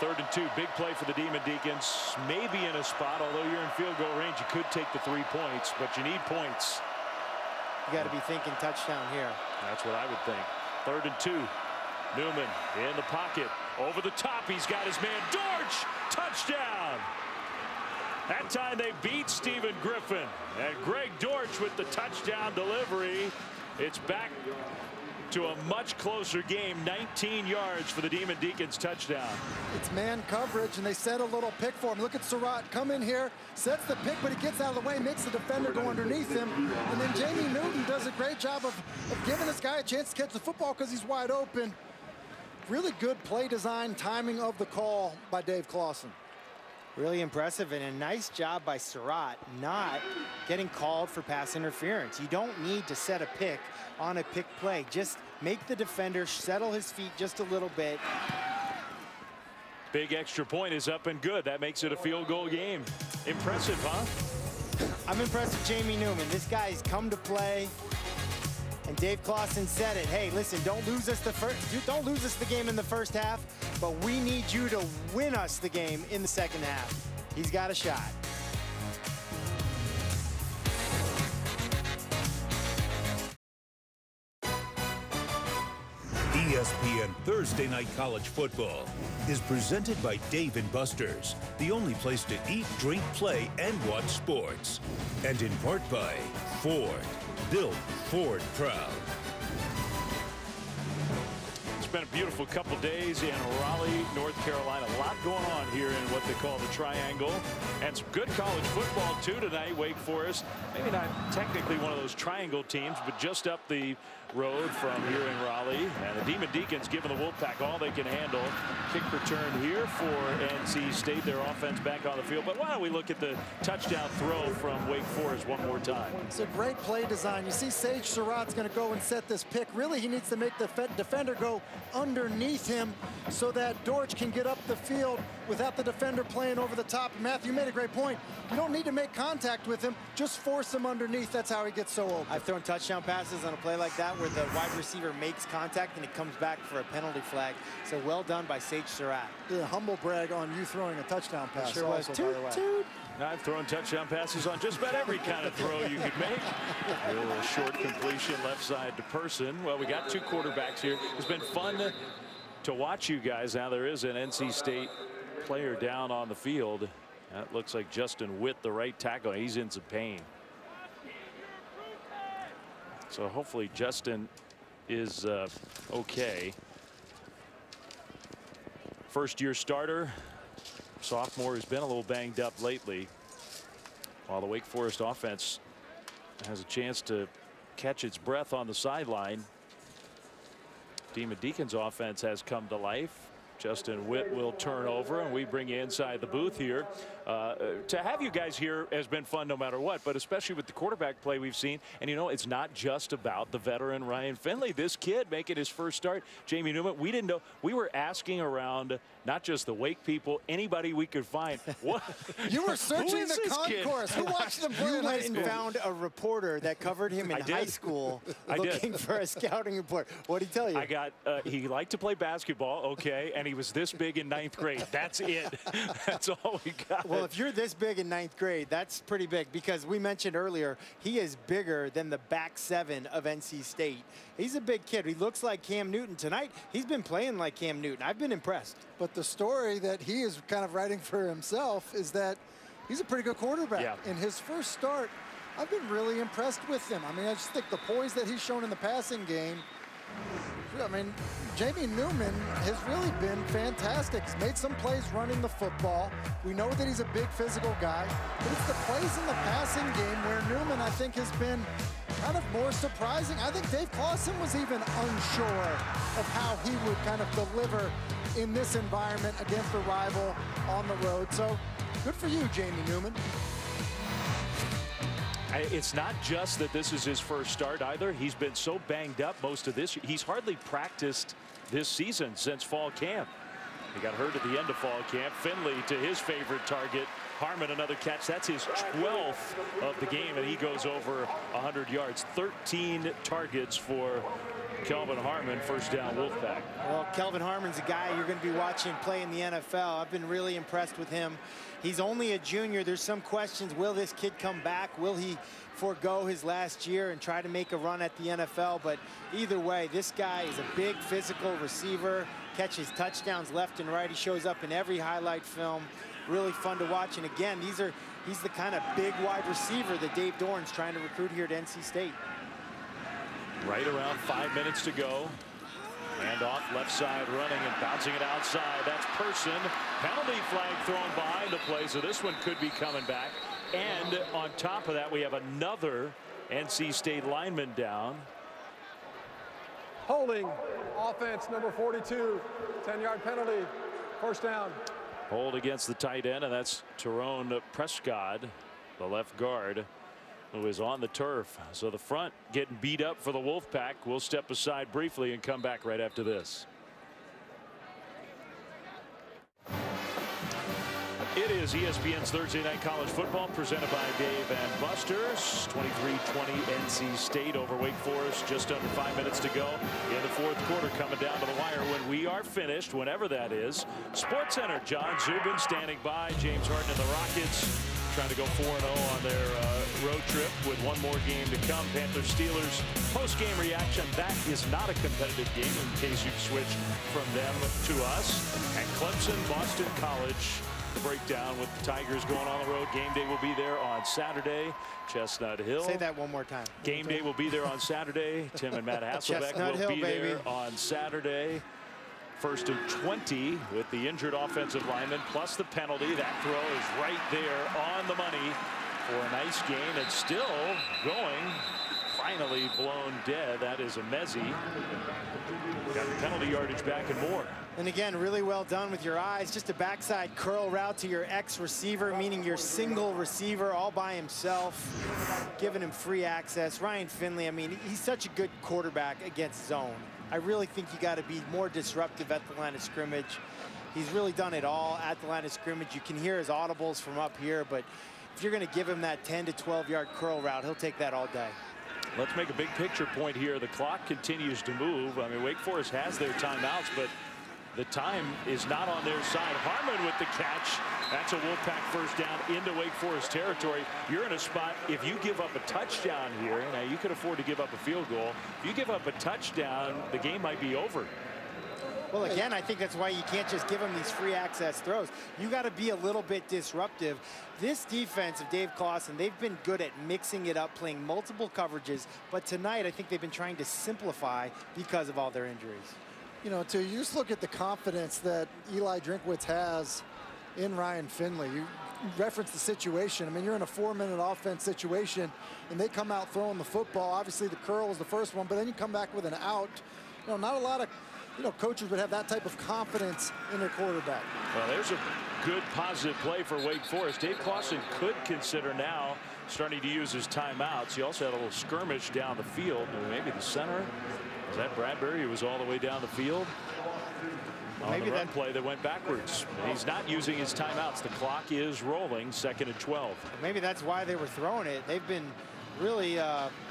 3rd and 2, big play for the Demon Deacons. Maybe in a spot, although you're in field goal range, you could take the 3 points, but you need points. You got to be thinking touchdown here. That's what I would think. 3rd and 2. Newman in the pocket. Over the top, he's got his man Dortch. Touchdown. That time they beat Stephen Griffin. And Greg Dortch with the touchdown delivery. It's back to a much closer game. 19 yards for the Demon Deacons touchdown. It's man coverage, and they set a little pick for him. Look at Surratt come in here, sets the pick, but he gets out of the way, makes the defender go underneath him. And then Jamie Newton does a great job of giving this guy a chance to catch the football because he's wide open. Really good play design, timing of the call by Dave Clawson. Really impressive, and a nice job by Surratt not getting called for pass interference. You don't need to set a pick on a pick play. Just make the defender settle his feet just a little bit. Big extra point is up and good. That makes it a field goal game. Impressive, huh? I'm impressed with Jamie Newman. This guy's come to play. And Dave Clawson said it. Hey, listen, don't lose us the game in the first half, but we need you to win us the game in the second half. He's got a shot. ESPN Thursday Night College Football is presented by Dave & Buster's, the only place to eat, drink, play, and watch sports. And in part by Ford. Built Ford proud. It's been a beautiful couple days in Raleigh, North Carolina. A lot going on here in what they call the Triangle. And some good college football, too, tonight. Wake Forest, maybe not technically one of those Triangle teams, but just up the road from here in Raleigh. And the Demon Deacons giving the Wolfpack all they can handle. Kick return here for NC State. Their offense back on the field. But why don't we look at the touchdown throw from Wake Forest one more time. It's a great play design. You see Sage Surratt's going to go and set this pick. Really, he needs to make the defender go underneath him so that Dortch can get up the field without the defender playing over the top. Matthew made a great point. You don't need to make contact with him. Just force him underneath. That's how he gets so open. I've thrown touchdown passes on a play like that where the wide receiver makes contact and it comes back for a penalty flag. So well done by Sage Surratt. The humble brag on you throwing a touchdown pass. Sure was. Toot. I've thrown touchdown passes on just about every kind of throw you could make. A little short completion left side to Person. Well, we got 2 quarterbacks here. It's been fun to watch you guys. Now there is an NC State player down on the field. That looks like Justin Witt, the right tackle. He's in some pain. So hopefully Justin is okay. First-year starter. Sophomore has been a little banged up lately, while the Wake Forest offense has a chance to catch its breath on the sideline. Demon Deacons offense has come to life. Justin Witt will turn over, and we bring you inside the booth here To have you guys here has been fun no matter what, but especially with the quarterback play we've seen. And, you know, it's not just about the veteran Ryan Finley. This kid making his first start, Jamie Newman, we didn't know. We were asking around not just the Wake people, anybody we could find. What? You were searching the concourse. Who watched him play in high school? You went and found a reporter that covered him in high school looking for a scouting report. What did he tell you? I got, he liked to play basketball, okay, and he was this big in 9th grade. That's it. That's all we got. Well, if you're this big in 9th grade, that's pretty big, because we mentioned earlier, he is bigger than the back 7 of NC State. He's a big kid. He looks like Cam Newton. Tonight, he's been playing like Cam Newton. I've been impressed. But the story that he is kind of writing for himself is that he's a pretty good quarterback. Yeah. In his first start, I've been really impressed with him. I mean, I just think the poise that he's shown in the passing game, I mean, Jamie Newman has really been fantastic. He's made some plays running the football. We know that he's a big physical guy, but it's the plays in the passing game where Newman, I think, has been kind of more surprising. I think Dave Clawson was even unsure of how he would kind of deliver in this environment against a rival on the road. So good for you, Jamie Newman. It's not just that this is his first start either. He's been so banged up most of this. He's hardly practiced this season since fall camp. He got hurt at the end of fall camp. Finley to his favorite target. Harmon another catch. That's his 12th of the game, and he goes over 100 yards. 13 targets for Kelvin Harmon, first down Wolfpack. Well, Kelvin Harmon's a guy you're going to be watching play in the NFL. I've been really impressed with him. He's only a junior. There's some questions. Will this kid come back? Will he forego his last year and try to make a run at the NFL? But either way, this guy is a big physical receiver, catches touchdowns left and right. He shows up in every highlight film. Really fun to watch. And again, he's the kind of big wide receiver that Dave Doran's trying to recruit here at NC State. Right around 5 minutes to go. And off left side running and bouncing it outside. That's Person. Penalty flag thrown behind the play, so this one could be coming back. And on top of that, we have another NC State lineman down. Holding, offense number 42, 10-yard penalty, first down. Hold against the tight end, and that's Tyrone Prescott, the left guard, who is on the turf. So the front getting beat up for the Wolfpack. We'll step aside briefly and come back right after this. It is ESPN's Thursday Night College Football, presented by Dave and Buster's. 23-20 NC State over Wake Forest. Just under 5 minutes to go in the fourth quarter, coming down to the wire when we are finished, whenever that is. Sports Center, John Zubin standing by. James Harden and the Rockets trying to go 4-0 on their road trip with one more game to come. Panthers Steelers post-game reaction. That is not a competitive game, in case you've switched from them to us. And Clemson, Boston College. The breakdown with the Tigers going on the road. Game day will be there on Saturday. Chestnut Hill. Say that one more time. Game day will be there on Saturday. Tim and Matt Hasselbeck will be there on Saturday. 1st and 20 with the injured offensive lineman plus the penalty. That throw is right there on the money for a nice gain, and still going. Finally blown dead. That is a Mezzi. Got the penalty yardage back and more. And again, really well done with your eyes. Just a backside curl route to your ex-receiver, meaning your single receiver all by himself, giving him free access. Ryan Finley, I mean, he's such a good quarterback against zone. I really think you got to be more disruptive at the line of scrimmage. He's really done it all at the line of scrimmage. You can hear his audibles from up here, but if you're going to give him that 10 to 12-yard curl route, he'll take that all day. Let's make a big picture point here. The clock continues to move. I mean, Wake Forest has their timeouts, but the time is not on their side. Harmon with the catch. That's a Wolfpack first down into Wake Forest territory. You're in a spot, if you give up a touchdown here, now you could afford to give up a field goal. If you give up a touchdown, the game might be over. Well, again, I think that's why you can't just give them these free access throws. You got to be a little bit disruptive. This defense of Dave Clawson, they've been good at mixing it up, playing multiple coverages. But tonight, I think they've been trying to simplify because of all their injuries. You know, you just look at the confidence that Eli Drinkwitz has in Ryan Finley. You reference the situation. I mean, you're in a 4-minute offense situation, and they come out throwing the football. Obviously, the curl was the first one, but then you come back with an out. You know, not a lot of coaches would have that type of confidence in their quarterback. Well, there's a good positive play for Wake Forest. Dave Clawson could consider now starting to use his timeouts. He also had a little skirmish down the field. Maybe the center. Was that Bradbury? He was all the way down the field. On the run play that went backwards. He's not using his timeouts. The clock is rolling. 2nd and 12. Maybe that's why they were throwing it. They've been really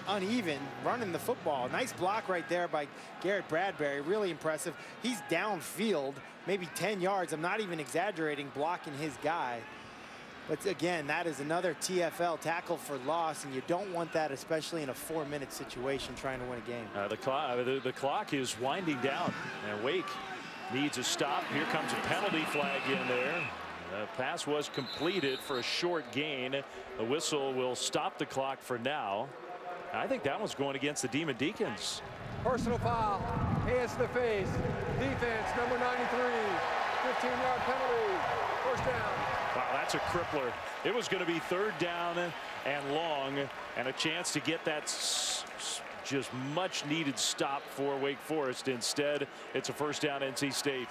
uneven running the football. Nice block right there by Garrett Bradbury. Really impressive. He's downfield, maybe 10 yards. I'm not even exaggerating, blocking his guy. But again, that is another TFL, tackle for loss, and you don't want that, especially in a 4-minute situation trying to win a game. The clock is winding down, and Wake needs a stop. Here comes a penalty flag in there. The pass was completed for a short gain. The whistle will stop the clock for now. I think that one's going against the Demon Deacons. Personal foul, hands to the face, defense, number 93, 15-yard penalty, first down. Wow, that's a crippler. It was going to be 3rd down and long, and a chance to get that just much needed stop for Wake Forest. Instead, it's a first down, NC State.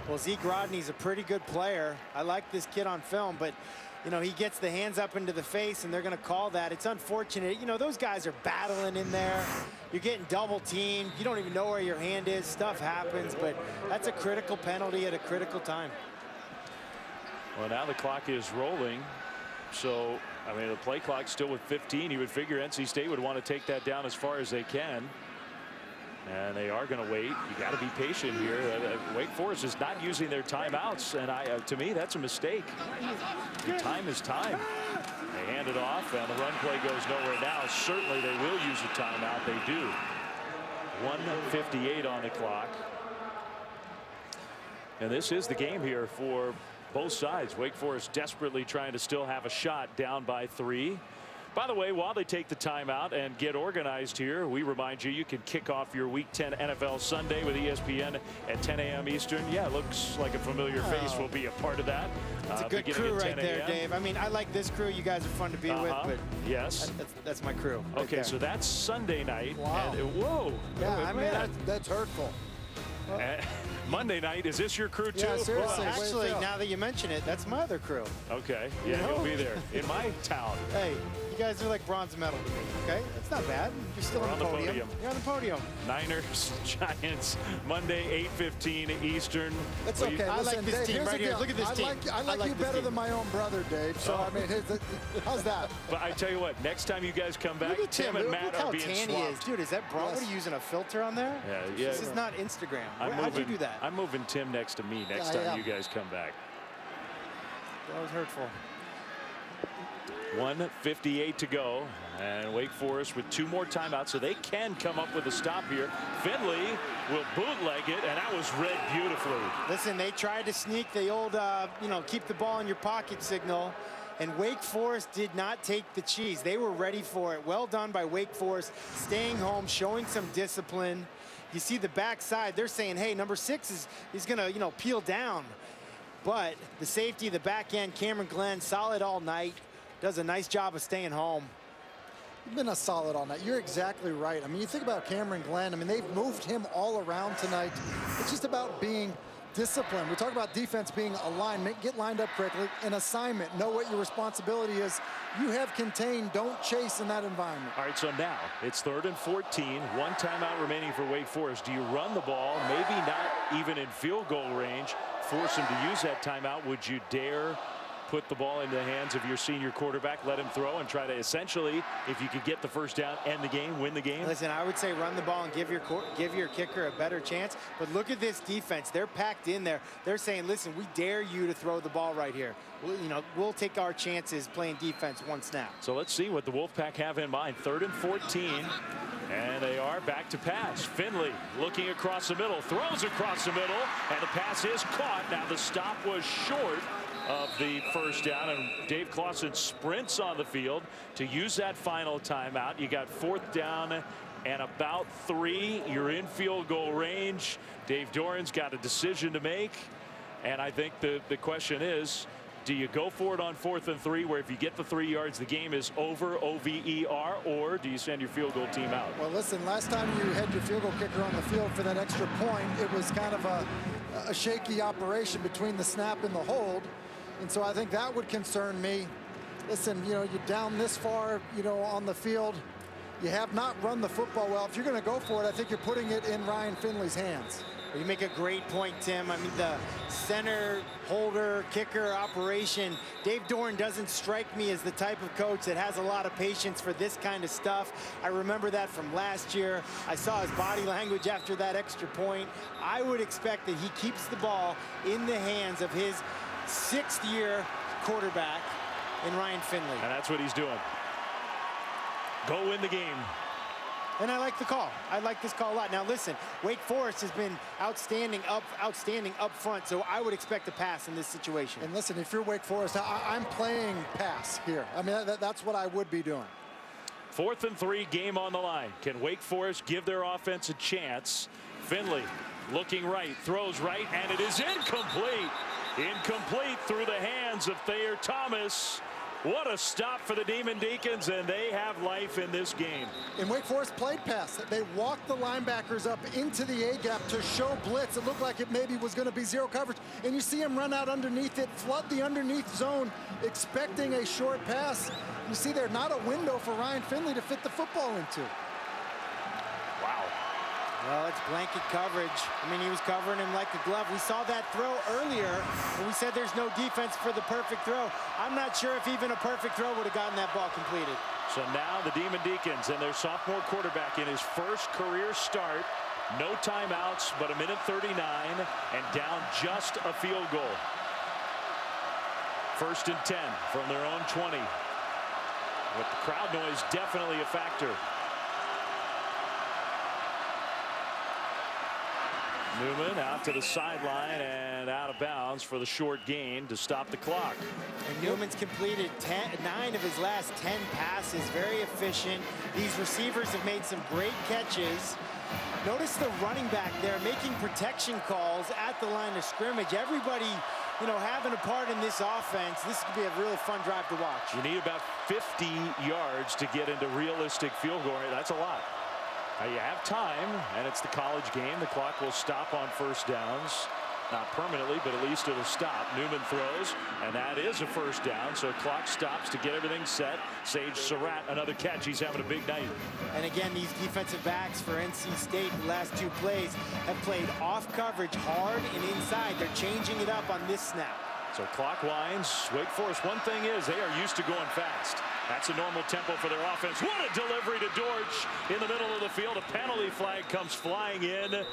Well, Zeke Rodney's a pretty good player. I like this kid on film, but you know, he gets the hands up into the face and they're going to call that. It's unfortunate. You know, those guys are battling in there. You're getting double teamed. You don't even know where your hand is. Stuff happens, but that's a critical penalty at a critical time. Well, now the clock is rolling. So, I mean, the play clock's still with 15. You would figure NC State would want to take that down as far as they can. And they are going to wait. You got to be patient here. Wake Forest is not using their timeouts, and to me, that's a mistake. The time is time. They hand it off, and the run play goes nowhere now. Certainly, they will use a timeout. They do. 1:58 on the clock. And this is the game here for both sides. Wake Forest desperately trying to still have a shot, down by 3. By the way, while they take the timeout and get organized here, we remind you can kick off your Week 10 NFL Sunday with ESPN at 10 a.m. Eastern. Yeah, it looks like a familiar face will be a part of that. It's a good crew right there, Dave. I mean, I like this crew. You guys are fun to be with, but yes, that's my crew. Right okay, there. So that's Sunday night. Wow. And, whoa. Yeah, I mean, that's hurtful. Monday night, is this your crew too? Yeah, seriously. Well, actually, now that you mention it, that's my other crew. Okay, yeah, he'll be there in my town. Hey, you guys are like bronze medal to me, okay? That's not bad. You're still on the podium. You're on the podium. Niners, Giants, Monday, 8:15 Eastern. It's okay. I like this Dave, team right here. Look at this team. I like you better than my own brother, Dave. So, I mean, how's that? But I tell you what, next time you guys come back, Tim and Matt are being swapped. Look how tan he is. Dude, is that bronze? What are you using, a filter on there? Yeah. This is not Instagram. How'd you do that? I'm moving Tim next to me next time you guys come back. That was hurtful. 1:58 to go, and Wake Forest with 2 more timeouts, so they can come up with a stop here. Finley will bootleg it, and that was read beautifully. Listen, they tried to sneak the old, keep the ball in your pocket signal, and Wake Forest did not take the cheese. They were ready for it. Well done by Wake Forest, staying home, showing some discipline. You see the backside, they're saying, hey, number 6 is going to, peel down. But the safety, the back end, Cameron Glenn, solid all night. Does a nice job of staying home. You've been a solid all night. You're exactly right. I mean, you think about Cameron Glenn. I mean, they've moved him all around tonight. It's just about being disciplined. We talk about defense being aligned. Get lined up correctly. An assignment. Know what your responsibility is. You have contained. Don't chase in that environment. All right, so now it's 3rd and 14. 1 timeout remaining for Wake Forest. Do you run the ball? Maybe not even in field goal range. Force him to use that timeout. Would you dare put the ball into the hands of your senior quarterback, let him throw, and try to essentially, if you could get the first down, end the game, win the game? Listen, I would say run the ball and give your kicker a better chance. But look at this defense. They're packed in there. They're saying, listen, we dare you to throw the ball right here. We'll take our chances playing defense 1 snap. So let's see what the Wolfpack have in mind. 3rd and 14. And they are back to pass. Finley looking across the middle, throws across the middle, and the pass is caught. Now the stop was short of the first down, and Dave Clawson sprints on the field to use that final timeout. You got 4th down and about 3. You're in field goal range. Dave Doran's got a decision to make, and I think the question is, do you go for it on 4th and 3, where if you get the 3 yards, the game is over, OVER, or do you send your field goal team out? Well, listen, last time you had your field goal kicker on the field for that extra point, it was kind of a a shaky operation between the snap and the hold. And so I think that would concern me. Listen, you know, you're down this far, you know, on the field. You have not run the football well. If you're going to go for it, I think you're putting it in Ryan Finley's hands. You make a great point, Tim. I mean, the center, holder, kicker operation, Dave Doeren doesn't strike me as the type of coach that has a lot of patience for this kind of stuff. I remember that from last year. I saw his body language after that extra point. I would expect that he keeps the ball in the hands of his sixth-year quarterback in Ryan Finley. And that's what he's doing. Go win the game. And I like the call. I like this call a lot. Now listen, Wake Forest has been outstanding up front, so I would expect a pass in this situation. And listen, if you're Wake Forest, I'm playing pass here. I mean, that's what I would be doing. 4th and 3, game on the line. Can Wake Forest give their offense a chance? Finley looking right, throws right, and it is incomplete. Incomplete through the hands of Thayer Thomas. What a stop for the Demon Deacons, and they have life in this game. And Wake Forest played pass. They walked the linebackers up into the A-gap to show blitz. It looked like it maybe was going to be zero coverage. And you see him run out underneath it, flood the underneath zone, expecting a short pass. You see there, not a window for Ryan Finley to fit the football into. Wow. Well, it's blanket coverage. I mean, he was covering him like a glove. We saw that throw earlier, and we said there's no defense for the perfect throw. I'm not sure if even a perfect throw would have gotten that ball completed. So now the Demon Deacons and their sophomore quarterback in his first career start. No timeouts, but 1:39 and down just a field goal. 1st and 10 from their own 20. With the crowd noise definitely a factor. Newman out to the sideline and out of bounds for the short gain to stop the clock. And Newman's completed 9 of his last 10 passes. Very efficient. These receivers have made some great catches. Notice the running back there making protection calls at the line of scrimmage. Everybody, you know, having a part in this offense. This could be a really fun drive to watch. You need about 50 yards to get into realistic field goal. That's a lot. You have time, and it's the college game. The clock will stop on 1st downs. Not permanently, but at least it'll stop. Newman throws, and that is a 1st down. So clock stops to get everything set. Sage Surratt, another catch. He's having a big night. And again, these defensive backs for NC State, the last 2 plays, have played off coverage hard and inside. They're changing it up on this snap. So clock winds. Wake Forest, one thing is they are used to going fast. That's a normal tempo for their offense. What a delivery to Dortch in the middle of the field. A penalty flag comes flying in,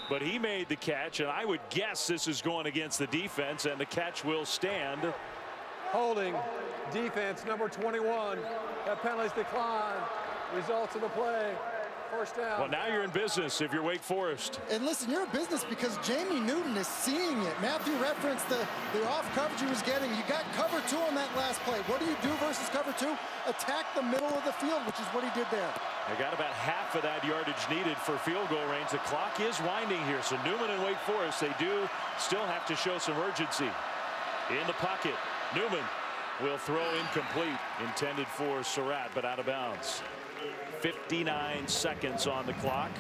but he made the catch, and I would guess this is going against the defense, and the catch will stand. Holding defense number 21. That penalty's declined. Results of the play. 1st down. Well, now you're in business if you're Wake Forest. And listen, you're in business because Jamie Newton is seeing it. Matthew referenced the off coverage he was getting. You got cover 2 on that last play. What do you do versus cover 2? Attack the middle of the field, which is what he did there. They got about half of that yardage needed for field goal range. The clock is winding here. So Newman and Wake Forest, they do still have to show some urgency. In the pocket, Newman will throw incomplete. Intended for Surratt, but out of bounds. 59 seconds on the clock.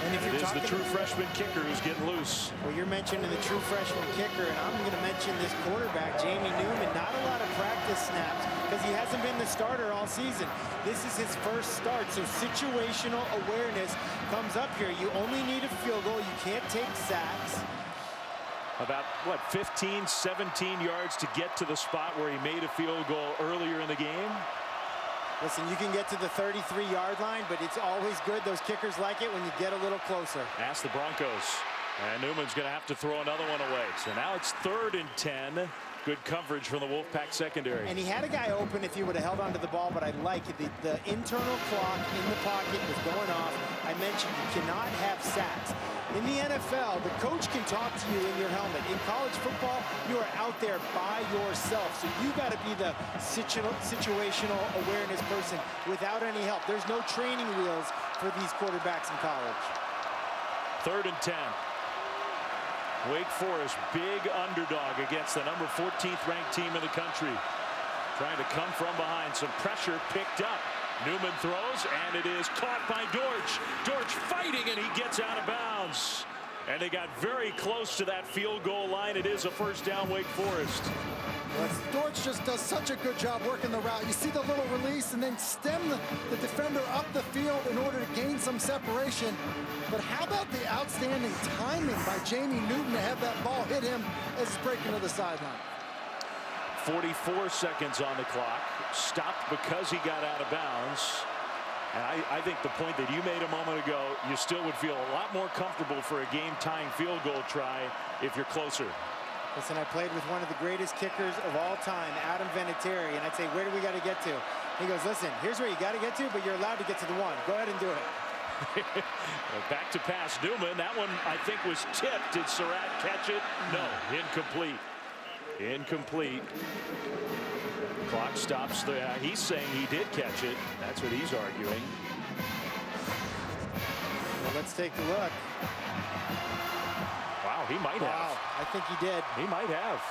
And if it is the true freshman kicker who's getting loose. Well, you're mentioning the true freshman kicker, and I'm going to mention this quarterback, Jamie Newman. Not a lot of practice snaps because he hasn't been the starter all season. This is his first start, so situational awareness comes up here. You only need a field goal. You can't take sacks. About, what, 15, 17 yards to get to the spot where he made a field goal earlier in the game. Listen, you can get to the 33-yard line, but it's always good. Those kickers like it when you get a little closer. Ask the Broncos. And Newman's going to have to throw another one away. So now it's 3rd and 10. Good coverage from the Wolfpack secondary. And he had a guy open if he would have held onto the ball, but I like it. The internal clock in the pocket was going off. I mentioned you cannot have sacks. In the NFL, the coach can talk to you in your helmet. In college football, you are out there by yourself. So you got to be the situational awareness person without any help. There's no training wheels for these quarterbacks in college. 3rd and 10. Wake Forest, big underdog against the number 14th ranked team in the country. Trying to come from behind. Some pressure picked up. Newman throws, and it is caught by Dortch. Dortch fighting, and he gets out of bounds. And they got very close to that field goal line. It is a first down, Wake Forest. Dortch just does such a good job working the route. You see the little release and then stem the defender up the field in order to gain some separation. But how about the outstanding timing by Jamie Newton to have that ball hit him as he's breaking to the sideline? 44 seconds on the clock. Stopped because he got out of bounds. And I think the point that you made a moment ago, you still would feel a lot more comfortable for a game-tying field goal try if you're closer. Listen, I played with one of the greatest kickers of all time, Adam Vinatieri, and I'd say, where do we got to get to? He goes, listen, here's where you got to get to, but you're allowed to get to the one. Go ahead and do it. Back to pass Newman. That one, I think, was tipped. Did Surratt catch it? No, incomplete. Incomplete. Clock stops there. He's saying he did catch it. That's what he's arguing. Well, let's take a look. Wow, he might have. I think he did. He might have.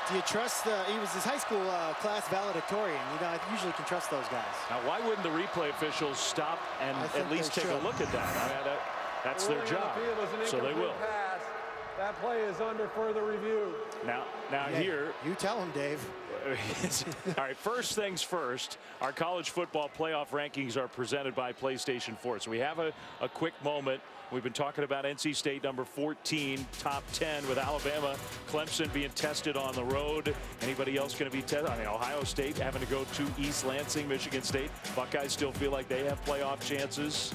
Do you trust he was his high school class valedictorian. You know, I usually can trust those guys. Now, why wouldn't the replay officials stop and at least take a look at that? I mean, that's their job, so they will. Pass. That play is under further review. Now yeah, here. You tell him, Dave. All right, first things first, our college football playoff rankings are presented by PlayStation 4. So we have a quick moment. We've been talking about NC State number 14, top 10 with Alabama, Clemson being tested on the road. Anybody else going to be tested? I mean, Ohio State having to go to East Lansing, Michigan State. Buckeyes still feel like they have playoff chances.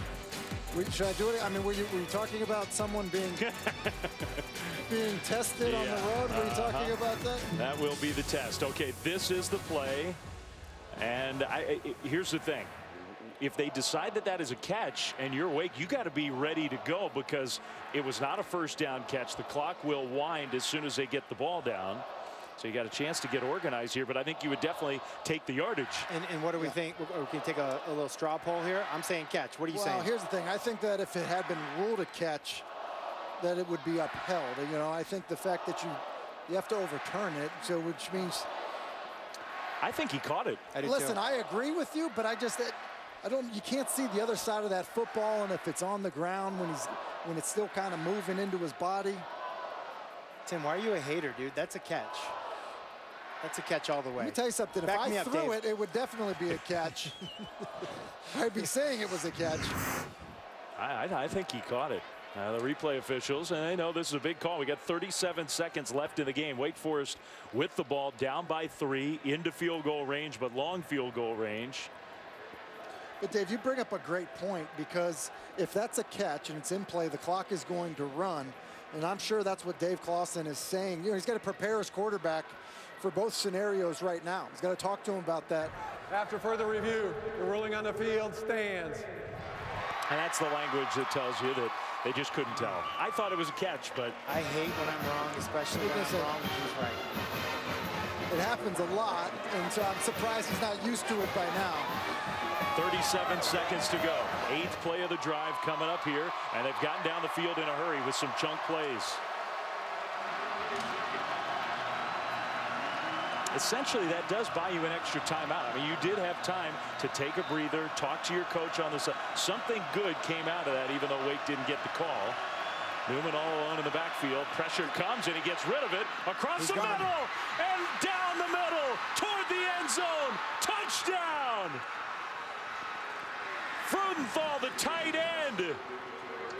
Should I do it? I mean, were you talking about someone being being tested on the road? Were you talking about that? That will be the test. Okay, this is the play. And here's the thing. If they decide that is a catch and you're Wake, you got to be ready to go because it was not a first down catch. The clock will wind as soon as they get the ball down. So you got a chance to get organized here, but I think you would definitely take the yardage. And what do we think? We can take a little straw poll here. I'm saying catch. What are you saying? Well, here's the thing. I think that if it had been ruled a catch, that it would be upheld. You know, I think the fact that you have to overturn it, so which means. I think he caught it. Listen, I agree with you, but you can't see the other side of that football, and if it's on the ground when it's still kind of moving into his body. Tim, why are you a hater, dude? That's a catch. That's a catch all the way. Let me tell you something. If I threw it, it would definitely be a catch. I'd be saying it was a catch. I think he caught it. The replay officials, and they know this is a big call. We got 37 seconds left in the game. Wake Forest with the ball, down by 3, into field goal range, but long field goal range. But Dave, you bring up a great point, because if that's a catch and it's in play, the clock is going to run. And I'm sure that's what Dave Clawson is saying. You know, he's got to prepare his quarterback for both scenarios right now. He's got to talk to him about that. After further review, the ruling on the field stands. And that's the language that tells you that they just couldn't tell. I thought it was a catch, but I hate when I'm wrong, especially when I'm wrong and he's right. It happens a lot, and so I'm surprised he's not used to it by now. 37 seconds to go. 8th play of the drive coming up here, and they've gotten down the field in a hurry with some chunk plays. Essentially, that does buy you an extra timeout. I mean, you did have time to take a breather, talk to your coach on this. Something good came out of that, even though Wake didn't get the call. Newman all alone in the backfield. Pressure comes, and he gets rid of it. Across the middle, and down the middle, toward the end zone. Touchdown! Frudenthal, the tight end.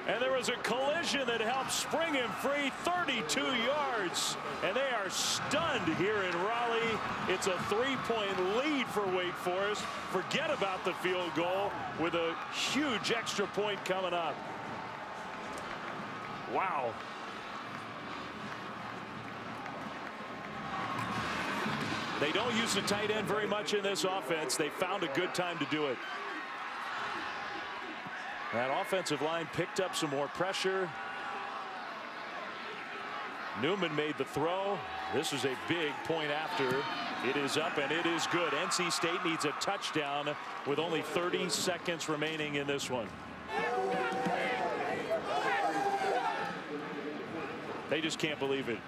And there was a collision that helped spring him free, 32 yards. And they are stunned here in Raleigh. It's a 3-point lead for Wake Forest. Forget about the field goal with a huge extra point coming up. Wow. They don't use the tight end very much in this offense. They found a good time to do it. That offensive line picked up some more pressure. Newman made the throw. This is a big point after. It is up and it is good. NC State needs a touchdown with only 30 seconds remaining in this one. They just can't believe it.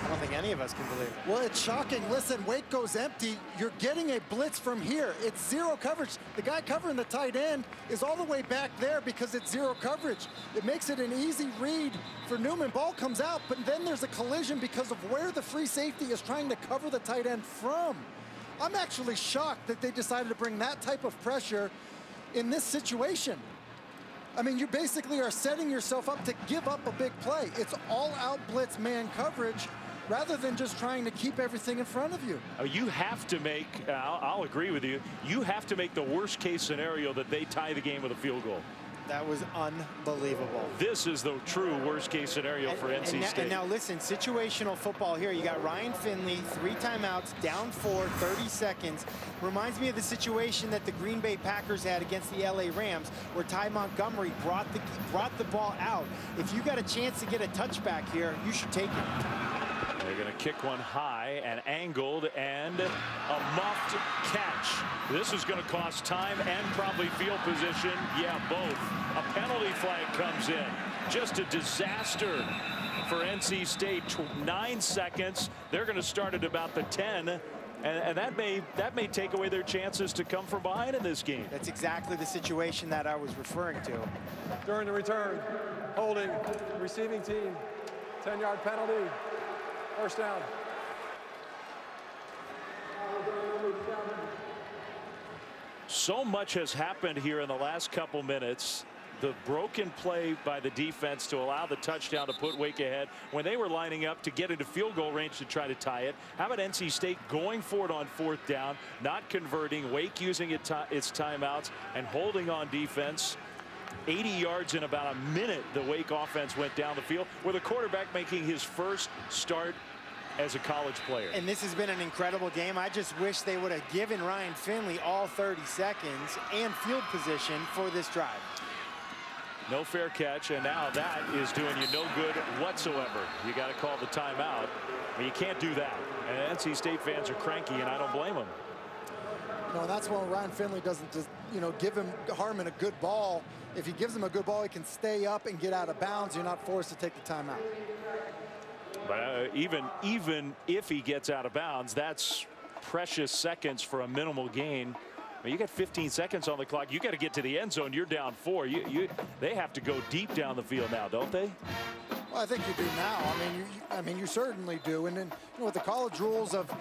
I don't think any of us can believe it. Well, it's shocking. Listen, Wake goes empty. You're getting a blitz from here. It's zero coverage. The guy covering the tight end is all the way back there because it's zero coverage. It makes it an easy read for Newman. Ball comes out, but then there's a collision because of where the free safety is trying to cover the tight end from. I'm actually shocked that they decided to bring that type of pressure in this situation. I mean, you basically are setting yourself up to give up a big play. It's all-out blitz man coverage rather than just trying to keep everything in front of you. You have to make, I'll agree with you, you have to make the worst-case scenario that they tie the game with a field goal. That was unbelievable. This is the true worst-case scenario for NC State. And now listen, situational football here. You got Ryan Finley, 3 timeouts, down 4, 30 seconds. Reminds me of the situation that the Green Bay Packers had against the LA Rams, where Ty Montgomery brought the ball out. If you got a chance to get a touchback here, you should take it. They're going to kick one high and angled and a muffed catch. This is going to cost time and probably field position. Yeah, both. A penalty flag comes in. Just a disaster for NC State. 9 seconds. They're going to start at about the 10. And that may take away their chances to come from behind in this game. That's exactly the situation that I was referring to. During the return, holding, receiving team, 10-yard penalty. First down. So much has happened here in the last couple minutes. The broken play by the defense to allow the touchdown to put Wake ahead when they were lining up to get into field goal range to try to tie it. How about NC State going for it on 4th down, not converting, Wake using its timeouts and holding on defense. 80 yards in about a minute, the Wake offense went down the field with a quarterback making his first start as a college player. And this has been an incredible game. I just wish they would have given Ryan Finley all 30 seconds and field position for this drive. No fair catch, and now that is doing you no good whatsoever. You got to call the timeout. I mean, you can't do that. And NC State fans are cranky, and I don't blame them. No, that's when Ryan Finley doesn't just, give Harmon a good ball. If he gives him a good ball, he can stay up and get out of bounds. You're not forced to take the timeout. But even if he gets out of bounds, that's precious seconds for a minimal gain. I mean, you got 15 seconds on the clock. You got to get to the end zone. You're down 4. They have to go deep down the field now, don't they? Well, I think you do now. I mean, you certainly do. And then, with the college rules of,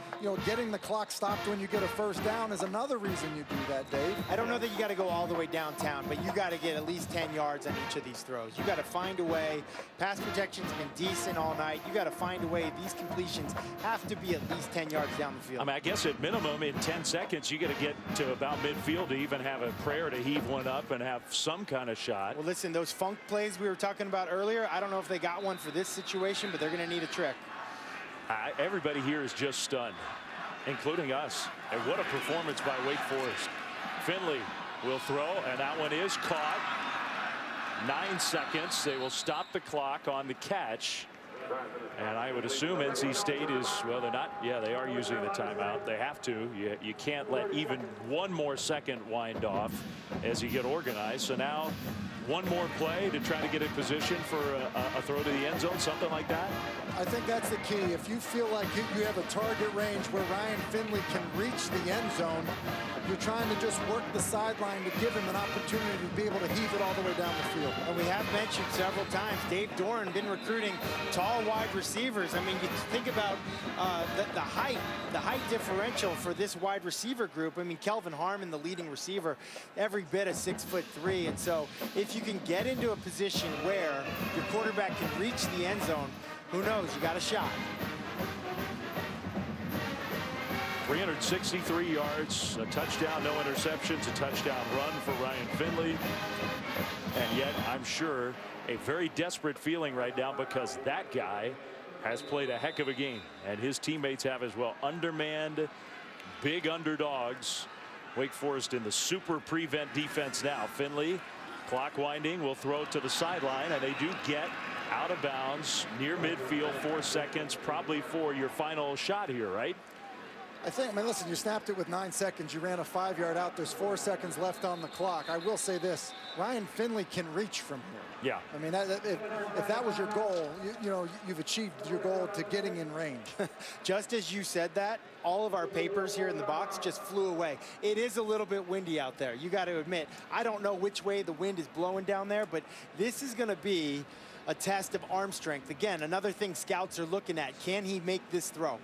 getting the clock stopped when you get a first down is another reason you do that, Dave. I don't know that you got to go all the way downtown, but you got to get at least 10 yards on each of these throws. You got to find a way. Pass protection's been decent all night. You got to find a way. These completions have to be at least 10 yards down the field. I mean, I guess at minimum in 10 seconds, you got to get to about midfield to even have a prayer to heave one up and have some kind of shot. Well, listen, those funk plays we were talking about earlier, I don't know if they got one for this situation, but they're going to need a trick. Everybody here is just stunned, including us. And what a performance by Wake Forest. Finley will throw, and that one is caught. 9 seconds. They will stop the clock on the catch. And I would assume NC State is, well, they're not. Yeah, they are using the timeout. They have to. You can't let even one more second wind off as you get organized. So now one more play to try to get in position for a throw to the end zone, something like that. I think that's the key. If you feel like you have a target range where Ryan Finley can reach the end zone, you're trying to just work the sideline to give him an opportunity to be able to heave it all the way down the field. And we have mentioned several times, Dave Doran been recruiting tall wide receivers. I mean, you think about the height differential for this wide receiver group. I mean, Kelvin Harmon, the leading receiver, every bit of 6'3". And so if you can get into a position where your quarterback can reach the end zone, who knows? You got a shot. 363 yards, a touchdown, no interceptions, a touchdown run for Ryan Finley. And yet, I'm sure, a very desperate feeling right now because that guy has played a heck of a game, and his teammates have as well. Undermanned, big underdogs. Wake Forest in the super prevent defense now. Finley, clock winding, will throw to the sideline, and they do get out of bounds near midfield. 4 seconds, probably for your final shot here, right? I mean, listen, you snapped it with 9 seconds. You ran a 5-yard out. There's 4 seconds left on the clock. I will say this, Ryan Finley can reach from here. Yeah. I mean, if that was your goal, you know, you've achieved your goal to getting in range. Just as you said that, all of our papers here in the box just flew away. It is a little bit windy out there. You got to admit, I don't know which way the wind is blowing down there, but this is going to be a test of arm strength. Again, another thing scouts are looking at. Can he make this throw?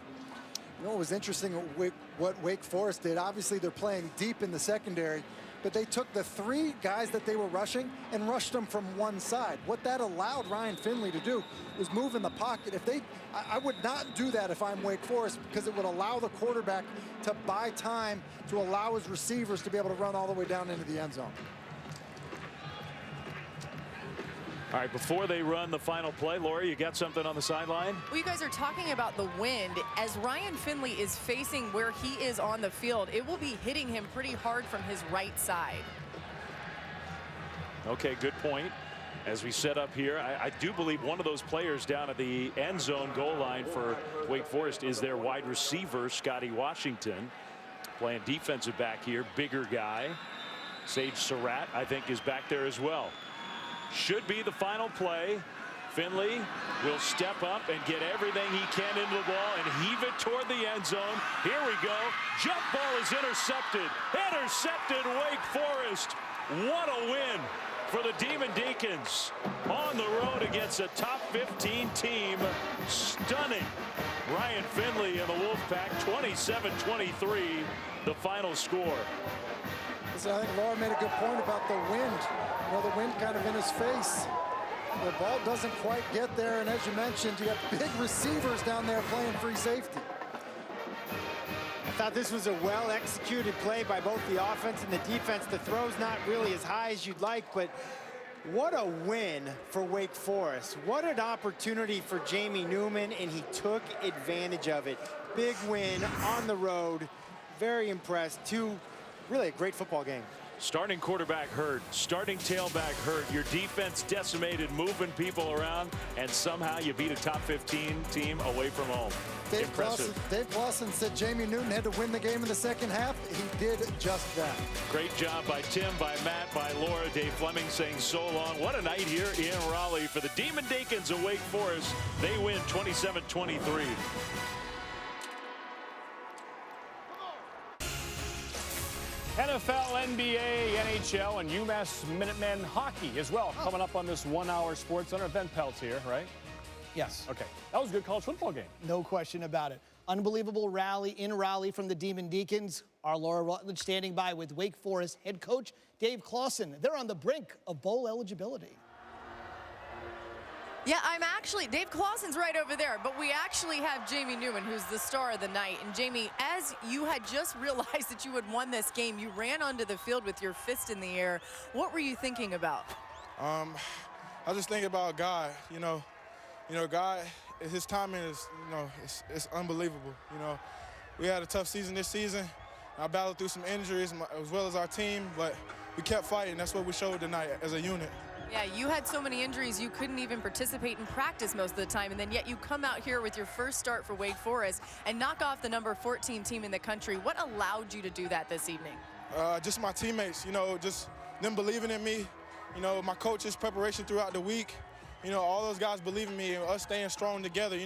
You know what was interesting what Wake Forest did? Obviously, they're playing deep in the secondary, but they took the 3 guys that they were rushing and rushed them from one side. What that allowed Ryan Finley to do was move in the pocket. I would not do that if I'm Wake Forest, because it would allow the quarterback to buy time to allow his receivers to be able to run all the way down into the end zone. All right, before they run the final play, Laura, you got something on the sideline? Well, you guys are talking about the wind. As Ryan Finley is facing where he is on the field, it will be hitting him pretty hard from his right side. Okay, good point. As we set up here, I do believe one of those players down at the end zone goal line for Wake Forest is their wide receiver, Scotty Washington, playing defensive back here, bigger guy. Sage Surratt, I think, is back there as well. Should be the final play. Finley will step up and get everything he can into the ball and heave it toward the end zone. Here we go. Jump ball is intercepted. Intercepted, Wake Forest. What a win for the Demon Deacons on the road against a top 15 team. Stunning. Ryan Finley and the Wolfpack, 27-23, the final score. So I think Laura made a good point about the wind. You know, the wind kind of in his face. The ball doesn't quite get there, and as you mentioned, you got big receivers down there playing free safety. I thought this was a well-executed play by both the offense and the defense. The throw's not really as high as you'd like, but what a win for Wake Forest. What an opportunity for Jamie Newman, and he took advantage of it. Big win on the road. Very impressed. Really a great football game. Starting quarterback hurt, starting tailback hurt, your defense decimated, moving people around, and somehow you beat a top 15 team away from home. Impressive. Dave Clawson said Jamie Newton had to win the game in the second half. He did just that. Great job by Tim, by Matt, by Laura. Dave Fleming saying so long. What a night here in Raleigh for the Demon Deacons of Wake Forest. They win 27-23. NFL, NBA, NHL, and UMass Minutemen hockey as well. Coming up on this 1-hour Sports Center. Ben Peltz here, right? Yes. Okay. That was a good college football game. No question about it. Unbelievable rally in Raleigh from the Demon Deacons. Our Laura Rutledge standing by with Wake Forest head coach Dave Clawson. They're on the brink of bowl eligibility. Yeah, Dave Clawson's right over there, but we actually have Jamie Newman, who's the star of the night. And Jamie, as you had just realized that you had won this game, you ran onto the field with your fist in the air. What were you thinking about? I was just thinking about God. You know, God, his timing is, it's unbelievable. You know, we had a tough season this season. I battled through some injuries as well as our team, but we kept fighting. That's what we showed tonight as a unit. Yeah, you had so many injuries you couldn't even participate in practice most of the time, and then yet you come out here with your first start for Wake Forest and knock off the number 14 team in the country. What allowed you to do that this evening? Just my teammates, just them believing in me, my coach's preparation throughout the week, all those guys believe in me and us staying strong together.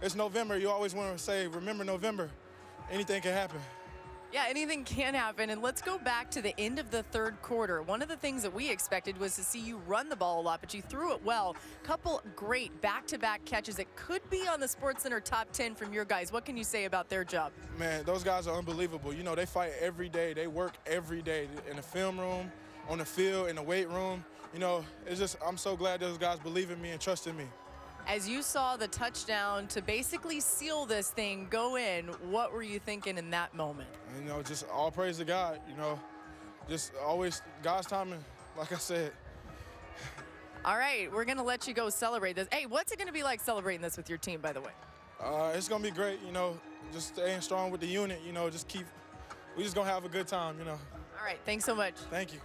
It's November. You always want to say, remember November. Anything can happen. Yeah, anything can happen. And let's go back to the end of the third quarter. One of the things that we expected was to see you run the ball a lot, but you threw it well. Couple great back-to-back catches that could be on the SportsCenter top 10 from your guys. What can you say about their job? Man, those guys are unbelievable. They fight every day. They work every day in the film room, on the field, in the weight room. It's just, I'm so glad those guys believe in me and trust in me. As you saw the touchdown to basically seal this thing go in, what were you thinking in that moment? Just all praise to God, just always God's timing, like I said. All right, we're going to let you go celebrate this. Hey, what's it going to be like celebrating this with your team, by the way? It's going to be great, just staying strong with the unit, we're just going to have a good time, All right, thanks so much. Thank you.